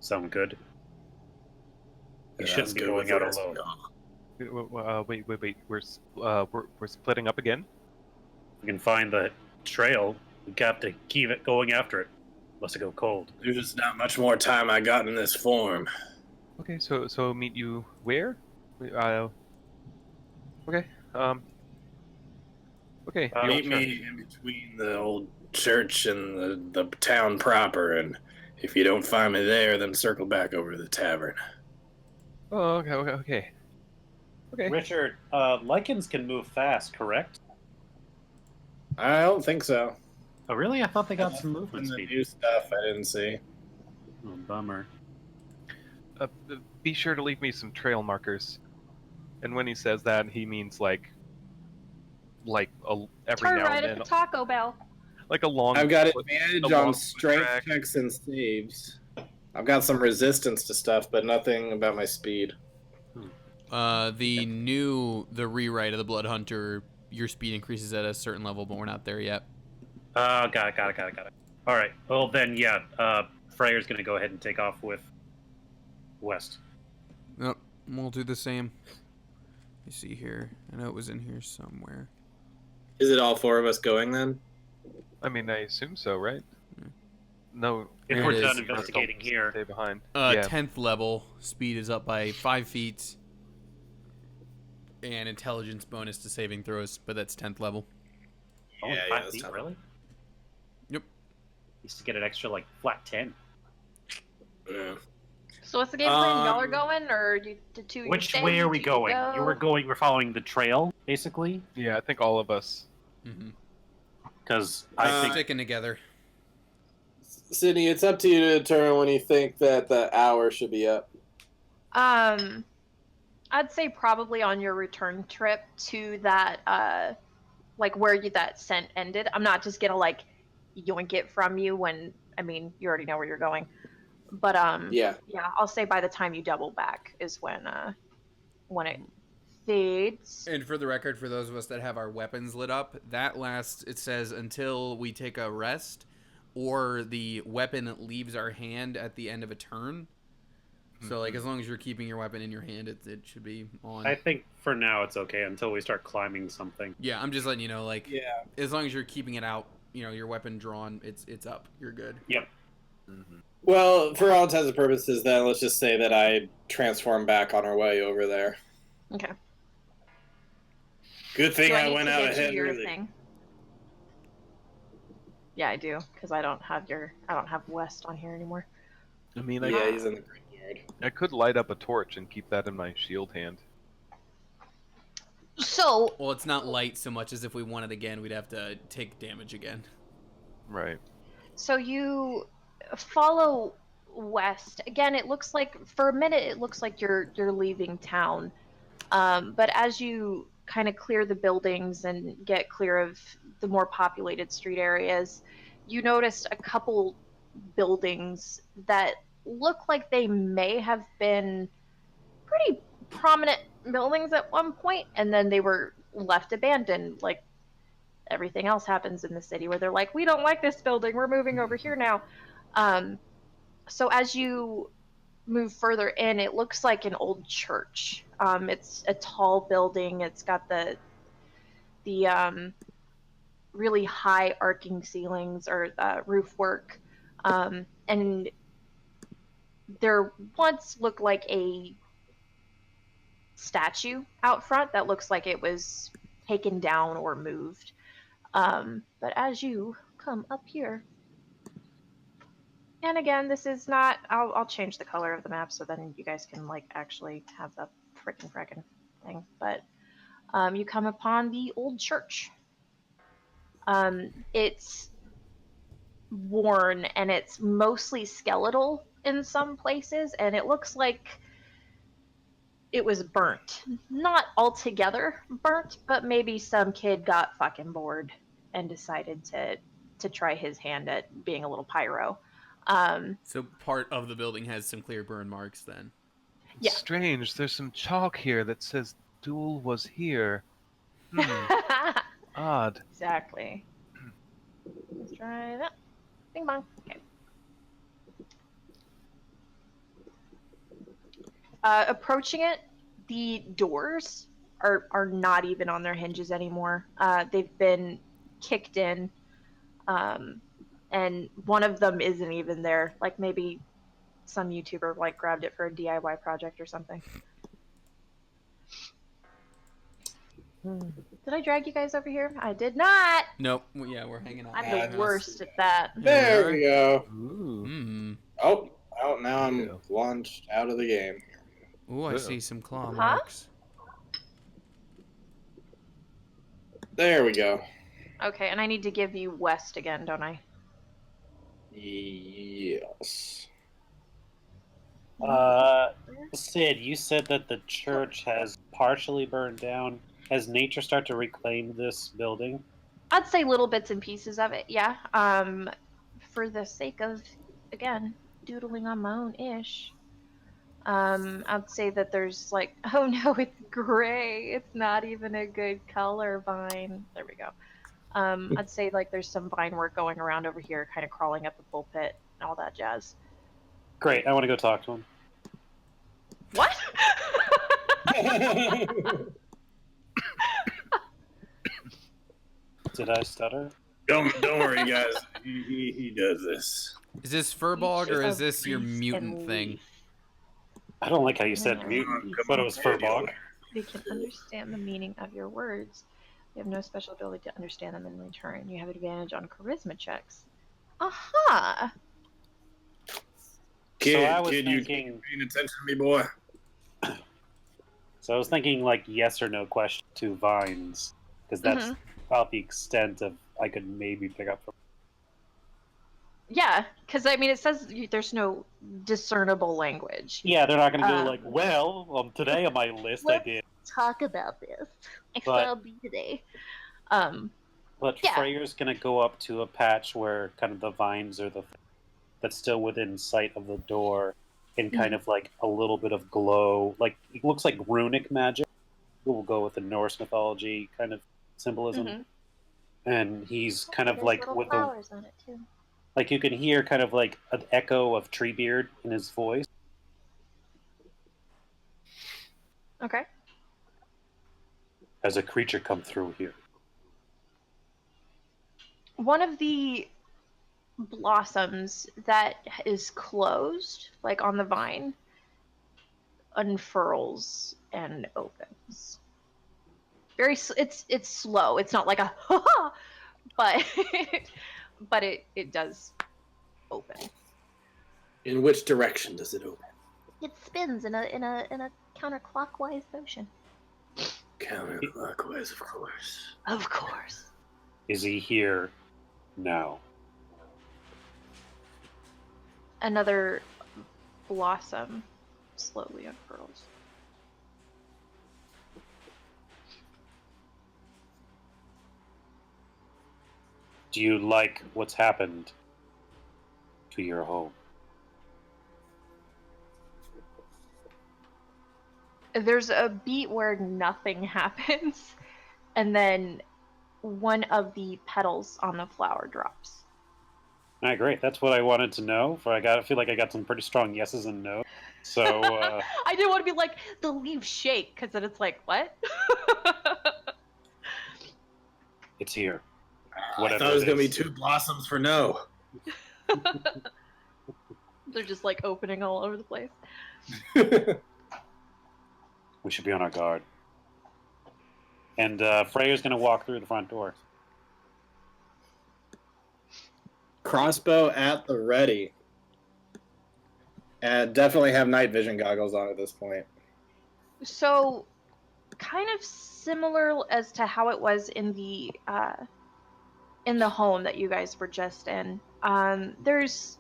Speaker 7: Sound good? You shouldn't be going out alone.
Speaker 3: Wait. We're splitting up again?
Speaker 7: We can find the trail. We got to keep it going after it. Must go cold.
Speaker 5: There's just not much more time I got in this form.
Speaker 3: Okay, so meet you where? Okay. Okay.
Speaker 5: Meet me in between the old church and the town proper, and if you don't find me there, then circle back over to the tavern.
Speaker 3: Oh, okay.
Speaker 7: Richard, lichens can move fast, correct?
Speaker 5: I don't think so.
Speaker 7: Oh, really? I thought they got some movement
Speaker 5: In the
Speaker 7: speed.
Speaker 5: new stuff, I didn't see.
Speaker 7: Oh, bummer.
Speaker 3: Be sure to leave me some trail markers. And when he says that, he means like every
Speaker 1: Turn
Speaker 3: now
Speaker 1: right
Speaker 3: and
Speaker 1: at
Speaker 3: then,
Speaker 1: the Taco Bell.
Speaker 3: like a long.
Speaker 5: I've got
Speaker 3: foot-
Speaker 5: advantage
Speaker 3: a long
Speaker 5: on
Speaker 3: foot
Speaker 5: strength
Speaker 3: track.
Speaker 5: checks and saves. I've got some resistance to stuff, but nothing about my speed.
Speaker 2: The rewrite of the Blood Hunter your speed increases at a certain level, but we're not there yet.
Speaker 7: Got it. All right. Well, then, yeah. Freyr's gonna go ahead and take off with West.
Speaker 2: Nope, we'll do the same. Let me see here. I know it was in here somewhere.
Speaker 5: Is it all 4 of us going then?
Speaker 3: I mean, I assume so, right? No.
Speaker 7: If
Speaker 2: There
Speaker 7: we're
Speaker 2: it
Speaker 7: done
Speaker 2: is.
Speaker 7: investigating here.
Speaker 3: Stay behind.
Speaker 2: 10th level. Speed is up by 5 feet. And intelligence bonus to saving throws, but that's 10th level.
Speaker 7: Only
Speaker 5: Yeah,
Speaker 7: 5
Speaker 5: that's
Speaker 7: feet,
Speaker 5: tough.
Speaker 7: really?
Speaker 2: Yep.
Speaker 7: Used to get an extra flat 10.
Speaker 5: Yeah.
Speaker 1: So what's the game plan? Y'all are going, or the two?
Speaker 7: Which way are we going? We're following the trail, basically.
Speaker 3: Yeah, I think all of us.
Speaker 2: Mm-hmm.
Speaker 7: Because
Speaker 5: I think
Speaker 2: Sticking together.
Speaker 9: Sydney, it's up to you to determine when you think that the hour should be up.
Speaker 1: I'd say probably on your return trip to that, where that scent ended. I'm not just gonna yoink it from you when, I mean, you already know where you're going. But
Speaker 9: Yeah.
Speaker 1: I'll say by the time you double back is when it fades.
Speaker 2: And for the record, for those of us that have our weapons lit up, that lasts, it says, until we take a rest or the weapon leaves our hand at the end of a turn. So, as long as you're keeping your weapon in your hand, it should be on.
Speaker 7: I think for now it's okay until we start climbing something.
Speaker 2: Yeah, I'm just letting you know,
Speaker 9: Yeah.
Speaker 2: as long as you're keeping it out, your weapon drawn, it's up. You're good.
Speaker 7: Yep.
Speaker 3: Mm-hmm.
Speaker 9: Well, for all intents and purposes, then let's just say that I transform back on our way over there.
Speaker 1: Okay.
Speaker 9: Good thing
Speaker 1: Do
Speaker 9: I
Speaker 1: need
Speaker 9: went
Speaker 1: to
Speaker 9: out
Speaker 1: get you
Speaker 9: ahead.
Speaker 1: your
Speaker 9: Really.
Speaker 1: thing? Yeah, I do, because I don't have West on here anymore.
Speaker 3: I mean,
Speaker 9: Yeah, he's in the graveyard.
Speaker 3: I could light up a torch and keep that in my shield hand.
Speaker 1: So,
Speaker 2: Well, it's not light so much as if we won it again, we'd have to take damage again.
Speaker 3: Right.
Speaker 1: so you follow West again. It looks like for a minute it looks like you're leaving town, but as you kind of clear the buildings and get clear of the more populated street areas, you noticed a couple buildings that look like they may have been pretty prominent buildings at one point, and then they were left abandoned, like everything else happens in the city, where they're like, we don't like this building, we're moving over here now. So as you move further in, it looks like an old church. It's a tall building. It's got the really high arcing ceilings or roof work, and there once looked like a statue out front that looks like it was taken down or moved. But as you come up here, and again, this is not, I'll change the color of the map so then you guys can actually have the frickin' thing. But you come upon the old church. It's worn and it's mostly skeletal in some places, and it looks like it was burnt. Not altogether burnt, but maybe some kid got fucking bored and decided to try his hand at being a little pyro.
Speaker 2: So part of the building has some clear burn marks then.
Speaker 1: Yeah.
Speaker 3: Strange, there's some chalk here that says Duel was here. Odd.
Speaker 1: Exactly. Let's try that. Bing bong. Okay. Approaching it, the doors are not even on their hinges anymore. They've been kicked in, and one of them isn't even there. Like maybe some YouTuber grabbed it for a DIY project or something. Did I drag you guys over here? I did not.
Speaker 2: Nope. Yeah, we're hanging out.
Speaker 1: I'm the worst at that.
Speaker 9: There we go.
Speaker 3: Ooh.
Speaker 2: Mm.
Speaker 9: Oh, now I'm launched out of the game.
Speaker 2: Ooh, I see some claw
Speaker 1: Huh?
Speaker 2: marks.
Speaker 9: There we go.
Speaker 1: Okay, and I need to give you West again, don't I?
Speaker 9: Yes.
Speaker 4: Sid, you said that the church has partially burned down. Has nature started to reclaim this building?
Speaker 1: I'd say little bits and pieces of it, yeah. For the sake of, again, doodling on my own ish. I'd say that there's like, oh no, it's gray. It's not even a good color vine. There we go. I'd say like there's some vine work going around over here, kind of crawling up the pulpit and all that jazz.
Speaker 4: Great, I want to go talk to him.
Speaker 1: What?
Speaker 4: Did I stutter?
Speaker 5: Don't worry, guys. He does this.
Speaker 2: Is this Furbog or is
Speaker 1: Of
Speaker 2: this your
Speaker 1: Grease
Speaker 2: mutant
Speaker 1: and
Speaker 2: thing?
Speaker 1: Leaf.
Speaker 4: I don't like how you
Speaker 1: No,
Speaker 4: said
Speaker 1: no,
Speaker 4: mutant,
Speaker 1: he's
Speaker 4: but it was Furbog.
Speaker 1: They can understand the meaning of your words. You have no special ability to understand them in return. You have advantage on charisma checks. Aha!
Speaker 5: Kid,
Speaker 4: I was
Speaker 5: you
Speaker 4: thinking-
Speaker 5: paying attention to me, boy?
Speaker 4: So I was thinking like yes or no question to vines, because that's about the extent of I could maybe pick up from.
Speaker 1: Yeah, because I mean, it says there's no discernible language.
Speaker 4: Yeah, they're not going to go like, well, today on my list I
Speaker 8: Let's
Speaker 4: did.
Speaker 8: talk about this.
Speaker 4: But-
Speaker 8: XLB today.
Speaker 4: But
Speaker 1: Yeah.
Speaker 4: Freyr's going to go up to a patch where kind of the vines are that's still within sight of the door, and kind of like a little bit of glow, like it looks like runic magic. We'll go with the Norse mythology kind of symbolism. And he's kind of
Speaker 8: There's
Speaker 4: like
Speaker 8: little
Speaker 4: with the
Speaker 8: flowers on it too.
Speaker 4: like you can hear kind of like an echo of Treebeard in his voice.
Speaker 1: Okay.
Speaker 4: Has a creature come through here?
Speaker 1: One of the blossoms that is closed, like on the vine, unfurls and opens. It's slow. It's not like a but but it does open.
Speaker 9: In which direction does it open?
Speaker 8: It spins in a counterclockwise motion.
Speaker 9: Counterclockwise, of course.
Speaker 1: Of course.
Speaker 4: Is he here now?
Speaker 1: Another blossom slowly unfurls.
Speaker 4: Do you like what's happened to your home?
Speaker 1: There's a beat where nothing happens, and then one of the petals on the flower drops.
Speaker 4: All right, great. That's what I wanted to know. I feel like I got some pretty strong yeses and nos. So
Speaker 1: I didn't want to be like the leaves shake, because then it's like, what?
Speaker 4: it's here.
Speaker 5: I thought it was going to be 2 blossoms for no.
Speaker 1: They're just like opening all over the place.
Speaker 4: We should be on our guard. And Freya's going to walk through the front door.
Speaker 9: Crossbow at the ready. And definitely have night vision goggles on at this point.
Speaker 1: So, kind of similar as to how it was in the home that you guys were just in. There's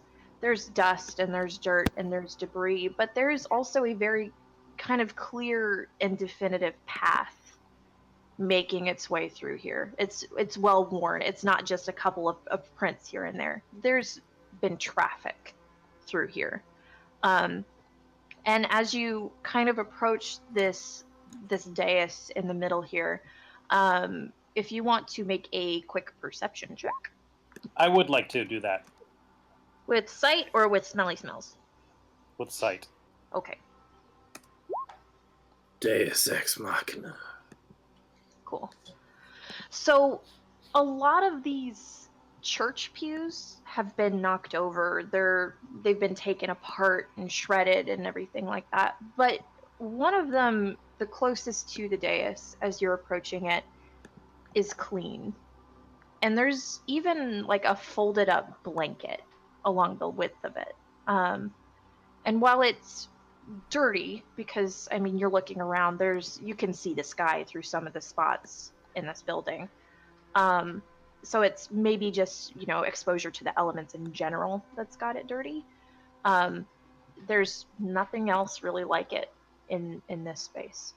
Speaker 1: dust and there's dirt and there's debris, but there is also a very kind of clear and definitive path making its way through here. It's well worn. It's not just a couple of prints here and there. There's been traffic through here. And as you kind of approach this dais in the middle here, if you want to make a quick perception check.
Speaker 4: I would like to do that.
Speaker 1: With sight or with smelly smells?
Speaker 4: With sight.
Speaker 1: Okay.
Speaker 5: Deus Ex Machina.
Speaker 1: Cool. So, a lot of these church pews have been knocked over. They've been taken apart and shredded and everything like that. But one of them, the closest to the dais, as you're approaching it, is clean. And there's even like a folded up blanket along the width of it. And while it's dirty, because I mean you're looking around, you can see the sky through some of the spots in this building. So it's maybe just, exposure to the elements in general that's got it dirty. There's nothing else really like it in this space.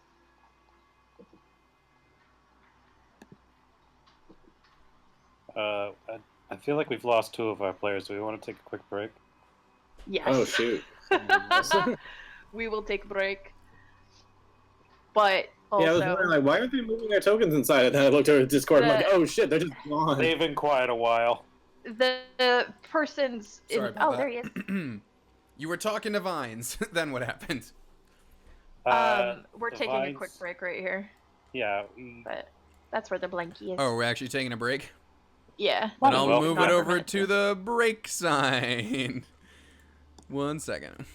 Speaker 4: I feel like we've lost 2 of our players. Do we want to take a quick break?
Speaker 1: Yes.
Speaker 9: Oh, shoot.
Speaker 1: we will take a break. But
Speaker 9: Yeah, I was
Speaker 1: also,
Speaker 9: wondering, like, why aren't they moving their tokens inside? And then I looked over at Discord, I'm like,
Speaker 1: The-
Speaker 9: oh shit, they're just gone.
Speaker 4: They've been quiet a while.
Speaker 1: the person's
Speaker 2: Sorry
Speaker 1: in.
Speaker 2: about
Speaker 1: Oh,
Speaker 2: that.
Speaker 1: there he is.
Speaker 2: You were talking to Vines. Then what happened?
Speaker 1: We're
Speaker 4: the
Speaker 1: taking a quick
Speaker 4: vines-
Speaker 1: break right here,
Speaker 4: Yeah.
Speaker 1: but that's where the blankie is.
Speaker 2: Oh, we're actually taking a break?
Speaker 1: Yeah.
Speaker 2: Then
Speaker 4: Oh,
Speaker 2: I'll
Speaker 4: well.
Speaker 2: move
Speaker 1: Not
Speaker 2: it
Speaker 1: for a
Speaker 2: over
Speaker 1: minute,
Speaker 2: to
Speaker 1: too.
Speaker 2: the break sign. 1 second.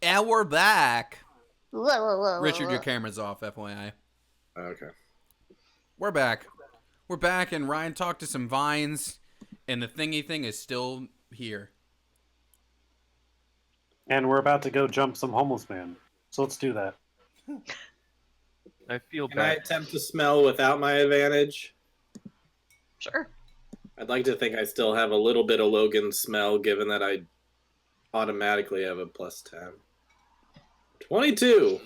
Speaker 2: And we're back.
Speaker 8: Whoa, whoa, whoa,
Speaker 2: Richard,
Speaker 8: whoa.
Speaker 2: your camera's off, FYI.
Speaker 9: Okay.
Speaker 2: We're back. We're back, and Ryan talked to some vines, and the thingy thing is still here.
Speaker 4: And we're about to go jump some homeless man. So let's do that.
Speaker 3: I feel
Speaker 9: Can I
Speaker 3: bad.
Speaker 9: attempt to smell without my advantage?
Speaker 1: Sure.
Speaker 9: I'd like to think I still have a little bit of Logan's smell, given that I automatically have a plus 10. 22.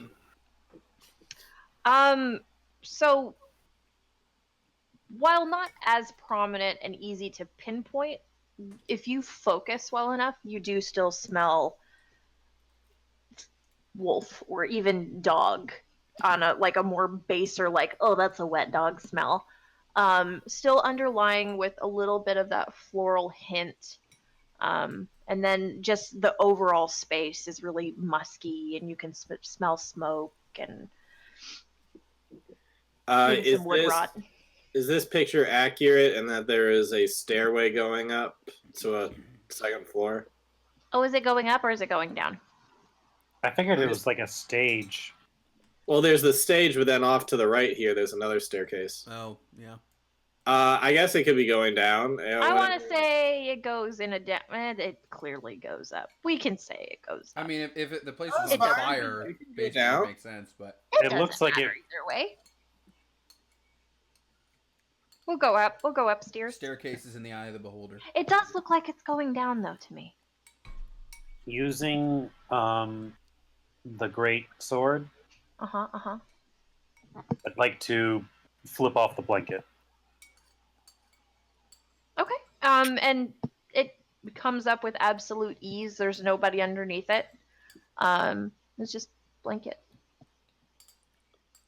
Speaker 1: So while not as prominent and easy to pinpoint, if you focus well enough, you do still smell wolf or even dog on a more baser, oh, that's a wet dog smell. Still underlying with a little bit of that floral hint. And then just the overall space is really musky, and you can smell smoke and maybe some wood rot.
Speaker 9: Is this picture accurate in that there is a stairway going up to a second floor?
Speaker 1: Oh, is it going up or is it going down?
Speaker 4: I figured it was like a stage.
Speaker 9: Well, there's the stage, but then off to the right here, there's another staircase.
Speaker 2: Oh, yeah.
Speaker 9: I guess it could be going down.
Speaker 1: I want to say it goes in a down. It clearly goes up. We can say it goes up.
Speaker 2: I mean, if the place is
Speaker 1: It
Speaker 2: on
Speaker 1: does.
Speaker 2: fire,
Speaker 9: It could go
Speaker 2: basically
Speaker 9: down.
Speaker 2: makes sense, but...
Speaker 4: It looks like it.
Speaker 1: Either way. We'll go up. We'll go upstairs.
Speaker 2: Staircase is in the eye of the beholder.
Speaker 1: It does look like it's going down, though, to me.
Speaker 4: Using the great sword,
Speaker 1: Uh-huh.
Speaker 4: I'd like to flip off the blanket.
Speaker 1: Okay. And it comes up with absolute ease. There's nobody underneath it. It's just blanket.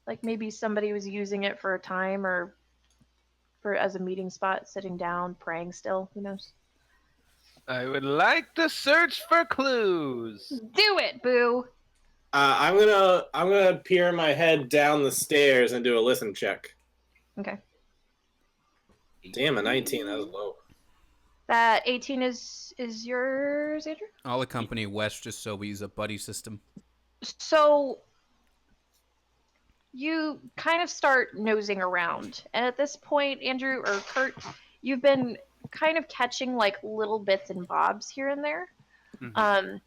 Speaker 1: Like maybe somebody was using it for a time or as a meeting spot, sitting down, praying still. Who knows?
Speaker 3: I would like to search for clues.
Speaker 1: Do it, Boo.
Speaker 9: I'm gonna peer my head down the stairs and do a listen check.
Speaker 1: Okay.
Speaker 9: Damn, a 19. That was low.
Speaker 1: That 18 is yours, Andrew?
Speaker 2: I'll accompany Wes just so we use a buddy system.
Speaker 1: So you kind of start nosing around, and at this point, Andrew or Kurt, you've been kind of catching little bits and bobs here and there.
Speaker 3: Mm-hmm.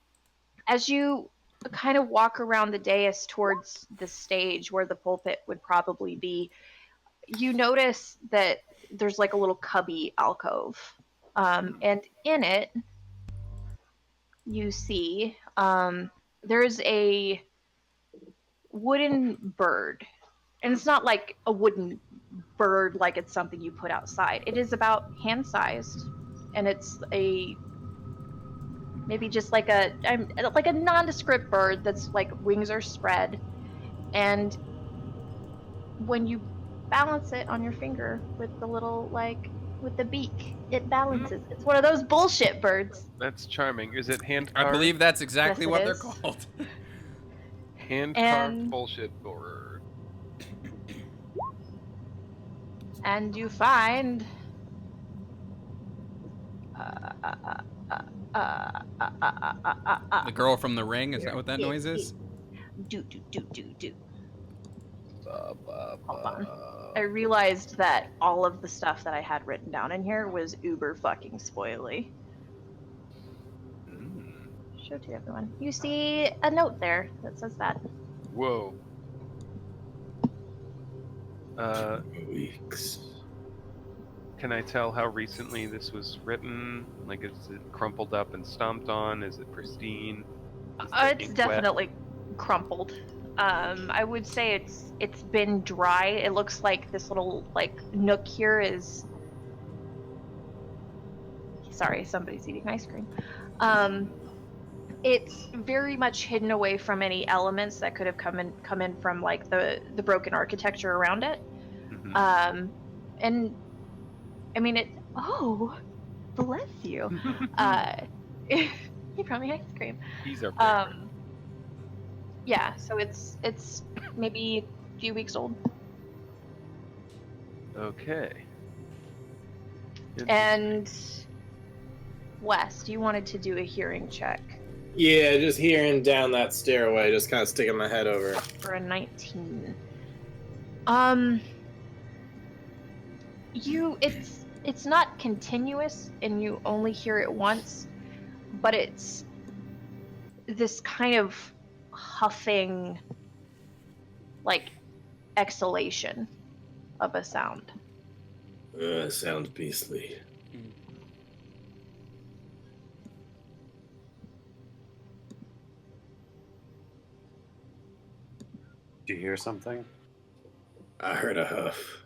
Speaker 1: As you kind of walk around the dais towards the stage where the pulpit would probably be, you notice that there's a little cubby alcove, and in it you see there's a wooden bird, and it's not like a wooden bird like it's something you put outside. It is about hand-sized, and it's maybe just like a nondescript bird that's wings are spread, and when you balance it on your finger with the little with the beak, it balances. It's one of those bullshit birds.
Speaker 3: That's charming. Is it hand
Speaker 2: I
Speaker 3: carved?
Speaker 2: believe that's exactly
Speaker 1: Yes, it
Speaker 2: what they're
Speaker 1: is.
Speaker 2: called.
Speaker 3: Hand
Speaker 1: And-
Speaker 3: carved bullshit bird.
Speaker 1: And you find
Speaker 2: The girl from the ring, is that what that noise is?
Speaker 1: do. Hold on. I realized that all of the stuff that I had written down in here was uber fucking spoily. Show to everyone. You see a note there that says that.
Speaker 3: Whoa.
Speaker 9: Weeks.
Speaker 3: Can I tell how recently this was written? Is it crumpled up and stomped on? Is it pristine? Is the
Speaker 1: It's
Speaker 3: ink wet?
Speaker 1: definitely crumpled. I would say it's been dry. It looks like this little nook here is. Sorry, somebody's eating ice cream. It's very much hidden away from any elements that could have come in from the broken architecture around it.
Speaker 3: Mhm.
Speaker 1: And I mean it. Oh, bless you. You brought me ice cream.
Speaker 3: He's our favorite.
Speaker 1: Yeah, so it's maybe a few weeks old.
Speaker 3: Okay.
Speaker 1: And West, you wanted to do a hearing check.
Speaker 5: Yeah, just hearing down that stairway, just kind of sticking my head over.
Speaker 1: For a 19. It's not continuous and you only hear it once, but it's this kind of huffing, like, exhalation of a sound.
Speaker 5: Sounds beastly.
Speaker 6: Do you hear something?
Speaker 5: I heard a huff.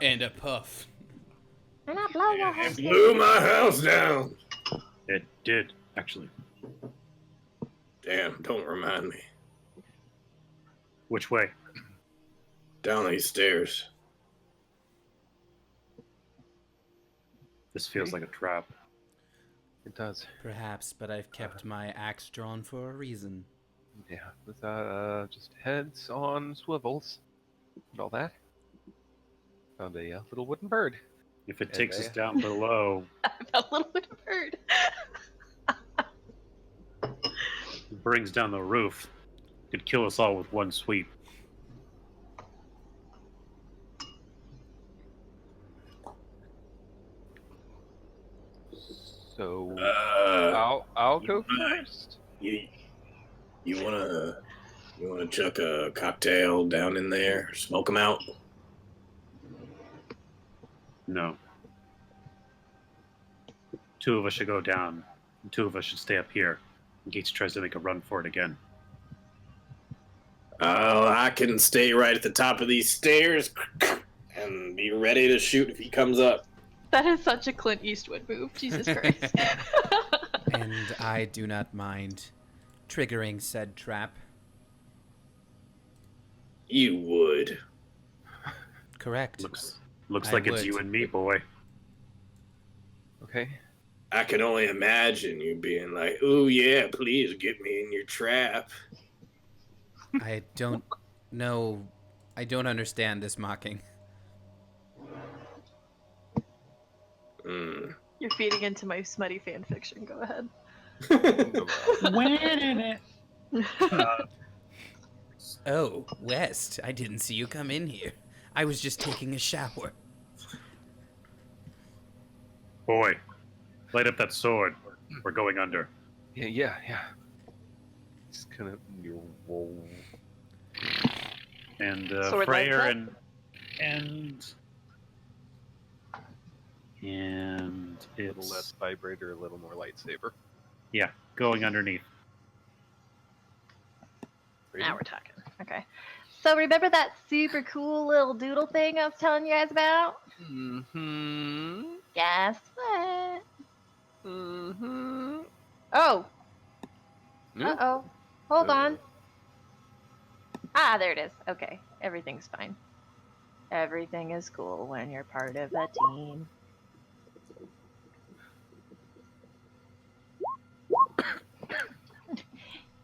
Speaker 2: And a puff.
Speaker 1: And I blow your
Speaker 5: It
Speaker 1: house
Speaker 5: blew
Speaker 1: down.
Speaker 5: my house down.
Speaker 6: It did, actually.
Speaker 5: Damn, don't remind me.
Speaker 6: Which way?
Speaker 5: Down these stairs.
Speaker 6: This feels like a trap.
Speaker 3: It does.
Speaker 2: Perhaps, but I've kept my axe drawn for a reason.
Speaker 3: Yeah, with just heads on swivels and all that. Found a little wooden bird.
Speaker 6: If it takes us down below,
Speaker 1: A little bit of bird.
Speaker 6: it brings down the roof. It could kill us all with one sweep.
Speaker 3: So I'll go first.
Speaker 5: You wanna chuck a cocktail down in there? Smoke them out?
Speaker 6: No. Two of us should go down. And two of us should stay up here in case he tries to make a run for it again.
Speaker 5: Oh, I can stay right at the top of these stairs and be ready to shoot if he comes up.
Speaker 1: That is such a Clint Eastwood move. Jesus Christ.
Speaker 2: And I do not mind triggering said trap.
Speaker 5: You would.
Speaker 2: Correct.
Speaker 6: Looks
Speaker 2: I
Speaker 6: like it's
Speaker 2: would.
Speaker 6: you and me, boy.
Speaker 3: Okay.
Speaker 5: I can only imagine you being like, "Oh yeah, please get me in your trap."
Speaker 2: I don't know. I don't understand this mocking.
Speaker 1: You're feeding into my smutty fan fiction. Go ahead.
Speaker 2: Oh, West, I didn't see you come in here. I was just taking a shower.
Speaker 6: Boy, light up that sword. We're going under.
Speaker 3: Yeah. Just kind of
Speaker 6: And
Speaker 1: Sword
Speaker 6: Freyr
Speaker 1: lights
Speaker 6: and
Speaker 3: a little
Speaker 6: it's
Speaker 3: less vibrator, a little more lightsaber.
Speaker 6: yeah, going underneath.
Speaker 1: Now we're talking. Okay. So remember that super cool little doodle thing I was telling you guys about?
Speaker 3: Mm-hmm.
Speaker 1: Guess what?
Speaker 3: Mm-hmm.
Speaker 1: Oh.
Speaker 3: Yeah.
Speaker 1: Uh-oh. Hold on. Ah, there it is. Okay. Everything's fine. Everything is cool when you're part of a team.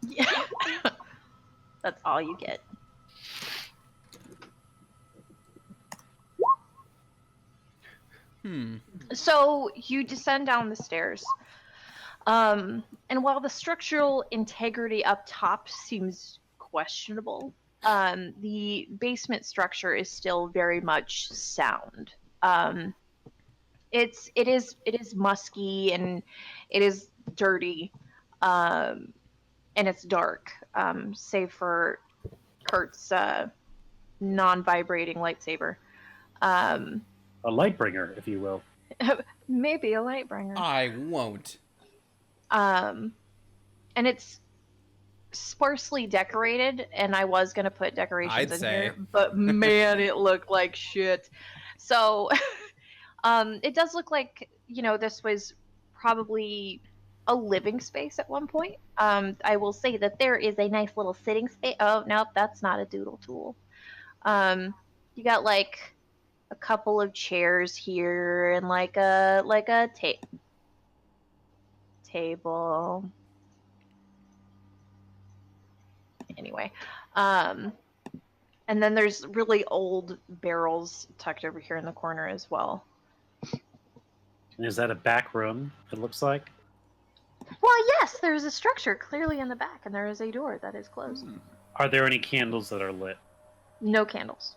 Speaker 1: Yeah. That's all you get. So you descend down the stairs. And while the structural integrity up top seems questionable, the basement structure is still very much sound. It is musky and it is dirty, and it's dark, save for Kurt's non-vibrating lightsaber.
Speaker 6: A light bringer, if you will.
Speaker 1: Maybe a light bringer.
Speaker 2: I won't.
Speaker 1: And it's sparsely decorated, and I was gonna put decorations
Speaker 2: I'd
Speaker 1: in
Speaker 2: say.
Speaker 1: here, but man, it looked like shit. So, it does look like, this was probably a living space at one point. I will say that there is a nice little sitting space. Oh, nope, that's not a doodle tool. You got like a couple of chairs here and like a table. Anyway, and then there's really old barrels tucked over here in the corner as well.
Speaker 7: And is that a back room, it looks like?
Speaker 1: Well, yes, there is a structure clearly in the back, and there is a door that is closed.
Speaker 7: Are there any candles that are lit?
Speaker 1: No candles.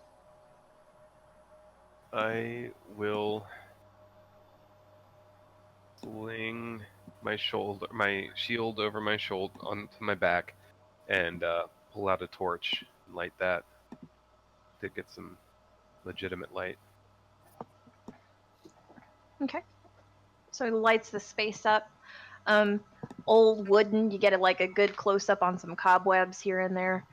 Speaker 3: I will sling my shield over my shoulder onto my back, and pull out a torch and light that to get some legitimate light.
Speaker 1: Okay. So it lights the space up. Old wooden, you get a good close up on some cobwebs here and there,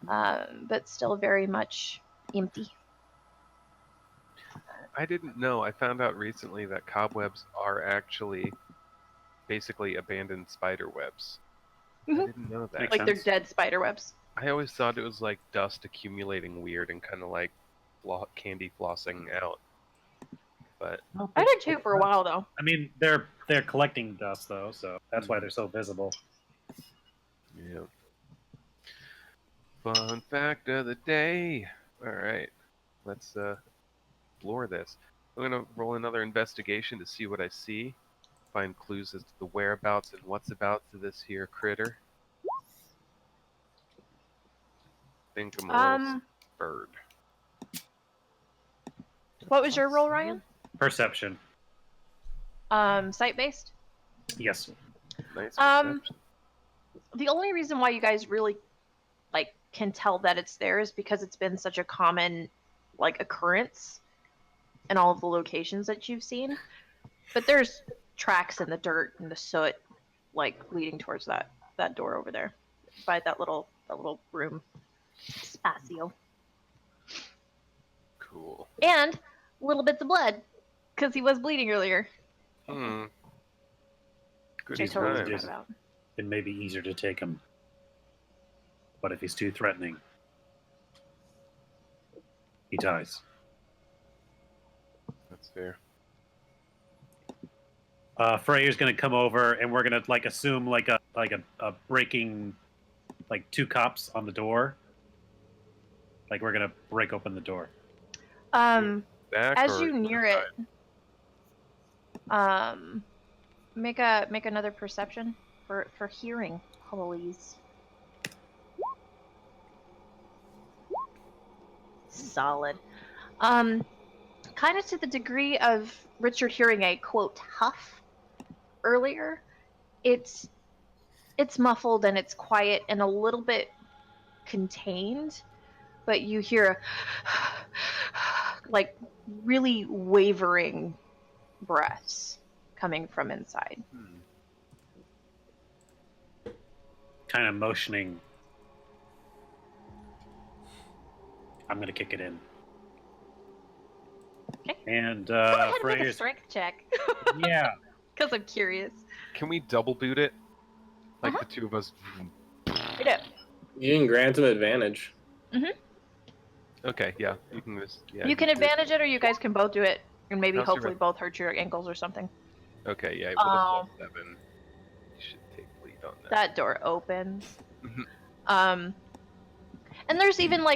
Speaker 1: but still very much empty.
Speaker 3: I didn't know. I found out recently that cobwebs are actually basically abandoned spider webs. I didn't know that.
Speaker 7: Makes
Speaker 1: Like they're
Speaker 7: sense.
Speaker 1: dead spider webs.
Speaker 3: I always thought it was like dust accumulating weird and kind of like candy flossing out. But
Speaker 1: I did too for a while though.
Speaker 7: I mean, they're collecting dust though, so that's why they're so visible.
Speaker 3: yeah. Fun fact of the day. All right, let's explore this. I'm gonna roll another investigation to see what I see. Find clues as to the whereabouts and what's about to this here critter. Think I'm a little spurred.
Speaker 1: What was your roll, Ryan?
Speaker 7: Perception.
Speaker 1: Sight based.
Speaker 7: Yes.
Speaker 3: Nice perception.
Speaker 1: The only reason why you guys really can tell that it's there is because it's been such a common occurrence in all of the locations that you've seen. But there's tracks in the dirt and the soot leading towards that door over there by that little room spazio.
Speaker 3: Cool.
Speaker 1: And little bits of blood because he was bleeding earlier.
Speaker 3: Good
Speaker 1: Which I totally
Speaker 3: times.
Speaker 1: forgot about.
Speaker 7: It may be easier to take him. But if he's too threatening, he dies.
Speaker 3: That's fair.
Speaker 7: Freya's gonna come over, and we're gonna assume a breaking, two cops on the door. We're gonna break open the door.
Speaker 3: Back
Speaker 1: As
Speaker 3: or
Speaker 1: you near it, make another perception for hearing, please. Solid. Kind of to the degree of Richard hearing a quote huff earlier. It's muffled and it's quiet and a little bit contained, but you hear really wavering breaths coming from inside.
Speaker 7: Kind of motioning. I'm gonna kick it in.
Speaker 1: Okay.
Speaker 7: And
Speaker 1: Go ahead and make a
Speaker 7: Freya's
Speaker 1: strength check.
Speaker 7: yeah.
Speaker 1: Because I'm curious.
Speaker 3: Can we double boot it? Like the two of us.
Speaker 1: You know.
Speaker 9: You can grant him advantage.
Speaker 3: Okay, yeah. You can just. Yeah,
Speaker 1: You can advantage it, or you guys can both do it, and maybe
Speaker 3: How's your
Speaker 1: hopefully
Speaker 3: rep-
Speaker 1: both hurt your ankles or something.
Speaker 3: Okay, yeah. With a +7, you should take lead on that.
Speaker 1: That door opens.
Speaker 3: Mhm.
Speaker 1: And there's even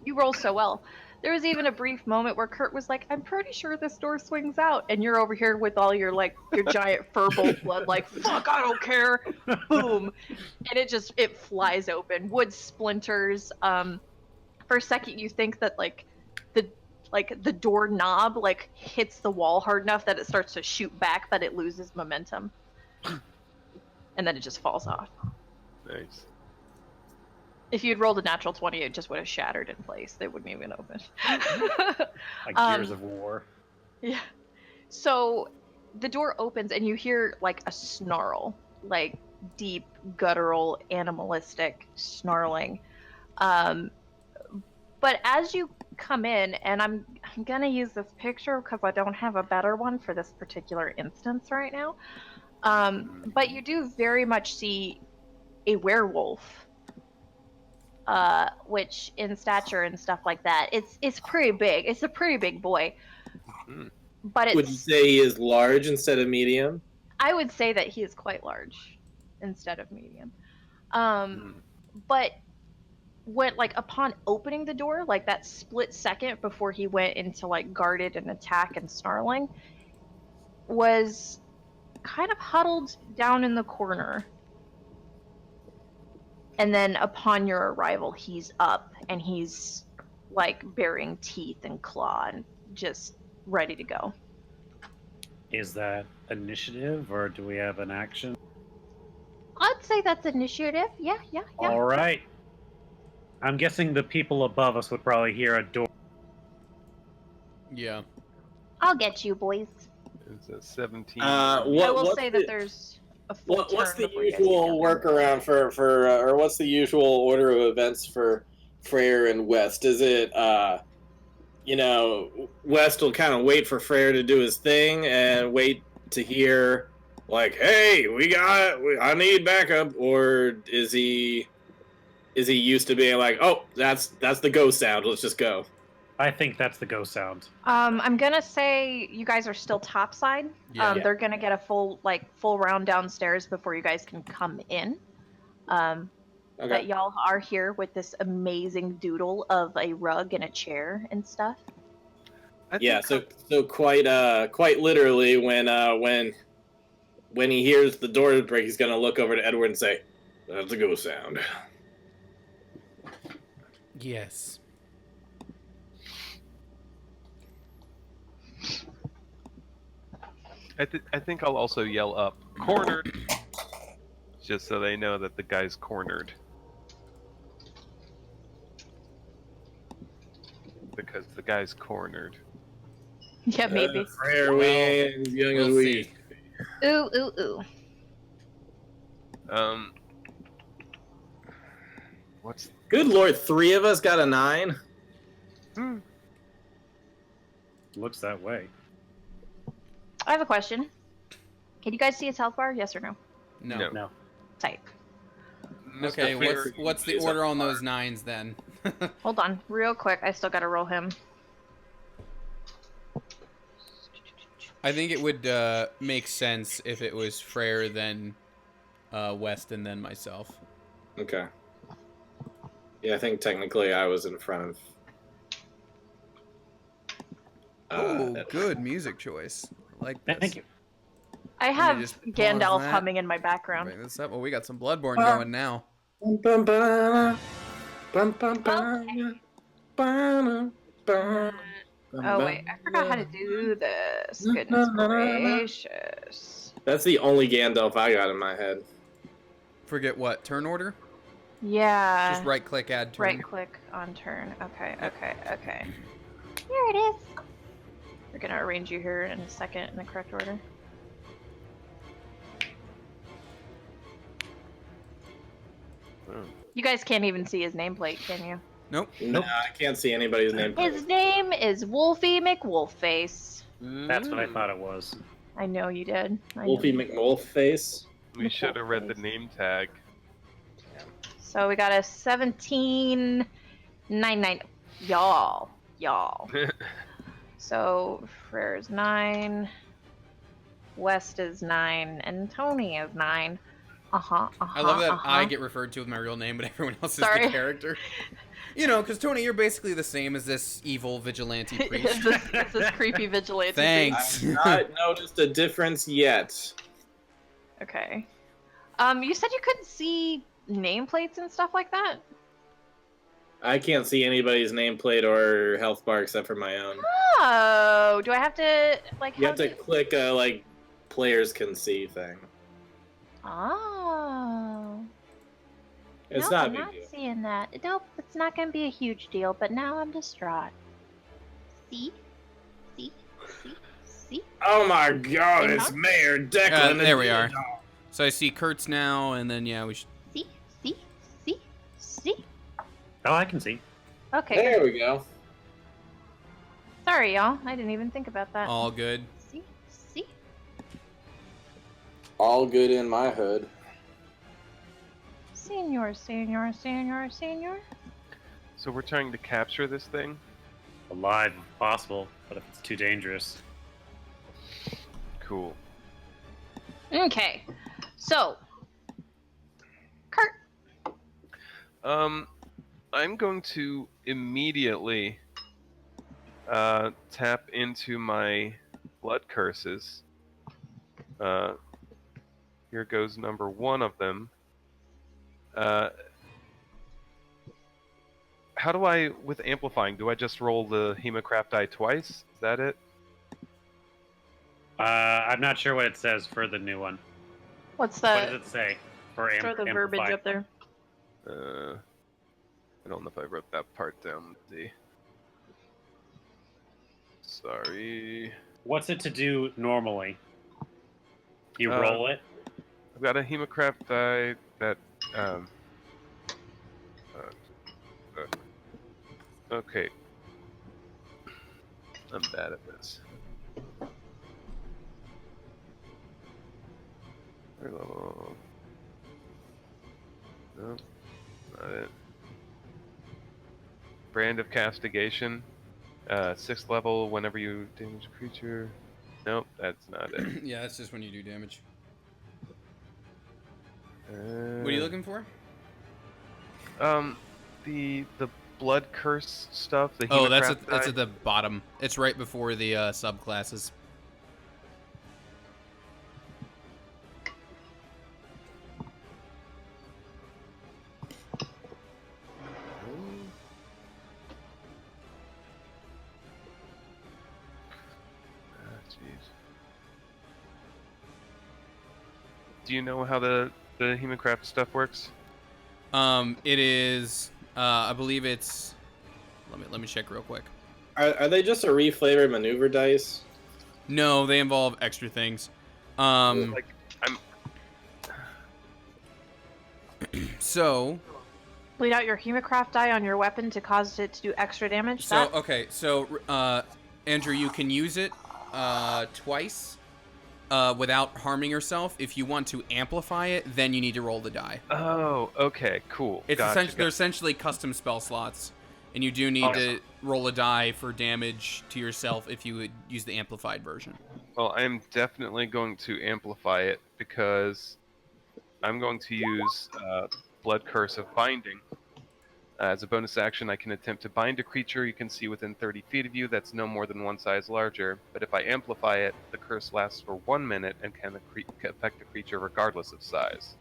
Speaker 1: you roll so well. There was even a brief moment where Kurt was like, "I'm pretty sure this door swings out," and you're over here with all your your giant furbolt blood, "Fuck, I don't care." Boom, and it flies open. Wood splinters. For a second, you think that the door knob hits the wall hard enough that it starts to shoot back, but it loses momentum, and then it just falls off.
Speaker 3: Nice.
Speaker 1: If you'd rolled a natural 20, it just would have shattered in place. They wouldn't even open.
Speaker 7: Like Gears of War.
Speaker 1: Yeah. So the door opens and you hear a snarl, deep, guttural, animalistic snarling. But as you come in, and I'm gonna use this picture because I don't have a better one for this particular instance right now. But you do very much see a werewolf. Which in stature and stuff like that, it's pretty big. It's a pretty big boy. But
Speaker 9: Would you say he is large instead of medium?
Speaker 1: I would say that he is quite large instead of medium. But when upon opening the door, that split second before he went into guarded and attack and snarling, was kind of huddled down in the corner. And then upon your arrival, he's up and he's like baring teeth and claw and just ready to go.
Speaker 7: Is that initiative or do we have an action?
Speaker 1: I'd say that's initiative. Yeah.
Speaker 7: All right. I'm guessing the people above us would probably hear a door.
Speaker 2: Yeah.
Speaker 1: I'll get you, boys.
Speaker 3: It's a 17.
Speaker 1: I will
Speaker 9: what's
Speaker 1: say
Speaker 9: the,
Speaker 1: that there's a full
Speaker 9: what's
Speaker 1: turn
Speaker 9: the
Speaker 1: before you guys
Speaker 9: usual
Speaker 1: get down.
Speaker 9: workaround for or what's the usual order of events for Freyr and West? Is it West will kind of wait for Freyr to do his thing and wait to hear like, "Hey, I need backup," or is he used to being like, "Oh, that's the go sound. Let's just go."
Speaker 7: I think that's the go sound.
Speaker 1: I'm gonna say you guys are still topside.
Speaker 2: Yeah.
Speaker 1: They're gonna get a full round downstairs before you guys can come in.
Speaker 9: Okay.
Speaker 1: But y'all are here with this amazing doodle of a rug and a chair and stuff.
Speaker 9: Yeah, so quite literally when he hears the door break, he's gonna look over to Edward and say, "That's a go sound."
Speaker 2: Yes.
Speaker 3: I think I'll also yell up, cornered, just so they know that the guy's cornered. Because the guy's cornered.
Speaker 1: Yeah, maybe.
Speaker 9: Freyr, we ain't young as
Speaker 2: We'll
Speaker 9: we.
Speaker 2: see.
Speaker 1: Ooh.
Speaker 3: What's...
Speaker 9: Good lord, 3 of us got a 9.
Speaker 7: Looks that way.
Speaker 1: I have a question. Can you guys see his health bar? Yes or no?
Speaker 2: No.
Speaker 7: No.
Speaker 1: Type.
Speaker 2: Okay,
Speaker 3: Mr. Fair,
Speaker 2: what's the order on those 9s then?
Speaker 1: Hold on, real quick. I still gotta roll him.
Speaker 2: I think it would make sense if it was Freyr, then West, and then myself.
Speaker 9: Okay. Yeah, I think technically I was in front of.
Speaker 2: Oh, good music choice. I like this.
Speaker 7: Thank you.
Speaker 1: I
Speaker 2: me
Speaker 1: have
Speaker 2: just pause
Speaker 1: Gandalf
Speaker 2: that.
Speaker 1: humming in my background.
Speaker 2: Bring this up. Well, we got some Bloodborne going now.
Speaker 9: Bum, bum, ba, bum, bum, ba, ba, ba,
Speaker 1: Oh wait, I forgot how to do this. Goodness gracious.
Speaker 9: That's the only Gandalf I got in my head.
Speaker 2: Forget what? Turn order?
Speaker 1: Yeah.
Speaker 2: Just right click, add turn.
Speaker 1: Right click on turn. Okay. Here it is. We're gonna arrange you here in a second in the correct order. You guys can't even see his nameplate, can you?
Speaker 2: Nope.
Speaker 9: No, I can't see anybody's name.
Speaker 1: His name is Wolfie McWolfface.
Speaker 7: That's what I thought it was.
Speaker 1: I know you did.
Speaker 9: Wolfie McWolfface.
Speaker 3: We should have read the name tag.
Speaker 1: So we got a 1799. Y'all. So Freyr's 9. West is 9. And Tony is 9.
Speaker 2: I love that I get referred to with my real name, but everyone else is
Speaker 1: Sorry.
Speaker 2: the character. You know, because Tony, you're basically the same as this evil vigilante priest.
Speaker 1: this creepy vigilante.
Speaker 2: Thanks.
Speaker 9: I've not noticed a difference yet.
Speaker 1: Okay. You said you couldn't see nameplates and stuff like that?
Speaker 9: I can't see anybody's nameplate or health bar except for my own.
Speaker 1: Oh, do I have to like?
Speaker 9: You have to click a like players can see thing.
Speaker 1: Oh.
Speaker 9: It's
Speaker 1: nope,
Speaker 9: not a
Speaker 1: I'm
Speaker 9: big
Speaker 1: not
Speaker 9: deal.
Speaker 1: seeing that. Nope, it's not going to be a huge deal, but now I'm distraught. See?
Speaker 9: Oh my god, it's Mayor Declan.
Speaker 2: There we are. So I see Kurtz now, and then yeah, we should.
Speaker 1: See?
Speaker 7: Oh, I can see.
Speaker 1: Okay.
Speaker 9: There we go.
Speaker 1: Sorry, y'all. I didn't even think about that.
Speaker 2: All good.
Speaker 1: See?
Speaker 9: All good in my hood.
Speaker 1: Senior.
Speaker 3: So we're trying to capture this thing?
Speaker 7: Alive if possible, but if it's too dangerous.
Speaker 3: Cool.
Speaker 1: Okay. So, Kurt.
Speaker 3: I'm going to immediately tap into my blood curses here goes number one of them. How do I, with amplifying, do I just roll the Hemocraft die twice? Is that it?
Speaker 7: I'm not sure what it says for the new one.
Speaker 1: What's
Speaker 7: What
Speaker 1: that?
Speaker 7: does it say for
Speaker 1: Throw the
Speaker 7: amplify?
Speaker 1: verbiage up there.
Speaker 3: I don't know if I wrote that part down. Let's see. Sorry.
Speaker 7: What's it to do normally? You roll it?
Speaker 3: I've got a Hemocraft die that, okay. I'm bad at this. Level. Nope, not it. Brand of Castigation. 6th level, whenever you damage a creature. Nope, that's not it.
Speaker 2: Yeah, that's just when you do damage. What are you looking for?
Speaker 3: The blood curse stuff. The
Speaker 2: Oh, that's
Speaker 3: Hemocraft
Speaker 2: that's
Speaker 3: die.
Speaker 2: at the bottom. It's right before the subclasses.
Speaker 3: Jeez. Do you know how the Hemocraft stuff works?
Speaker 2: It is. I believe it's. Let me check real quick.
Speaker 9: Are they just a reflavored maneuver dice?
Speaker 2: No, they involve extra things.
Speaker 3: Like I'm.
Speaker 2: So.
Speaker 1: Bleed out your Hemocraft die on your weapon to cause it to do extra damage.
Speaker 2: So okay, so Andrew, you can use it twice without harming yourself. If you want to amplify it, then you need to roll the die.
Speaker 3: Oh, okay, cool.
Speaker 2: It's
Speaker 3: Gotcha,
Speaker 2: they're essentially custom spell slots, and you do need to roll a die for damage to yourself if you would use the amplified version.
Speaker 3: Well, I'm definitely going to amplify it because I'm going to use Blood Curse of Binding. As a bonus action, I can attempt to bind a creature you can see within 30 feet of you that's no more than one size larger. But if I amplify it, the curse lasts for 1 minute and can affect the creature regardless of size.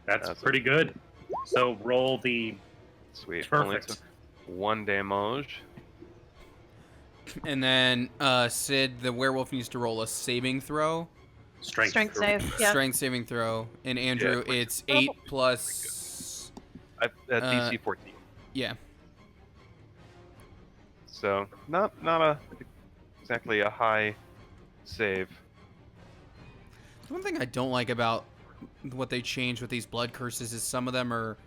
Speaker 7: That's pretty good. So roll the...
Speaker 3: Sweet.
Speaker 7: Perfect.
Speaker 3: Only took 1 damage.
Speaker 2: And then Sid, the werewolf, needs to roll a saving throw.
Speaker 1: Strength save. Yeah.
Speaker 2: Strength saving throw. And Andrew,
Speaker 3: Yeah,
Speaker 2: it's 8 plus...
Speaker 3: DC 14.
Speaker 2: Yeah.
Speaker 3: So not exactly a high save.
Speaker 2: One thing I don't like about what they changed with these blood curses is some of them are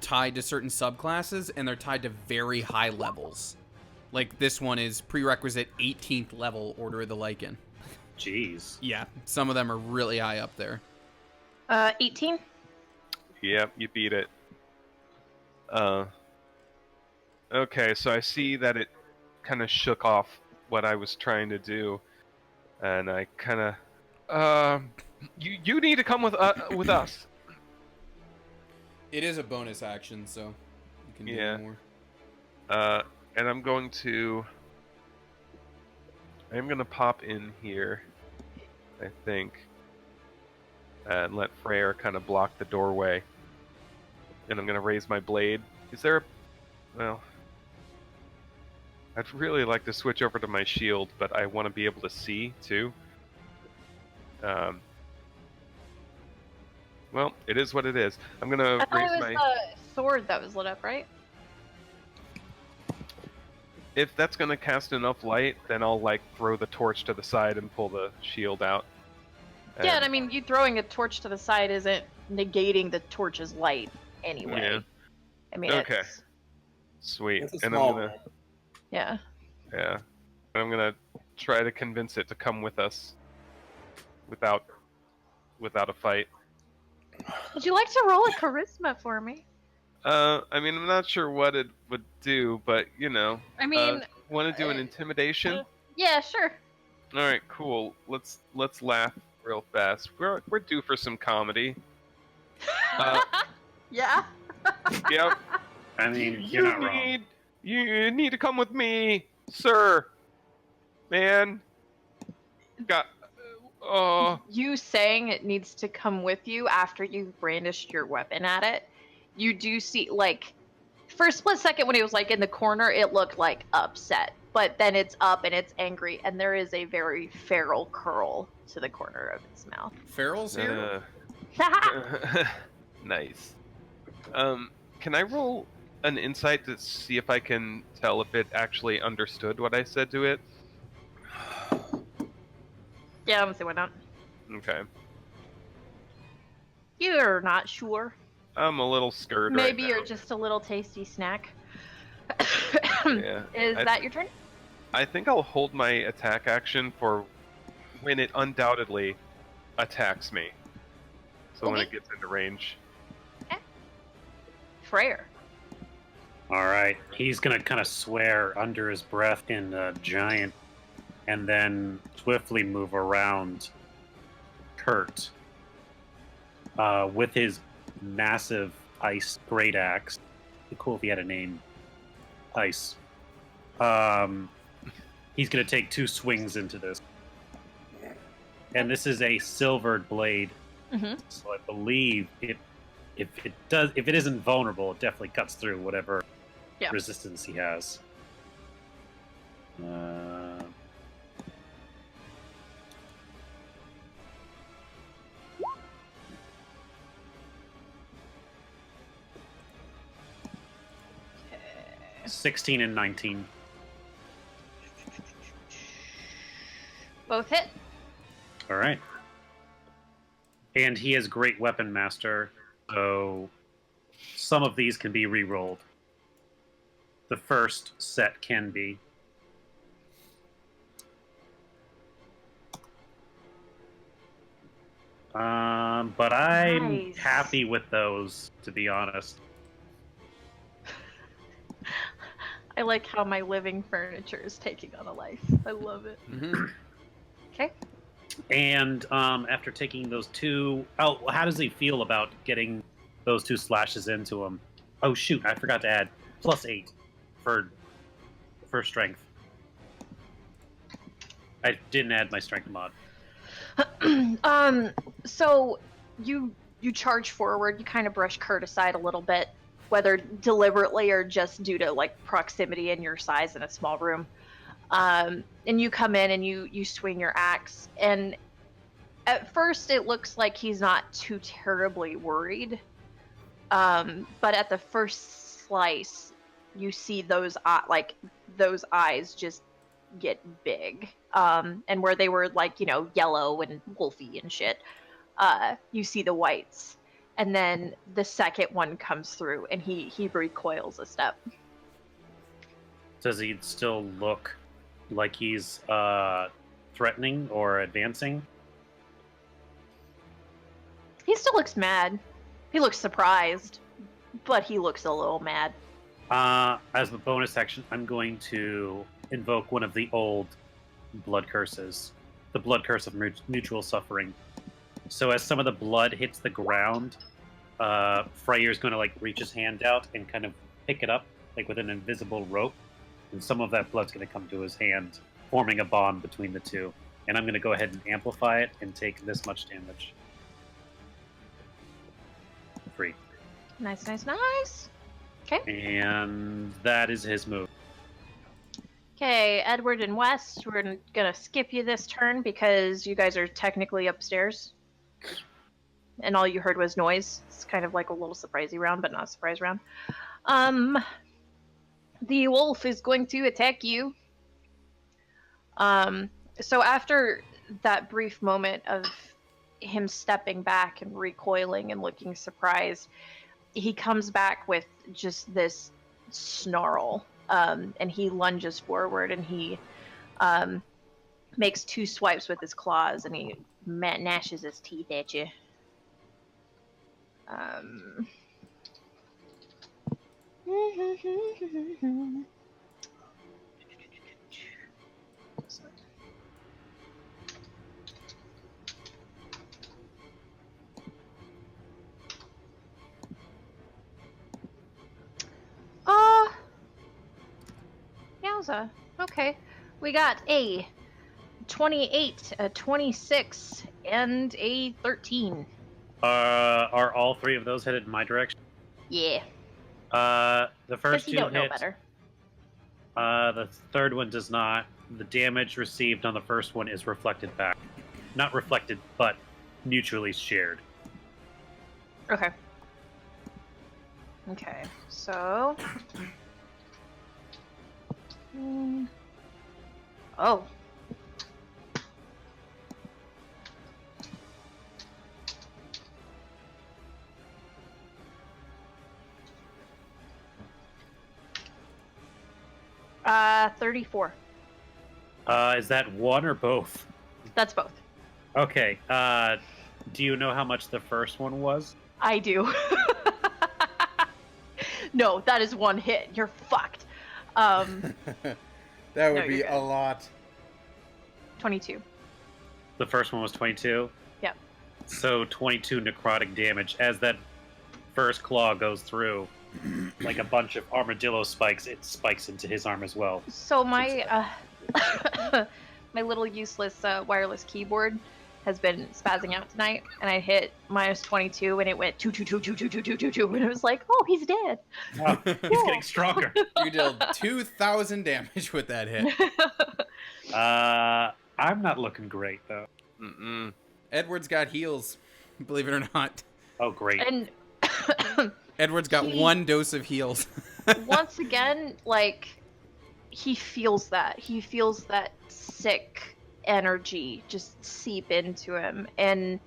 Speaker 2: tied to certain subclasses and they're tied to very high levels. Like this one is prerequisite 18th level Order of the Lycan.
Speaker 7: Jeez.
Speaker 2: Yeah, some of them are really high up there.
Speaker 1: 18.
Speaker 3: Yep, you beat it. Okay, so I see that it kind of shook off what I was trying to do, and I kind of, you need to come with us.
Speaker 2: It is a bonus action, so you can do more.
Speaker 3: And I'm going to pop in here, I think, and let Freyr kind of block the doorway. And I'm going to raise my blade. Is there a... Well... I'd really like to switch over to my shield, but I want to be able to see, too. Well, it is what it is. I'm going to raise my...
Speaker 1: it was the sword that was lit up, right?
Speaker 3: If that's going to cast enough light, then I'll, like, throw the torch to the side and pull the shield out.
Speaker 1: Yeah, and I mean, you throwing a torch to the side isn't negating the torch's light anyway.
Speaker 3: Yeah.
Speaker 1: I mean,
Speaker 3: okay.
Speaker 1: It's...
Speaker 3: Sweet.
Speaker 9: It's a
Speaker 3: And
Speaker 9: small
Speaker 3: I'm gonna...
Speaker 1: Yeah.
Speaker 3: Yeah. And I'm gonna try to convince it to come with us. Without a fight.
Speaker 1: Would you like to roll a charisma for me?
Speaker 3: I mean, I'm not sure what it would do, but, you know...
Speaker 1: I mean...
Speaker 3: want to do an intimidation?
Speaker 1: Yeah, sure.
Speaker 3: Alright, cool. Let's laugh real fast. We're due for some comedy.
Speaker 1: Yeah.
Speaker 3: Yep.
Speaker 7: I mean, you're not wrong.
Speaker 3: You need to come with me, sir. Man. Oh.
Speaker 1: You saying it needs to come with you after you've brandished your weapon at it. You do see, like, for a split second when it was like in the corner, it looked like upset, but then it's up and it's angry, and there is a very feral curl to the corner of its mouth.
Speaker 2: Feral's here.
Speaker 3: Nice. Can I roll an insight to see if I can tell if it actually understood what I said to it?
Speaker 1: Yeah, I'm gonna say why not.
Speaker 3: Okay.
Speaker 1: You're not sure.
Speaker 3: I'm a little scared
Speaker 1: Maybe
Speaker 3: right
Speaker 1: you're
Speaker 3: now.
Speaker 1: just a little tasty snack.
Speaker 3: Yeah.
Speaker 1: Is that your turn?
Speaker 3: I think I'll hold my attack action for when it undoubtedly attacks me. So when
Speaker 1: Okay.
Speaker 3: it gets into range.
Speaker 1: Freyr.
Speaker 7: All right, he's gonna kind of swear under his breath in giant, and then swiftly move around Kurt with his massive ice great axe. It'd be cool if he had a name. Ice. He's gonna take 2 swings into this, and this is a silvered blade.
Speaker 1: Mm-hmm.
Speaker 7: So I believe if it isn't vulnerable, it definitely cuts through whatever resistance he has. 16 and 19.
Speaker 1: Both hit.
Speaker 7: All right. And he has great weapon master, so some of these can be re-rolled. The first set can be. But I'm
Speaker 1: Nice.
Speaker 7: happy with those, to be honest.
Speaker 1: I like how my living furniture is taking on a life. I love it.
Speaker 2: Mm-hmm.
Speaker 1: Okay.
Speaker 7: And after taking those 2... Oh, how does he feel about getting those 2 slashes into him? Oh, shoot, I forgot to add +8 for strength. I didn't add my strength mod.
Speaker 1: So you charge forward, you kind of brush Kurt aside a little bit, whether deliberately or just due to like proximity and your size in a small room. And you come in and you swing your axe, and at first it looks like he's not too terribly worried. But at the first slice, you see those eyes just get big. And where they were like, yellow and wolfy and shit, you see the whites. And then the second one comes through and he recoils a step.
Speaker 7: Does he still look like he's threatening or advancing?
Speaker 1: He still looks mad. He looks surprised, but he looks a little mad.
Speaker 7: As a bonus action, I'm going to invoke one of the old blood curses. The blood curse of mutual suffering. So as some of the blood hits the ground, Freyr's going to like reach his hand out and kind of pick it up like with an invisible rope. And some of that blood's going to come to his hand, forming a bond between the two. And I'm going to go ahead and amplify it and take this much damage. Free.
Speaker 1: Nice, nice, nice. Okay.
Speaker 7: And that is his move.
Speaker 1: Okay, Edward and West, we're gonna skip you this turn because you guys are technically upstairs. And all you heard was noise. It's kind of like a little surprisey round, but not a surprise round. The wolf is going to attack you. So after that brief moment of him stepping back and recoiling and looking surprised, he comes back with just this snarl, and he lunges forward and he makes 2 swipes with his claws and he gnashes his teeth at you. Yowza. Okay. We got a 28, a 26, and a 13.
Speaker 7: Are all three of those headed in my direction?
Speaker 1: Yeah.
Speaker 7: The
Speaker 1: Because
Speaker 7: first
Speaker 1: you
Speaker 7: two
Speaker 1: don't know
Speaker 7: hit.
Speaker 1: better.
Speaker 7: The third one does not. The damage received on the first one is reflected back. Not reflected, but mutually shared.
Speaker 1: Okay. Okay, so... Oh. Uh, 34.
Speaker 7: Is that one or both?
Speaker 1: That's both.
Speaker 7: Okay. Do you know how much the first one was?
Speaker 1: I do. No, that is one hit. You're fucked.
Speaker 2: That would
Speaker 1: No,
Speaker 2: be
Speaker 1: you're
Speaker 2: a
Speaker 1: good.
Speaker 2: lot.
Speaker 1: 22.
Speaker 7: The first one was 22?
Speaker 1: Yep.
Speaker 7: So 22 necrotic damage. As that first claw goes through, like a bunch of armadillo spikes, it spikes into his arm as well.
Speaker 1: So my my little useless wireless keyboard has been spazzing out tonight, and I hit -22, and it went 2, and it was like, oh, he's dead.
Speaker 7: Oh, he's getting stronger.
Speaker 2: You dealt 2,000 damage with that hit.
Speaker 7: I'm not looking great though.
Speaker 2: Edward's got heals, believe it or not.
Speaker 7: Oh, great.
Speaker 1: And
Speaker 2: Edward's got one dose of heals.
Speaker 1: once again, like, he feels that. He feels that sick energy just seep into him. And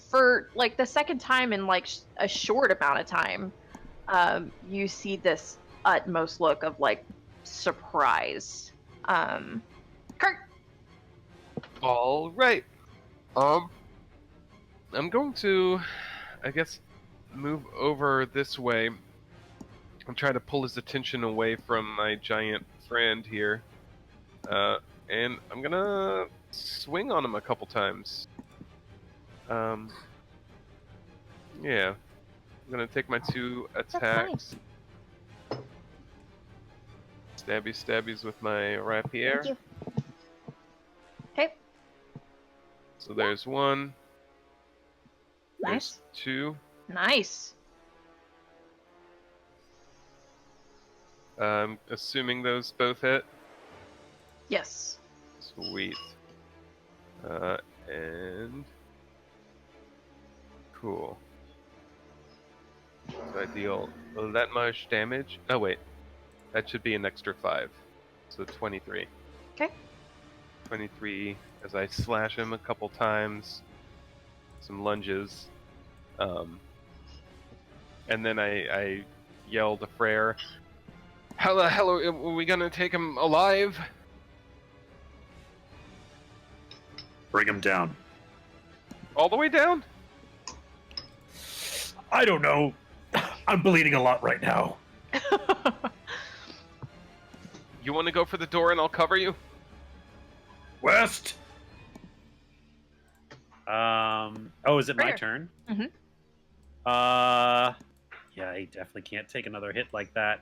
Speaker 1: for, like, the second time in, like, a short amount of time, you see this utmost look of, like, surprise. Kurt!
Speaker 3: All right. I'm going to, I guess, move over this way. I'm trying to pull his attention away from my giant friend here. And I'm gonna swing on him a couple times. Yeah. I'm gonna take my 2 attacks. Stabbies with my rapier.
Speaker 1: Thank you. Okay.
Speaker 3: So there's 1.
Speaker 1: Nice.
Speaker 3: There's 2.
Speaker 1: Nice.
Speaker 3: Assuming those both hit.
Speaker 1: Yes.
Speaker 3: Sweet. And cool. So I deal that much damage. Oh wait, that should be an extra 5. So 23.
Speaker 1: Okay.
Speaker 3: 23 as I slash him a couple times. Some lunges. And then I yell to Freyr, "How the hell are we gonna take him alive?"
Speaker 6: Bring him down.
Speaker 3: All the way down?
Speaker 6: I don't know. I'm bleeding a lot right now.
Speaker 3: You want to go for the door and I'll cover you?
Speaker 6: West!
Speaker 7: Oh, is it my
Speaker 1: Freyr.
Speaker 7: turn?
Speaker 1: Mhm.
Speaker 7: Yeah, he definitely can't take another hit like that.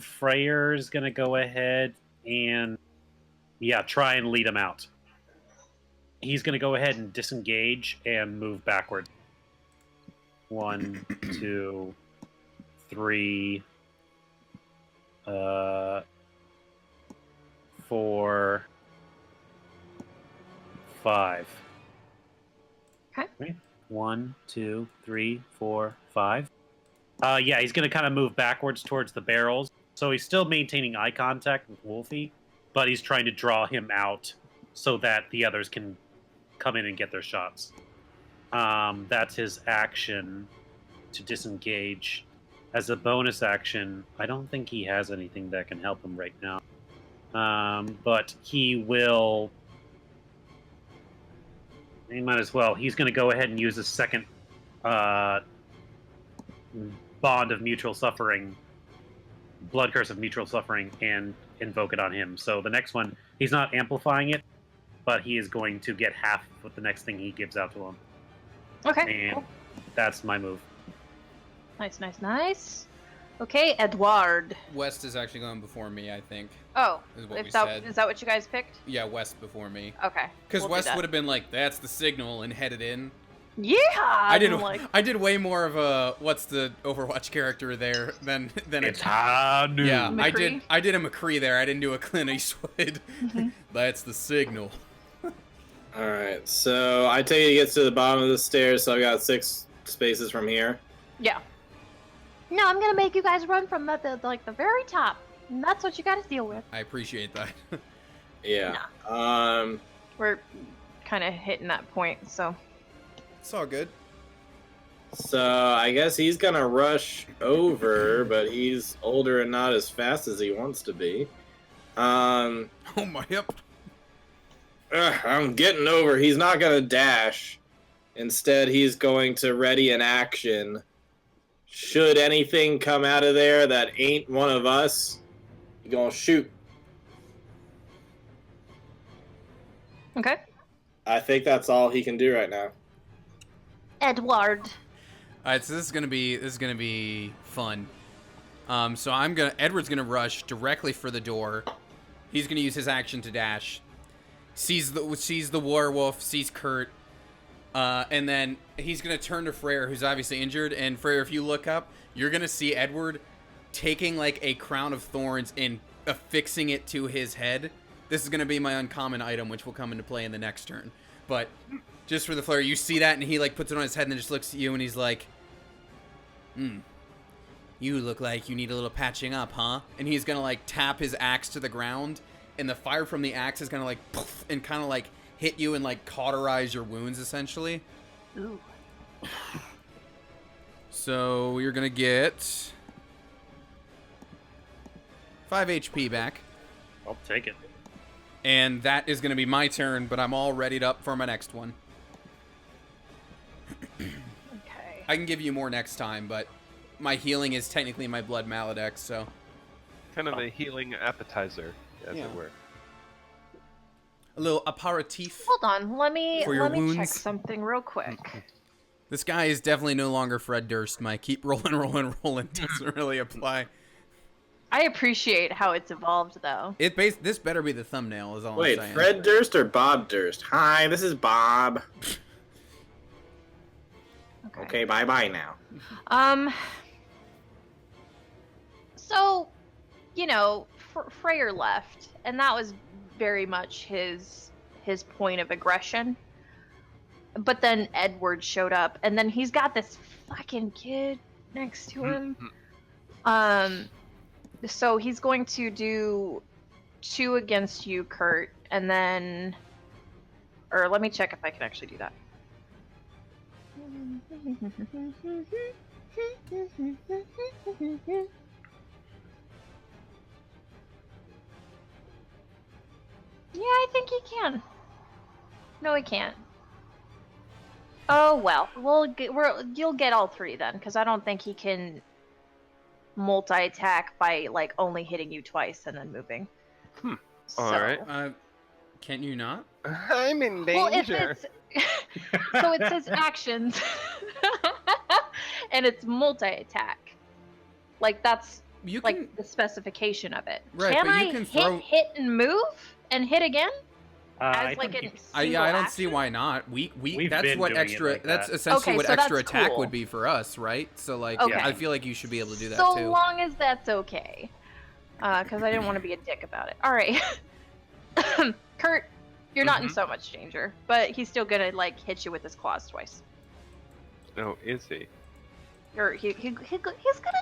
Speaker 7: Freyr's gonna go ahead and, yeah, try and lead him out. He's gonna go ahead and disengage and move backward. 1, 2, 3, 4, 5.
Speaker 1: Okay.
Speaker 7: 1, 2, 3, 4, 5. Yeah, he's gonna kind of move backwards towards the barrels. So he's still maintaining eye contact with Wolfie, but he's trying to draw him out so that the others can come in and get their shots. That's his action to disengage. As a bonus action, I don't think he has anything that can help him right now. But he will... He might as well. He's going to go ahead and use his second bond of mutual suffering, blood curse of mutual suffering, and invoke it on him. So the next one, he's not amplifying it, but he is going to get half with the next thing he gives out to him.
Speaker 1: Okay.
Speaker 7: And
Speaker 1: Cool.
Speaker 7: that's my move.
Speaker 1: Nice, nice, nice. Okay, Edward.
Speaker 2: West is actually going before me, I think.
Speaker 1: Oh,
Speaker 2: Is what we
Speaker 1: is
Speaker 2: said.
Speaker 1: that what you guys picked?
Speaker 2: Yeah, West before me.
Speaker 1: Okay.
Speaker 2: Because
Speaker 1: we'll
Speaker 2: West would have been like, "That's the signal," and headed in.
Speaker 1: Yeah.
Speaker 2: I did way more of a what's the Overwatch character there than
Speaker 6: It's Hanu.
Speaker 2: Yeah,
Speaker 1: McCree?
Speaker 2: I did a McCree there. I didn't do a Clint Eastwood. That's the signal.
Speaker 9: Alright, so I take it he gets to the bottom of the stairs, so I've got 6 spaces from here.
Speaker 1: Yeah.
Speaker 8: No, I'm gonna make you guys run from the very top. And that's what you gotta deal with.
Speaker 2: I appreciate that.
Speaker 9: Yeah.
Speaker 1: We're kind of hitting that point, so.
Speaker 2: It's all good.
Speaker 9: So I guess he's gonna rush over, but he's older and not as fast as he wants to be.
Speaker 2: Oh my hip.
Speaker 9: I'm getting over. He's not gonna dash. Instead, he's going to ready an action. Should anything come out of there that ain't one of us, he's gonna shoot.
Speaker 1: Okay.
Speaker 9: I think that's all he can do right now.
Speaker 8: Edward.
Speaker 2: All right, so this is gonna be fun. So Edward's gonna rush directly for the door. He's gonna use his action to dash. Sees the werewolf, sees Kurt, and then he's gonna turn to Freyr, who's obviously injured. And Freyr, if you look up, you're gonna see Edward taking like a crown of thorns and affixing it to his head. This is gonna be my uncommon item, which will come into play in the next turn. But just for the flair, you see that, and he like puts it on his head, and then just looks at you, and he's like, you look like you need a little patching up, huh? And he's gonna like tap his axe to the ground, and the fire from the axe is gonna like poof, and kind of like hit you and like cauterize your wounds, essentially.
Speaker 8: Ooh.
Speaker 2: So you're gonna get 5 HP back.
Speaker 6: I'll take it.
Speaker 2: And that is gonna be my turn, but I'm all readied up for my next one.
Speaker 1: Okay.
Speaker 2: I can give you more next time, but my healing is technically my blood Maladex, so.
Speaker 3: Kind of a healing appetizer, as
Speaker 2: Yeah.
Speaker 3: it were.
Speaker 2: A little aperitif.
Speaker 1: Hold on. Let me
Speaker 2: For your
Speaker 1: check
Speaker 2: wounds.
Speaker 1: something real quick.
Speaker 2: This guy is definitely no longer Fred Durst. My keep rolling doesn't really apply.
Speaker 1: I appreciate how it's evolved, though.
Speaker 2: This better be the thumbnail, is all
Speaker 9: Wait,
Speaker 2: I'm saying.
Speaker 9: Fred Durst or Bob Durst? Hi, this is Bob. Okay, bye-bye now.
Speaker 1: So, Freyr left, and that was very much his point of aggression. But then Edward showed up, and then he's got this fucking kid next to him. So he's going to do 2 against you, Kurt, and then... Or let me check if I can actually do that. Yeah, I think he can. No, he can't. Oh well, you'll get all 3 then, because I don't think he can multi-attack by like only hitting you twice and then moving. So,
Speaker 3: All right.
Speaker 2: Can you not?
Speaker 3: I'm in
Speaker 1: Well,
Speaker 3: danger.
Speaker 1: so it says actions, and it's multi-attack. Like that's
Speaker 2: You can,
Speaker 1: like the specification of it.
Speaker 2: Right,
Speaker 1: can
Speaker 2: but
Speaker 1: I
Speaker 2: you can throw...
Speaker 1: hit and move and hit again?
Speaker 7: I
Speaker 1: As like
Speaker 7: think
Speaker 1: a
Speaker 2: I don't
Speaker 1: action?
Speaker 2: see why not.
Speaker 7: We've
Speaker 2: That's
Speaker 7: been
Speaker 2: what
Speaker 7: doing it
Speaker 2: extra.
Speaker 7: like
Speaker 2: that's
Speaker 7: that.
Speaker 2: essentially
Speaker 1: Okay,
Speaker 2: what
Speaker 1: so
Speaker 2: extra
Speaker 1: that's
Speaker 2: attack
Speaker 1: cool.
Speaker 2: would be for us, right? So like,
Speaker 1: Okay.
Speaker 2: I feel like you should be able to do that
Speaker 1: so
Speaker 2: too.
Speaker 1: long as that's okay. Because I didn't want to be a dick about it. All right. Kurt, you're not in so much danger, but he's still gonna like hit you with his claws twice.
Speaker 3: Oh, is he?
Speaker 1: Or
Speaker 8: He's gonna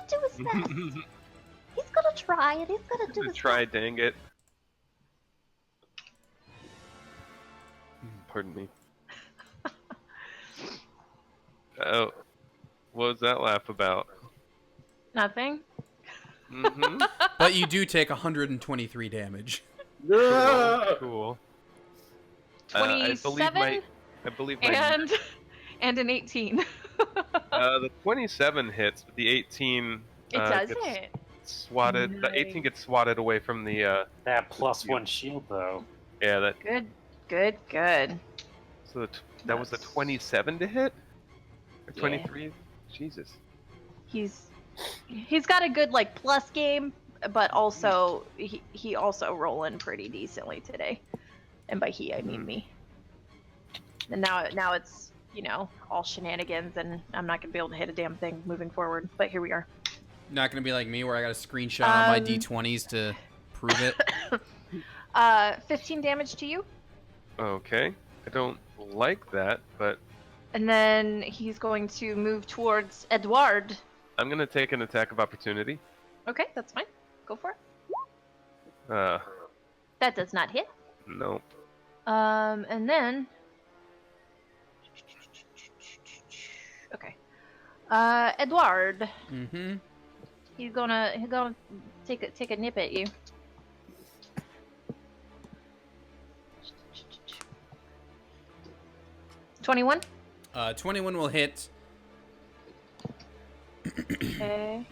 Speaker 8: do his best. He's gonna try, and he's gonna do his
Speaker 3: Try,
Speaker 8: best.
Speaker 3: dang it. Pardon me. Oh, what was that laugh about?
Speaker 1: nothing.
Speaker 2: But you do take 123 damage.
Speaker 3: Cool.
Speaker 1: 27
Speaker 3: I believe my
Speaker 1: and an 18.
Speaker 3: the 27 hits, but the 18
Speaker 1: It
Speaker 3: gets
Speaker 1: doesn't.
Speaker 3: swatted. The 18 gets swatted away from the
Speaker 4: That +1 shield, though.
Speaker 3: yeah, that
Speaker 1: Good.
Speaker 3: so that was a 27 to hit? Or 23? Jesus.
Speaker 1: He's He's got a good like plus game, but also he also rolling pretty decently today. And by he I mean me. And now it's, all shenanigans, and I'm not gonna be able to hit a damn thing moving forward. But here we are.
Speaker 2: Not gonna be like me where I got a screenshot on my D20s to prove it.
Speaker 1: 15 damage to you.
Speaker 3: Okay. I don't like that, but
Speaker 1: And then he's going to move towards Edward.
Speaker 3: I'm gonna take an attack of opportunity.
Speaker 1: Okay, that's fine. Go for it.
Speaker 3: Uh,
Speaker 1: That does not hit.
Speaker 3: nope.
Speaker 1: And then. Okay. Edward.
Speaker 2: Mm-hmm.
Speaker 1: He's gonna take a nip at you. $21.
Speaker 2: 21 will hit.
Speaker 1: Okay.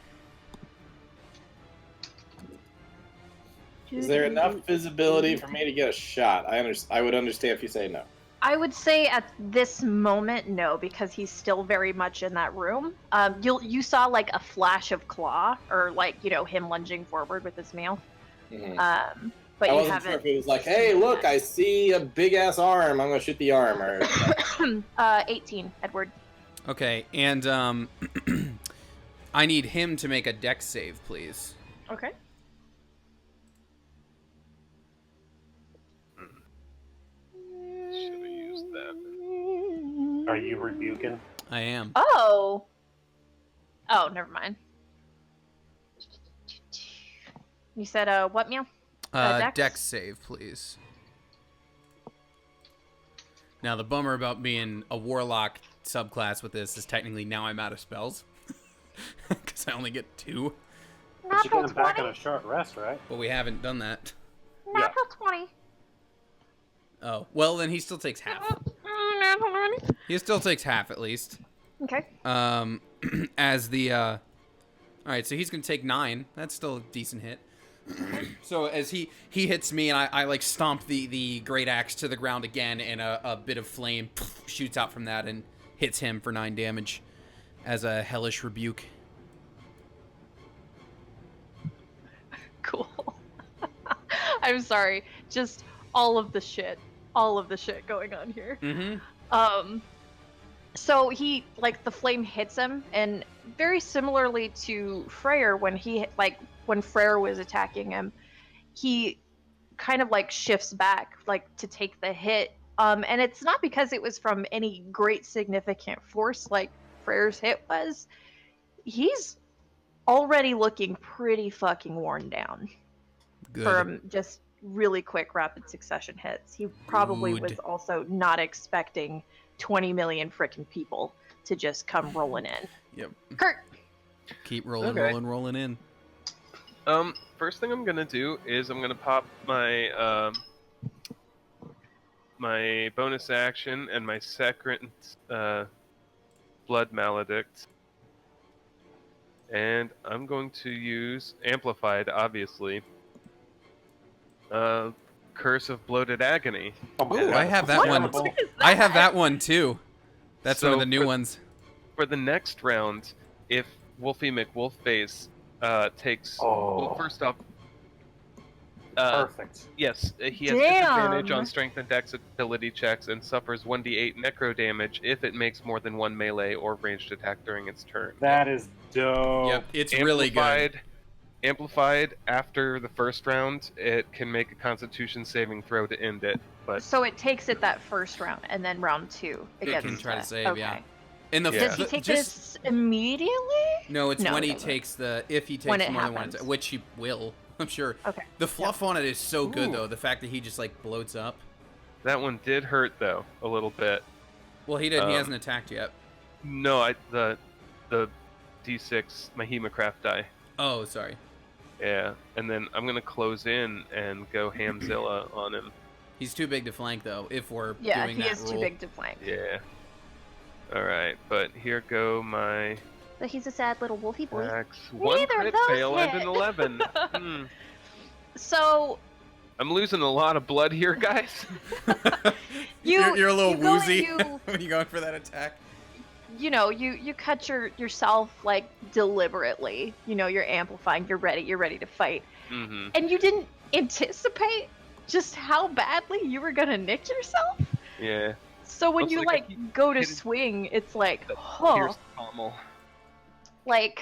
Speaker 9: Is there enough visibility for me to get a shot? I would understand if you say no.
Speaker 1: I would say at this moment, no, because he's still very much in that room. You saw like a flash of claw, or like him lunging forward with his mouth.
Speaker 9: Mm-hmm.
Speaker 1: But
Speaker 9: I
Speaker 1: you
Speaker 9: wasn't
Speaker 1: haven't.
Speaker 9: sure if it was like, hey, look, I see a big ass arm. I'm gonna shoot the arm. Or
Speaker 1: 18, Edward.
Speaker 2: Okay, and I need him to make a dex save, please.
Speaker 1: Okay.
Speaker 3: Should have used that.
Speaker 4: Are you rebuking?
Speaker 2: I am.
Speaker 1: Oh, never mind. You said what, meow?
Speaker 2: Dex save, please. Now, the bummer about being a warlock subclass with this is technically now I'm out of spells. Because I only get 2.
Speaker 4: But you're getting back on a short rest, right?
Speaker 2: But we haven't done that.
Speaker 8: Natural 20.
Speaker 2: Oh, well, then he still takes half. He still takes half, at least.
Speaker 1: Okay.
Speaker 2: As the, Alright, so he's gonna take 9. That's still a decent hit. So as he hits me, and I like stomp the great axe to the ground again, and a bit of flame shoots out from that and hits him for 9 damage as a hellish rebuke.
Speaker 1: Cool. I'm sorry. Just all of the shit going on here.
Speaker 2: Mm-hmm.
Speaker 1: So he, like, the flame hits him, and very similarly to Freyr, when Freyr was attacking him, he kind of, like, shifts back, like, to take the hit. And it's not because it was from any great significant force like Freyr's hit was. He's already looking pretty fucking worn down.
Speaker 2: Good.
Speaker 1: From just really quick, rapid succession hits. He probably
Speaker 2: Good.
Speaker 1: was also not expecting 20 million freaking people to just come rolling in.
Speaker 2: Yep.
Speaker 1: Kurt!
Speaker 2: Keep rolling,
Speaker 3: Okay.
Speaker 2: rolling in.
Speaker 3: First thing I'm gonna do is I'm gonna pop my my bonus action and my second blood maledict, and I'm going to use amplified, obviously. Curse of Bloated Agony.
Speaker 4: Oh my
Speaker 2: Ooh,
Speaker 4: God.
Speaker 2: I have that one.
Speaker 1: What is
Speaker 2: I have
Speaker 1: that?
Speaker 2: that one too. That's one of the new ones.
Speaker 3: For the next round, if Wolfie McWolfface takes...
Speaker 4: Oh.
Speaker 3: Well, first off...
Speaker 4: Perfect.
Speaker 3: Yes, he has
Speaker 1: Damn.
Speaker 3: disadvantage on strength and dex ability checks and suffers 1d8 necro damage if it makes more than one melee or ranged attack during its turn.
Speaker 4: That is dope.
Speaker 2: Yep, it's really good.
Speaker 3: Amplified, after the first round, it can make a constitution saving throw to end it, but
Speaker 1: So it takes it that first round, and then round 2 it
Speaker 2: It
Speaker 1: gets
Speaker 2: can try to
Speaker 1: that.
Speaker 2: save,
Speaker 1: Okay.
Speaker 2: yeah. In the
Speaker 3: Yeah.
Speaker 1: Does he take this immediately?
Speaker 2: No, it's
Speaker 1: No,
Speaker 2: when
Speaker 1: it
Speaker 2: he
Speaker 1: doesn't.
Speaker 2: takes if he
Speaker 1: When
Speaker 2: takes
Speaker 1: it
Speaker 2: more than one
Speaker 1: happens.
Speaker 2: attack, which he will, I'm sure.
Speaker 1: Okay.
Speaker 2: The fluff on it is so good
Speaker 3: Ooh.
Speaker 2: though. The fact that he just like bloats up.
Speaker 3: that one did hurt though a little bit.
Speaker 2: Well, he
Speaker 3: Um,
Speaker 2: hasn't attacked yet.
Speaker 3: No, the D6 my Hemocraft die.
Speaker 2: Oh, sorry.
Speaker 3: Yeah, and then I'm gonna close in and go Hamzilla on him.
Speaker 2: He's too big to flank though. If we're
Speaker 1: Yeah,
Speaker 2: doing
Speaker 1: he
Speaker 2: that
Speaker 1: is
Speaker 2: rule.
Speaker 1: too big to flank.
Speaker 3: Yeah. All right, but here go my
Speaker 8: But he's a sad little wolfy boy.
Speaker 3: attacks. One
Speaker 1: Neither of
Speaker 3: crit
Speaker 1: those
Speaker 3: fail and
Speaker 1: hit.
Speaker 3: an 11.
Speaker 1: So
Speaker 3: I'm losing a lot of blood here, guys.
Speaker 2: you're a little
Speaker 1: you go
Speaker 2: woozy
Speaker 1: into-
Speaker 2: when you going for that attack.
Speaker 1: you cut yourself like deliberately. You're amplifying. You're ready to fight,
Speaker 3: Mm-hmm.
Speaker 1: and you didn't anticipate just how badly you were gonna nick yourself.
Speaker 3: Yeah.
Speaker 1: So when
Speaker 3: Looks
Speaker 1: you
Speaker 3: like
Speaker 1: go to
Speaker 3: hit it-
Speaker 1: swing, it's like,
Speaker 3: Pierce pommel.
Speaker 1: like,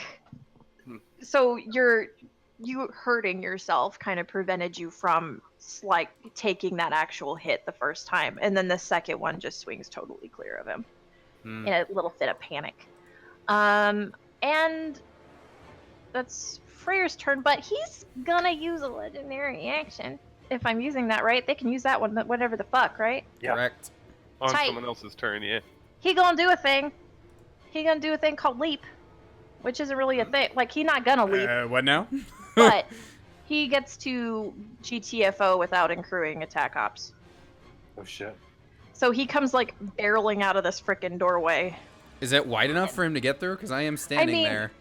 Speaker 3: Hmm.
Speaker 1: so you hurting yourself kind of prevented you from like taking that actual hit the first time, and then the second one just swings totally clear of him
Speaker 3: Hmm.
Speaker 1: in a little fit of panic. And that's Freyr's turn, but he's gonna use a legendary action. If I'm using that right, they can use that one whatever the fuck, right?
Speaker 4: Yeah.
Speaker 2: Correct.
Speaker 3: On
Speaker 1: Tight.
Speaker 3: someone else's turn, yeah.
Speaker 1: He gonna do a thing. He gonna do a thing called leap, which isn't really a thing. Like, he not gonna leap,
Speaker 2: What now?
Speaker 1: but he gets to GTFO without accruing attack ops.
Speaker 4: Oh shit.
Speaker 1: So he comes like barreling out of this frickin' doorway.
Speaker 2: Is it wide enough for him to get through? Because I am standing
Speaker 1: mean-
Speaker 2: there.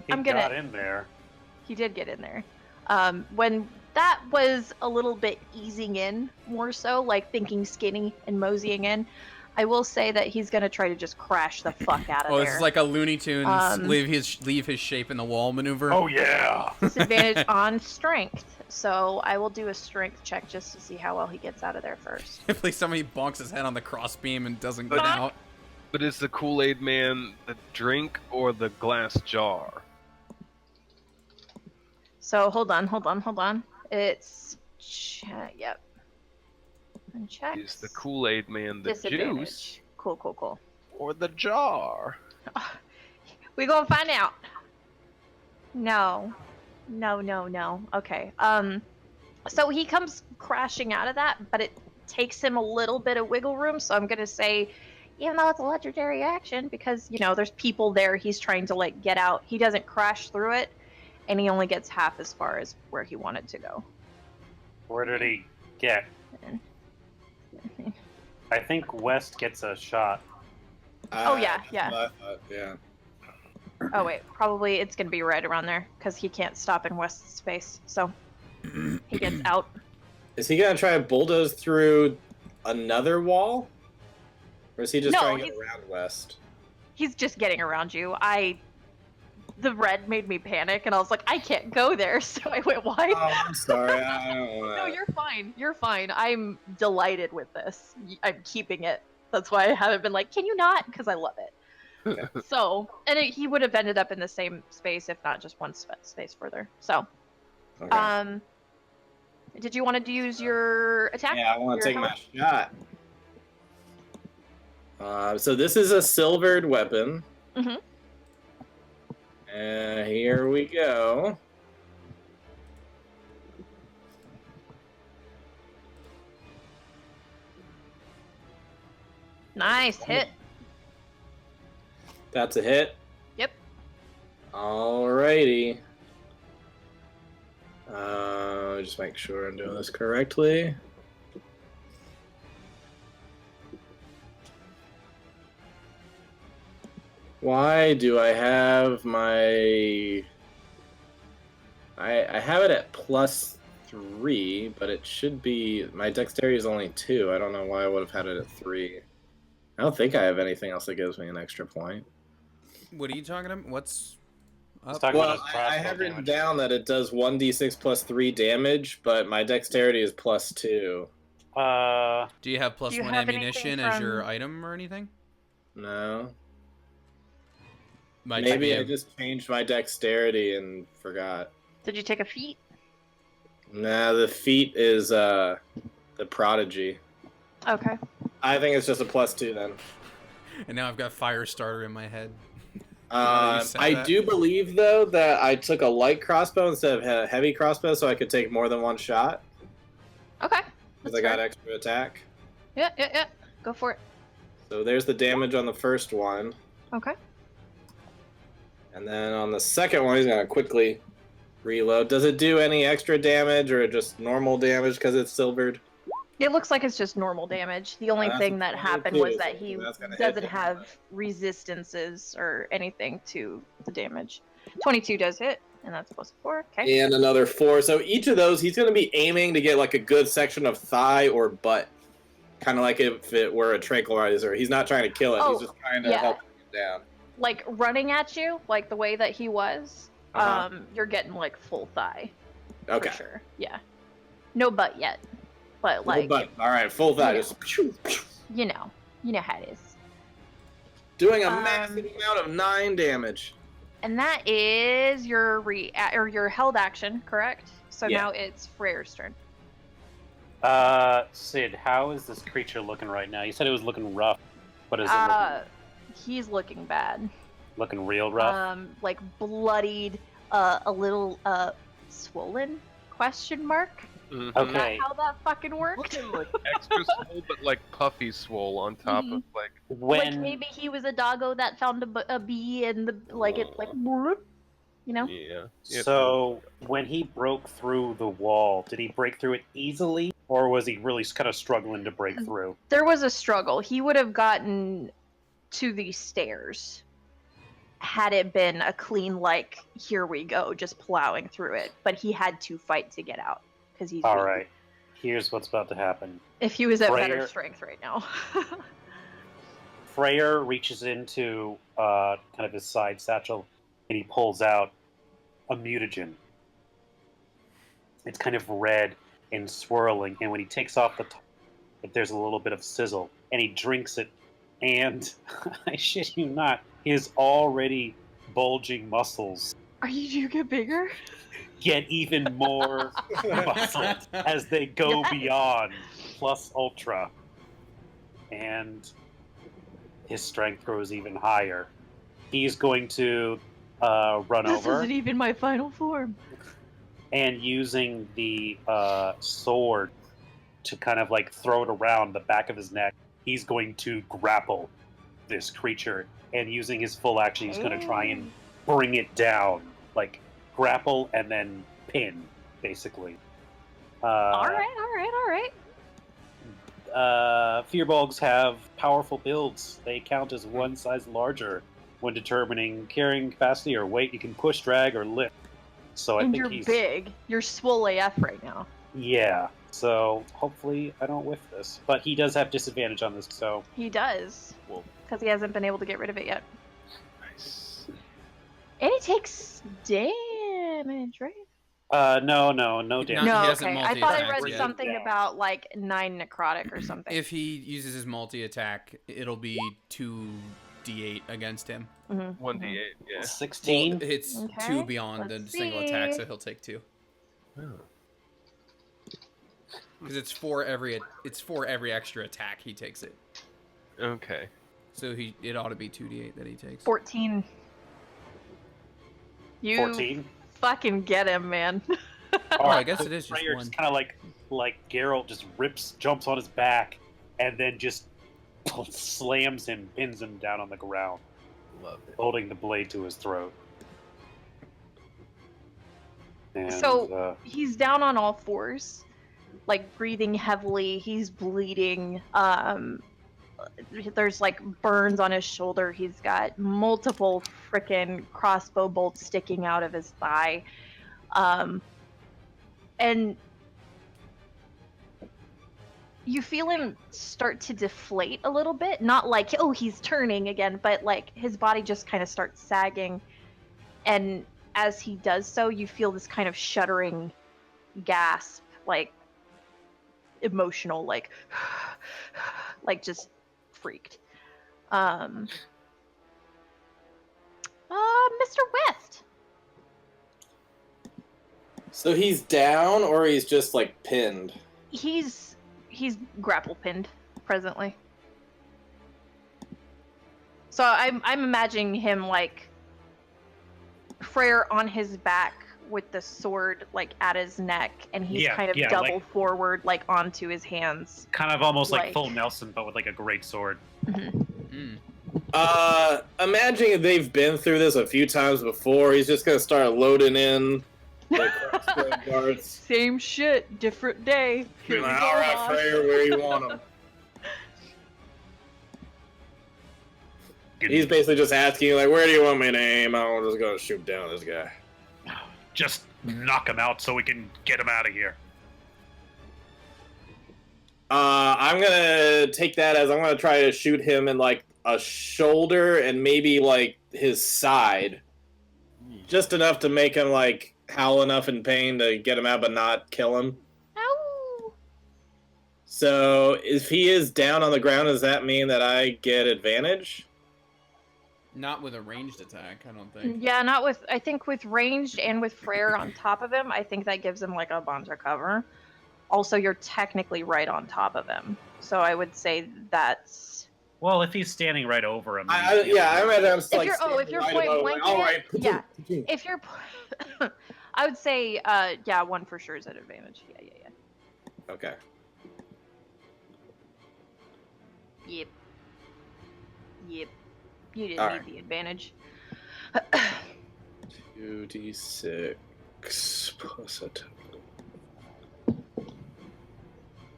Speaker 4: He
Speaker 1: I'm gonna-
Speaker 4: got in there.
Speaker 1: He did get in there. When that was a little bit easing in, more so, like thinking skinny and moseying in, I will say that he's gonna try to just crash the fuck out of
Speaker 2: Oh,
Speaker 1: there.
Speaker 2: this is like a Looney Tunes leave his shape in the wall maneuver.
Speaker 4: Oh yeah.
Speaker 1: Disadvantage on strength. So I will do a strength check just to see how well he gets out of there first.
Speaker 2: Please somebody bonks his head on the crossbeam and doesn't get
Speaker 3: But-
Speaker 2: out.
Speaker 3: But is the Kool-Aid Man the drink or the glass jar?
Speaker 1: So hold on. It's yep. And check.
Speaker 3: Is the Kool-Aid Man the
Speaker 1: Disadvantage.
Speaker 3: juice
Speaker 1: Cool.
Speaker 3: or the jar?
Speaker 1: We gonna find out. No. Okay. So he comes crashing out of that, but it takes him a little bit of wiggle room. So I'm gonna say, even though it's a legendary action, because there's people there, he's trying to like get out. He doesn't crash through it, and he only gets half as far as where he wanted to go.
Speaker 4: Where did he get? I think West gets a shot.
Speaker 1: Oh, yeah.
Speaker 9: Yeah.
Speaker 1: Oh wait, probably it's gonna be right around there because he can't stop in West's space, so he gets out.
Speaker 9: Is he gonna try and bulldoze through another wall? Or is he just
Speaker 1: No,
Speaker 9: trying to get
Speaker 1: he's-
Speaker 9: around West?
Speaker 1: He's just getting around you. The red made me panic, and I was like, I can't go there, so I went wide.
Speaker 9: Oh, I'm sorry. I don't wanna...
Speaker 1: No, you're fine. You're fine. I'm delighted with this. I'm keeping it. That's why I haven't been like, can you not? Because I love it. So, and he would have ended up in the same space, if not just one space further. So,
Speaker 9: Okay.
Speaker 1: did you want to use your attack?
Speaker 9: Yeah, I want
Speaker 1: Your
Speaker 9: to take
Speaker 1: health?
Speaker 9: my shot. So this is a silvered weapon.
Speaker 1: Mhm.
Speaker 9: And here we go.
Speaker 1: Nice hit.
Speaker 9: That's a hit.
Speaker 1: Yep.
Speaker 9: Alrighty. Just make sure I'm doing this correctly. Why do I have my... I have it at +3, but it should be... My dexterity is only 2. I don't know why I would have had it at 3. I don't think I have anything else that gives me an extra point.
Speaker 2: What are you talking about? What's
Speaker 4: He's
Speaker 2: up?
Speaker 4: talking
Speaker 9: Well,
Speaker 4: about his
Speaker 9: I
Speaker 4: crossbow
Speaker 9: have written
Speaker 4: damage.
Speaker 9: down that it does 1d6 plus 3 damage, but my dexterity is +2.
Speaker 2: Do you have
Speaker 1: Do you
Speaker 2: +1
Speaker 1: have
Speaker 2: ammunition
Speaker 1: anything
Speaker 2: as your
Speaker 1: from-
Speaker 2: item or anything?
Speaker 9: No.
Speaker 2: Might
Speaker 9: Maybe
Speaker 2: be
Speaker 9: I
Speaker 2: a-
Speaker 9: just changed my dexterity and forgot.
Speaker 1: Did you take a feat?
Speaker 9: Nah, the feat is the prodigy.
Speaker 1: Okay.
Speaker 9: I think it's just a +2 then.
Speaker 2: And now I've got Firestarter in my head. you said
Speaker 9: I
Speaker 2: that.
Speaker 9: do believe though that I took a light crossbow instead of a heavy crossbow, so I could take more than one shot
Speaker 1: Okay.
Speaker 9: because
Speaker 1: That's
Speaker 9: I got
Speaker 1: fair.
Speaker 9: extra attack.
Speaker 1: Yeah. Go for it.
Speaker 9: So there's the damage on the first one,
Speaker 1: Okay.
Speaker 9: and then on the second one, he's gonna quickly reload. Does it do any extra damage or just normal damage because it's silvered?
Speaker 1: It looks like it's just normal damage. The only
Speaker 9: That's
Speaker 1: thing
Speaker 9: a
Speaker 1: that
Speaker 9: 22,
Speaker 1: happened was
Speaker 9: so
Speaker 1: that he
Speaker 9: that's gonna hit
Speaker 1: doesn't
Speaker 9: him.
Speaker 1: have resistances or anything to the damage. 22 does hit, and that's +4. Okay.
Speaker 9: And another 4. So each of those, he's going to be aiming to get like a good section of thigh or butt. Kind of like if it were a tranquilizer. He's not trying to kill it.
Speaker 1: Oh,
Speaker 9: He's just trying to
Speaker 1: yeah.
Speaker 9: help him down.
Speaker 1: Like running at you, like the way that he was, you're getting like full thigh.
Speaker 9: Okay.
Speaker 1: For sure. Yeah. No butt yet. But like
Speaker 9: No butt. All right, full thigh.
Speaker 1: you
Speaker 9: Just
Speaker 1: you know how it is.
Speaker 9: doing a massive amount of 9 damage.
Speaker 1: And that is your your held action, correct? So
Speaker 9: Yeah.
Speaker 1: now it's Freyr's turn.
Speaker 4: Sid, how is this creature looking right now? You said it was looking rough. What is it
Speaker 1: He's looking bad.
Speaker 4: looking real rough?
Speaker 1: Like bloodied, a little swollen? Question mark.
Speaker 3: Mm-hmm.
Speaker 1: Is that
Speaker 4: Okay.
Speaker 1: how that fucking worked?
Speaker 3: Looking like extra swole, but like puffy swole on top of like.
Speaker 1: Like maybe he was a doggo that found a bee and the you know.
Speaker 3: Yeah.
Speaker 4: So when he broke through the wall, did he break through it easily, or was he really kind of struggling to break through?
Speaker 1: There was a struggle. He would have gotten to the stairs had it been a clean, like, here we go, just plowing through it. But he had to fight to get out because he's
Speaker 4: All
Speaker 1: weak.
Speaker 4: right. Here's what's about to happen.
Speaker 1: If he was at better
Speaker 4: Freyr-
Speaker 1: strength right now.
Speaker 4: Freyr reaches into kind of his side satchel and he pulls out a mutagen. It's kind of red and swirling, and when he takes off the top, there's a little bit of sizzle, and he drinks it, and I shit you not, his already bulging muscles
Speaker 1: Are you get bigger?
Speaker 4: get even more muscled as they go
Speaker 1: Yes.
Speaker 4: beyond plus ultra, and his strength grows even higher. He's going to run
Speaker 1: This
Speaker 4: over
Speaker 1: isn't even my final form.
Speaker 4: and using the sword to kind of like throw it around the back of his neck. He's going to grapple this creature, and using his full action, he's going to try and bring it down, like grapple and then pin, basically.
Speaker 1: All right.
Speaker 4: Fearbolgs have powerful builds. They count as one size larger when determining carrying capacity or weight. You can push, drag, or lift. So I
Speaker 1: And
Speaker 4: think
Speaker 1: you're
Speaker 4: he's
Speaker 1: big. You're swole AF right now.
Speaker 4: yeah. So hopefully I don't whiff this, but he does have disadvantage on this. So
Speaker 1: He does.
Speaker 3: Whoa.
Speaker 1: Because he hasn't been able to get rid of it yet.
Speaker 3: Nice.
Speaker 1: And he takes damage, right?
Speaker 4: no damage.
Speaker 2: No,
Speaker 1: No,
Speaker 2: he doesn't
Speaker 1: okay. I thought I
Speaker 2: multi-attack
Speaker 1: read
Speaker 2: yet.
Speaker 1: something
Speaker 4: Yeah.
Speaker 1: about like 9 necrotic or something.
Speaker 2: If he uses his multi-attack, it'll be 2d8 against him.
Speaker 3: 1d8. Yeah.
Speaker 4: 16.
Speaker 2: It's
Speaker 1: Okay,
Speaker 2: 2 beyond the
Speaker 1: let's
Speaker 2: single attack,
Speaker 1: see.
Speaker 2: so he'll take 2.
Speaker 3: Oh.
Speaker 2: Because it's for every extra attack he takes it.
Speaker 3: Okay.
Speaker 2: So it ought to be 2d8 that he takes.
Speaker 1: 14. You
Speaker 4: 14.
Speaker 1: fucking get him, man.
Speaker 2: Oh, I guess it is just
Speaker 4: Freyr
Speaker 2: one.
Speaker 4: just kind of like Geralt just jumps on his back, and then just slams him, pins him down on the ground,
Speaker 3: Love it.
Speaker 4: holding the blade to his throat. And,
Speaker 1: So- He's down on all fours, like breathing heavily. He's bleeding. There's like burns on his shoulder. He's got multiple frickin' crossbow bolts sticking out of his thigh. And you feel him start to deflate a little bit. Not like, oh, he's turning again, but like his body just kind of starts sagging. And as he does so, you feel this kind of shuddering gasp, like emotional, like just freaked. Mr. West.
Speaker 9: So he's down, or he's just like pinned?
Speaker 1: He's grapple pinned presently. So I'm imagining him like Freyr on his back with the sword like at his neck, and he's
Speaker 7: Yeah,
Speaker 1: kind of
Speaker 7: yeah,
Speaker 1: double
Speaker 7: like-
Speaker 1: forward like onto his hands.
Speaker 7: Kind of almost like
Speaker 1: Like-
Speaker 7: full Nelson, but with like a great sword.
Speaker 2: Mm.
Speaker 9: Imagining they've been through this a few times before. He's just gonna start loading in the crossbow darts.
Speaker 1: Same shit, different day. Here we
Speaker 9: Like,
Speaker 1: go,
Speaker 9: all right,
Speaker 1: Hoss."
Speaker 9: Freyr, where you want him? He's basically just asking you, like, where do you want me to aim? I'm just gonna shoot down this guy.
Speaker 7: Just knock him out so we can get him out of here.
Speaker 9: I'm gonna take that as I'm gonna try to shoot him in like a shoulder and maybe like his side, just enough to make him like howl enough in pain to get him out, but not kill him.
Speaker 1: Ow!
Speaker 9: So if he is down on the ground, does that mean that I get advantage?
Speaker 2: Not with a ranged attack, I don't think.
Speaker 1: Yeah, not with. I think with ranged and with Freyr on top of him, I think that gives him like a bond to cover. Also, you're technically right on top of him, so I would say that's.
Speaker 7: Well, if he's standing right over him.
Speaker 9: I imagine I'm like.
Speaker 1: If you're point blanking,
Speaker 9: all right.
Speaker 1: yeah. If you're, I would say, yeah, 1 for sure is at advantage. Yeah.
Speaker 9: Okay.
Speaker 1: Yep. You didn't
Speaker 9: All
Speaker 1: need
Speaker 9: right.
Speaker 1: the advantage.
Speaker 9: 2d6 plus a total.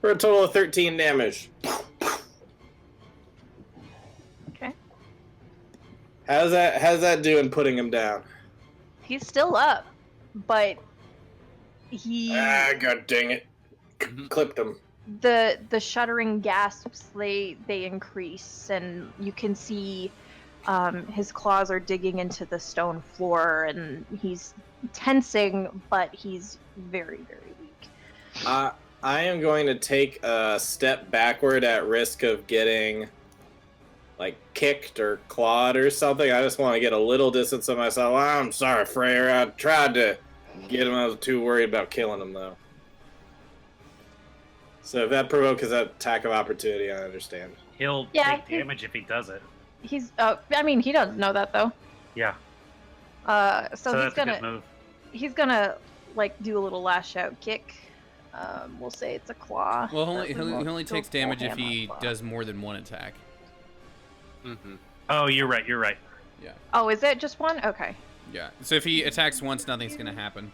Speaker 9: For a total of 13 damage.
Speaker 1: Okay.
Speaker 9: How's that doing putting him down?
Speaker 1: He's still up, but he.
Speaker 9: God dang it. Clipped him.
Speaker 1: The shuddering gasps they increase, and you can see his claws are digging into the stone floor, and he's tensing, but he's very, very weak.
Speaker 9: I am going to take a step backward at risk of getting like kicked or clawed or something. I just want to get a little distance of myself. I'm sorry, Freyr. I tried to get him. I was too worried about killing him, though. So if that provokes an attack of opportunity, I understand.
Speaker 7: He'll take damage if he does it.
Speaker 1: He's. I mean, he doesn't know that though.
Speaker 7: Yeah.
Speaker 1: So he's
Speaker 7: that's a good move.
Speaker 1: He's gonna like do a little lash out kick. We'll say it's a claw.
Speaker 2: Well, he only takes damage if he does more than 1 attack.
Speaker 3: Mm-hmm.
Speaker 7: Oh, you're right.
Speaker 2: Yeah.
Speaker 1: Oh, is it just 1? Okay.
Speaker 2: Yeah. So if he attacks once, nothing's gonna happen.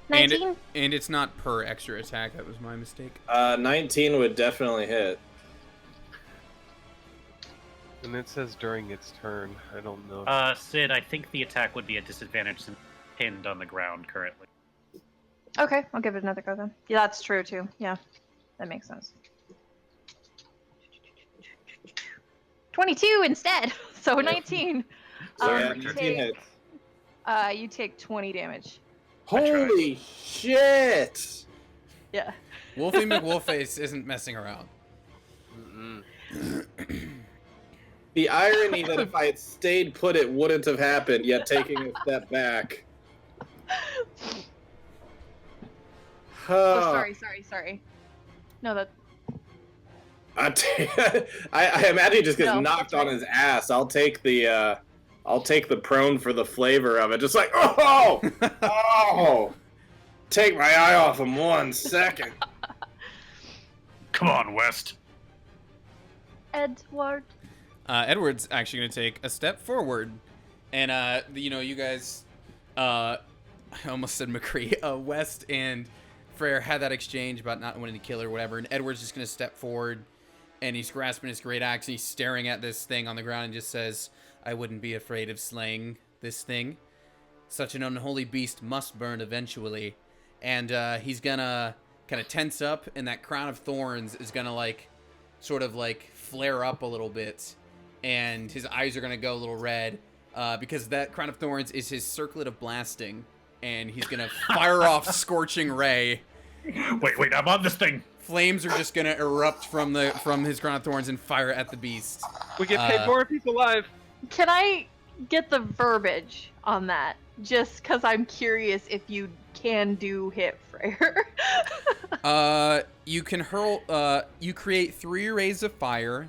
Speaker 1: 19.
Speaker 2: And it's not per extra attack. That was my mistake.
Speaker 9: 19 would definitely hit.
Speaker 3: And it says during its turn. I don't know.
Speaker 7: Sid, I think the attack would be a disadvantage since it's pinned on the ground currently.
Speaker 1: Okay, I'll give it another go then. Yeah, that's true too. Yeah, that makes sense. 22 instead. So 19.
Speaker 9: So
Speaker 1: You take 20 damage.
Speaker 9: Holy shit!
Speaker 1: Yeah.
Speaker 2: Wolfie McWolfface isn't messing around.
Speaker 9: The irony that if I had stayed put, it wouldn't have happened, yet taking a step back.
Speaker 1: Oh, sorry. No, that.
Speaker 9: I imagine he just gets knocked on his ass. I'll take the prone for the flavor of it. Just like, oh, take my eye off him 1 second.
Speaker 6: Come on, West.
Speaker 1: Edward.
Speaker 2: Edward's actually going to take a step forward, and you guys, I almost said McCree. West and Freyr had that exchange about not wanting to kill her or whatever, and Edward's just going to step forward, and he's grasping his great axe, and he's staring at this thing on the ground and just says, "I wouldn't be afraid of slaying this thing. Such an unholy beast must burn eventually." And he's gonna kind of tense up, and that crown of thorns is gonna sort of flare up a little bit, and his eyes are gonna go a little red because that crown of thorns is his circlet of blasting, and he's gonna fire off scorching ray.
Speaker 6: Wait, I'm on this thing.
Speaker 2: Flames are just gonna erupt from his crown of thorns and fire at the beast.
Speaker 3: We get paid more if he's alive.
Speaker 1: Can I get the verbiage on that? Just because I'm curious if you can do hit Freyr.
Speaker 2: You can hurl. You create 3 rays of fire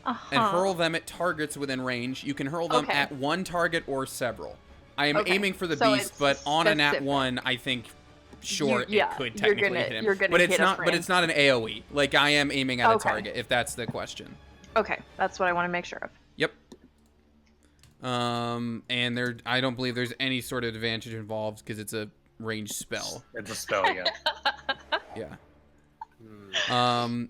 Speaker 2: and hurl them at targets within range. You can hurl them at 1 target or several. I am aiming for the beast, but on a nat 1, I think. Sure, it could technically hit him, but it's not. But it's not an AOE. Like, I am aiming at a target, if that's the question.
Speaker 1: Okay, that's what I want to make sure of.
Speaker 2: Yep. And I don't believe there's any sort of advantage involved because it's a ranged spell.
Speaker 6: It's a spell, yeah.
Speaker 2: Yeah.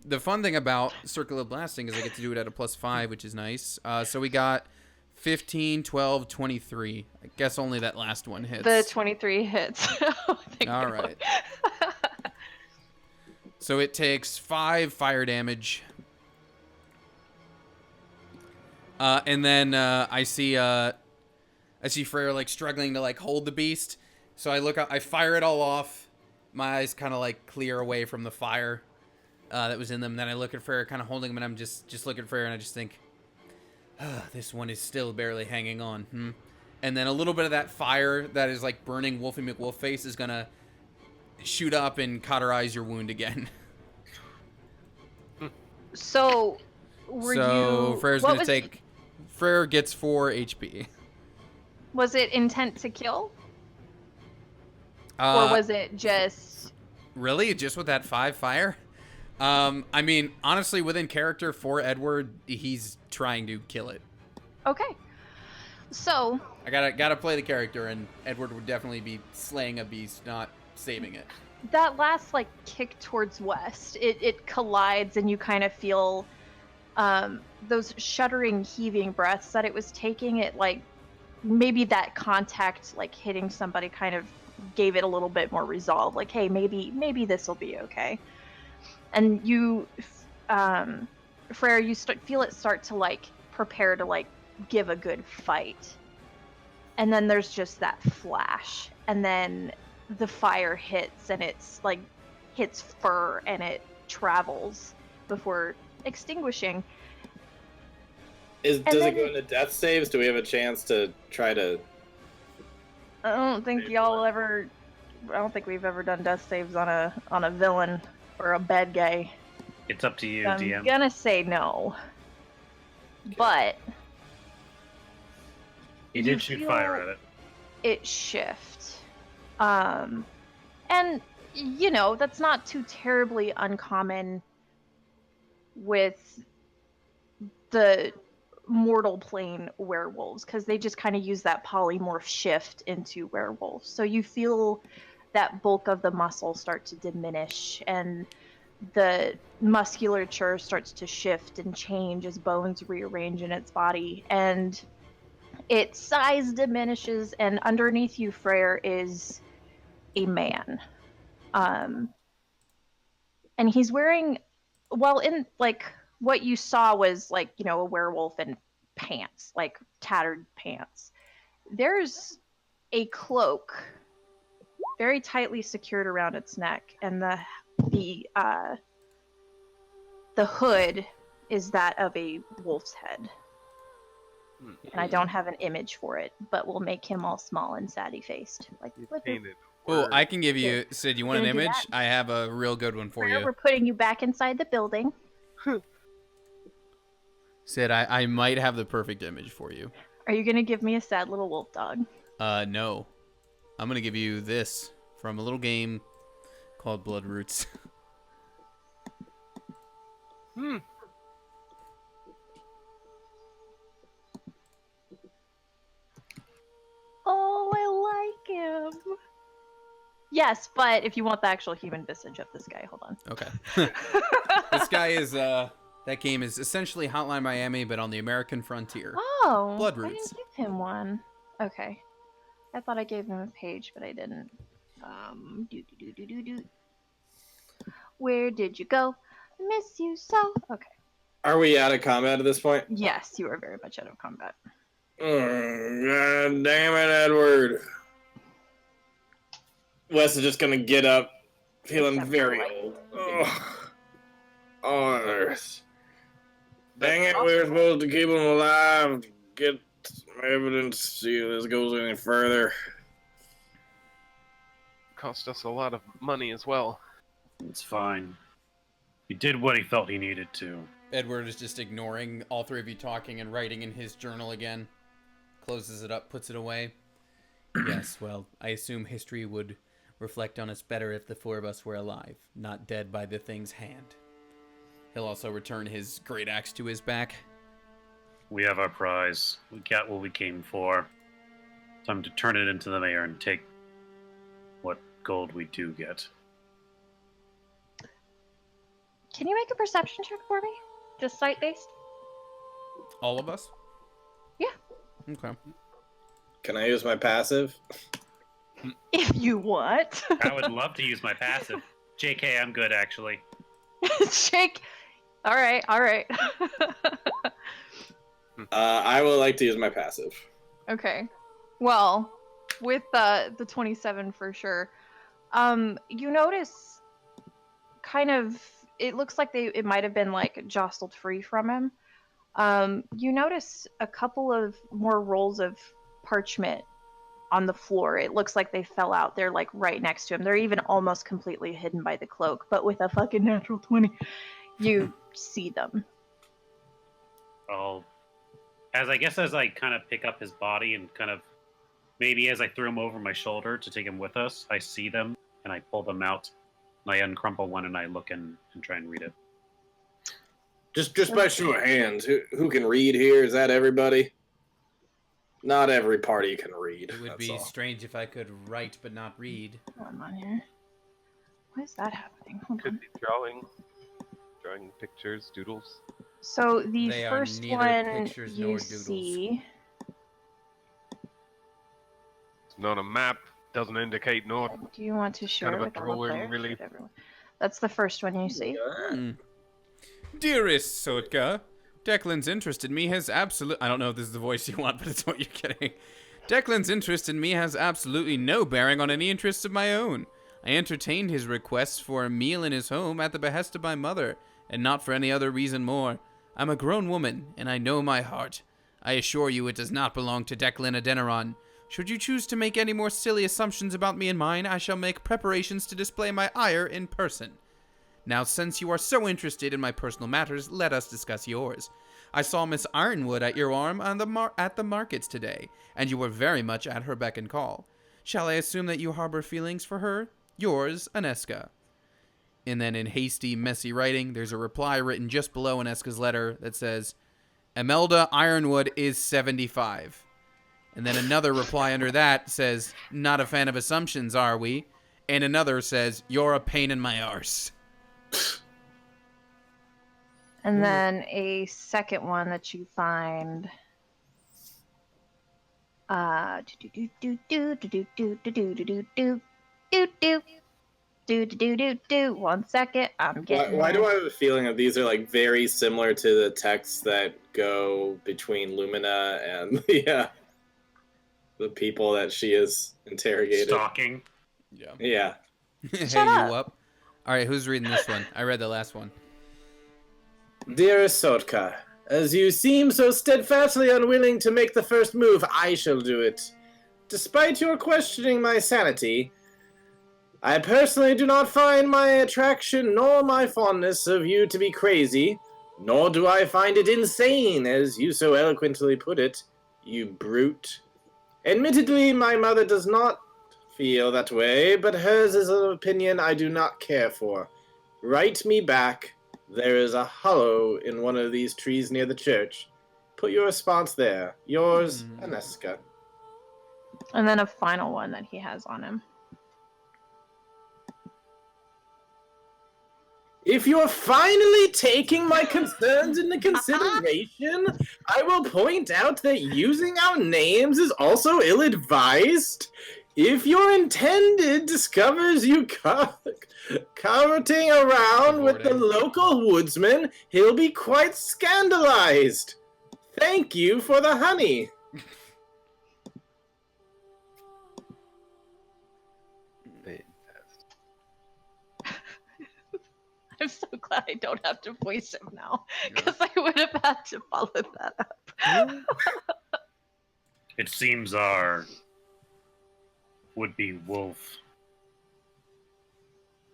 Speaker 2: The fun thing about Circle of Blasting is I get to do it at a +5, which is nice. So we got 15, 12, 23. I guess only that last one hits.
Speaker 1: The 23 hits.
Speaker 2: All right. So it takes 5 fire damage. And then I see Freyr like struggling to like hold the beast. So I look up, I fire it all off. My eyes kind of like clear away from the fire that was in them. Then I look at Freyr, kind of holding him, and I'm just looking at Freyr, and I just think, this one is still barely hanging on. And then a little bit of that fire that is like burning Wolfie McWolfface is gonna shoot up and cauterize your wound again.
Speaker 1: So,
Speaker 2: Freyr's gonna take. Freyr gets 4 HP.
Speaker 1: Was it intent to kill? Or was it just...
Speaker 2: Really? Just with that 5 fire? I mean, honestly, within character for Edward, he's trying to kill it.
Speaker 1: Okay. So...
Speaker 2: I gotta play the character, and Edward would definitely be slaying a beast, not saving it.
Speaker 1: That last, like, kick towards west, it collides, and you kind of feel those shuddering, heaving breaths that it was taking. It, like, maybe that contact, like, hitting somebody kind of gave it a little bit more resolve. Like, hey, maybe this will be okay. And you, Freyr, you feel it start to, like, prepare to, like, give a good fight. And then there's just that flash. And then the fire hits, and it's, like, hits fur, and it travels before extinguishing.
Speaker 9: Does it go into death saves? Do we have a chance to try to...
Speaker 1: I don't think we've ever done death saves on a villain or a bad guy.
Speaker 7: It's up to you,
Speaker 1: I'm
Speaker 7: DM.
Speaker 1: gonna say no. Okay. But
Speaker 7: he did shoot fire at it.
Speaker 1: It shift. And you know, that's not too terribly uncommon with the mortal plane werewolves, because they just kind of use that polymorph shift into werewolves. So you feel that bulk of the muscle start to diminish, and the musculature starts to shift and change as bones rearrange in its body, and its size diminishes, and underneath you, Freyr, is a man. And he's wearing, well, in, like, what you saw was, like, you know, a werewolf in pants, like tattered pants. There's a cloak very tightly secured around its neck, and the hood is that of a wolf's head. And I don't have an image for it, but we'll make him all small and saddy faced. Like,
Speaker 2: oh, I can give you, Sid, you want an image? I have a real good one for you.
Speaker 1: We're putting you back inside the building.
Speaker 2: Sid, I might have the perfect image for you.
Speaker 1: Are you going to give me a sad little wolf dog?
Speaker 2: No. I'm going to give you this from a little game called Blood Roots.
Speaker 1: Oh, I like him. Yes, but if you want the actual human visage of this guy, hold on.
Speaker 2: Okay. This guy is, that game is essentially Hotline Miami, but on the American frontier.
Speaker 1: Oh,
Speaker 2: Blood Roots.
Speaker 1: I didn't give him one. Okay. I thought I gave him a page, but I didn't. Where did you go? I miss you so. Okay.
Speaker 9: Are we out of combat at this point?
Speaker 1: Yes, you are very much out of combat.
Speaker 9: God damn it, Edward. Wes is just gonna get up, feeling very old. Oh, dang it, we were supposed to keep him alive. Get some evidence, see if this goes any further.
Speaker 3: Cost us a lot of money as well.
Speaker 6: It's fine. He did what he felt he needed to.
Speaker 2: Edward is just ignoring all three of you talking and writing in his journal again. Closes it up, puts it away. Yes, well, I assume history would reflect on us better if the 4 of us were alive, not dead by the thing's hand. He'll also return his great axe to his back.
Speaker 6: We have our prize. We got what we came for. Time to turn it into the mayor and take what gold we do get.
Speaker 1: Can you make a perception check for me? Just sight-based?
Speaker 2: All of us?
Speaker 1: Yeah.
Speaker 2: Okay.
Speaker 9: Can I use my passive?
Speaker 1: If you want.
Speaker 7: I would love to use my passive. JK, I'm good, actually.
Speaker 1: Jake. All right.
Speaker 9: I would like to use my passive.
Speaker 1: Okay. Well, with the 27 for sure. You notice kind of it looks like it might have been like jostled free from him. You notice a couple of more rolls of parchment on the floor. It looks like they fell out. They're like right next to him. They're even almost completely hidden by the cloak, but with a fucking natural 20, you see them.
Speaker 7: I'll, as I kind of pick up his body and kind of maybe as I throw him over my shoulder to take him with us, I see them and I pull them out. And I uncrumple one and I look and try and read it.
Speaker 9: Just by show of hands, who can read here? Is that everybody? Not every party can read.
Speaker 2: It would be strange if I could write but not read.
Speaker 1: Come on here. Why is that happening? Hold
Speaker 3: Could
Speaker 1: on.
Speaker 3: be drawing pictures, doodles.
Speaker 1: So the
Speaker 2: They are
Speaker 1: first
Speaker 2: neither
Speaker 1: one
Speaker 2: pictures
Speaker 1: you
Speaker 2: nor doodles.
Speaker 1: see.
Speaker 3: It's not a map. Doesn't indicate north.
Speaker 1: Do you want to share
Speaker 3: Kind of a
Speaker 1: with all the
Speaker 3: drawing,
Speaker 1: players?
Speaker 3: really.
Speaker 1: Everyone. That's the first one you see.
Speaker 2: Dearest Sotka, Declan's interest in me has I don't know if this is the voice you want, but it's what you're getting. Declan's interest in me has absolutely no bearing on any interests of my own. I entertained his requests for a meal in his home at the behest of my mother, and not for any other reason more. I'm a grown woman, and I know my heart. I assure you it does not belong to Declan Adeneron. Should you choose to make any more silly assumptions about me and mine, I shall make preparations to display my ire in person. Now, since you are so interested in my personal matters, let us discuss yours. I saw Miss Ironwood at your arm on at the markets today, and you were very much at her beck and call. Shall I assume that you harbor feelings for her? Yours, Aneska. And then in hasty, messy writing, there's a reply written just below Aneska's letter that says, Imelda Ironwood is 75. And then another reply under that says, not a fan of assumptions, are we? And another says, you're a pain in my arse.
Speaker 1: And then a second one that you find. One second, I'm getting.
Speaker 9: Why do I have a feeling that these are like very similar to the texts that go between Lumina and the people that she has interrogated?
Speaker 7: Stalking.
Speaker 9: Yeah.
Speaker 2: Hey,
Speaker 1: Shut up.
Speaker 2: you up? All right, who's reading this one? I read the last one.
Speaker 9: Dearest Sotka, as you seem so steadfastly unwilling to make the first move, I shall do it. Despite your questioning my sanity, I personally do not find my attraction nor my fondness of you to be crazy, nor do I find it insane, as you so eloquently put it, you brute. Admittedly, my mother does not feel that way, but hers is an opinion I do not care for. Write me back. There is a hollow in one of these trees near the church. Put your response there. Yours, Aneska.
Speaker 1: And then a final one that he has on him.
Speaker 9: If you're finally taking my concerns into consideration, I will point out that using our names is also ill-advised. If your intended discovers you carting around with the local woodsman, he'll be quite scandalized. Thank you for the honey.
Speaker 1: I'm so glad I don't have to voice him now, because I would have had to follow that up.
Speaker 7: It seems our would-be wolf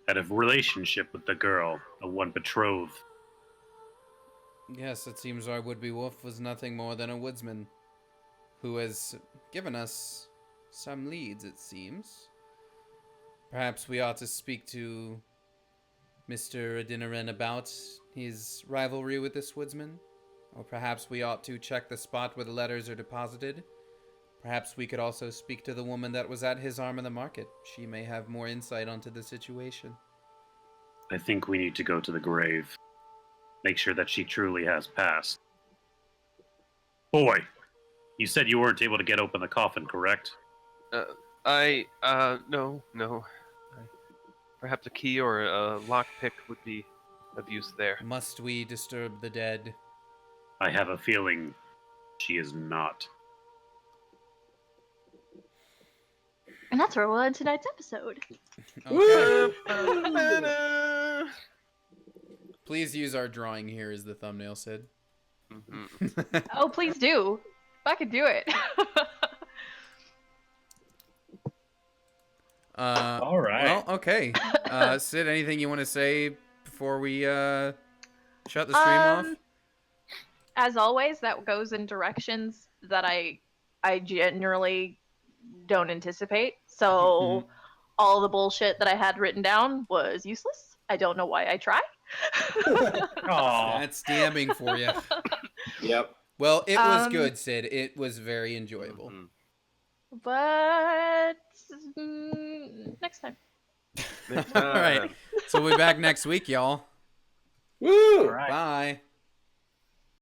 Speaker 7: had a relationship with the girl, the one betrothed.
Speaker 2: Yes, it seems our would-be wolf was nothing more than a woodsman who has given us some leads, it seems. Perhaps we ought to speak to Mr. Adinaren about his rivalry with this woodsman? Or perhaps we ought to check the spot where the letters are deposited? Perhaps we could also speak to the woman that was at his arm in the market. She may have more insight onto the situation.
Speaker 7: I think we need to go to the grave. Make sure that she truly has passed. Boy, you said you weren't able to get open the coffin, correct?
Speaker 3: No. Perhaps a key or a lockpick would be of use there.
Speaker 2: Must we disturb the dead?
Speaker 7: I have a feeling
Speaker 6: She is not.
Speaker 1: And that's where we'll end tonight's episode.
Speaker 2: Okay.
Speaker 3: Ba-da-ba-da.
Speaker 2: Please use our drawing here as the thumbnail, Sid.
Speaker 3: Mhm.
Speaker 1: Oh, please do. If I could do it.
Speaker 7: All right.
Speaker 2: Well, okay. Sid, anything you want to say before we shut the stream off?
Speaker 1: As always, that goes in directions that I generally don't anticipate. So all the bullshit that I had written down was useless. I don't know why I tried.
Speaker 7: Aw.
Speaker 2: That's damning for you.
Speaker 9: Yep.
Speaker 2: Well, it was good, Sid. It was very enjoyable.
Speaker 3: Mhm.
Speaker 1: But next time.
Speaker 3: Next
Speaker 2: All right.
Speaker 3: time.
Speaker 2: So we'll be back next week, y'all.
Speaker 9: Woo!
Speaker 7: All right.
Speaker 2: Bye.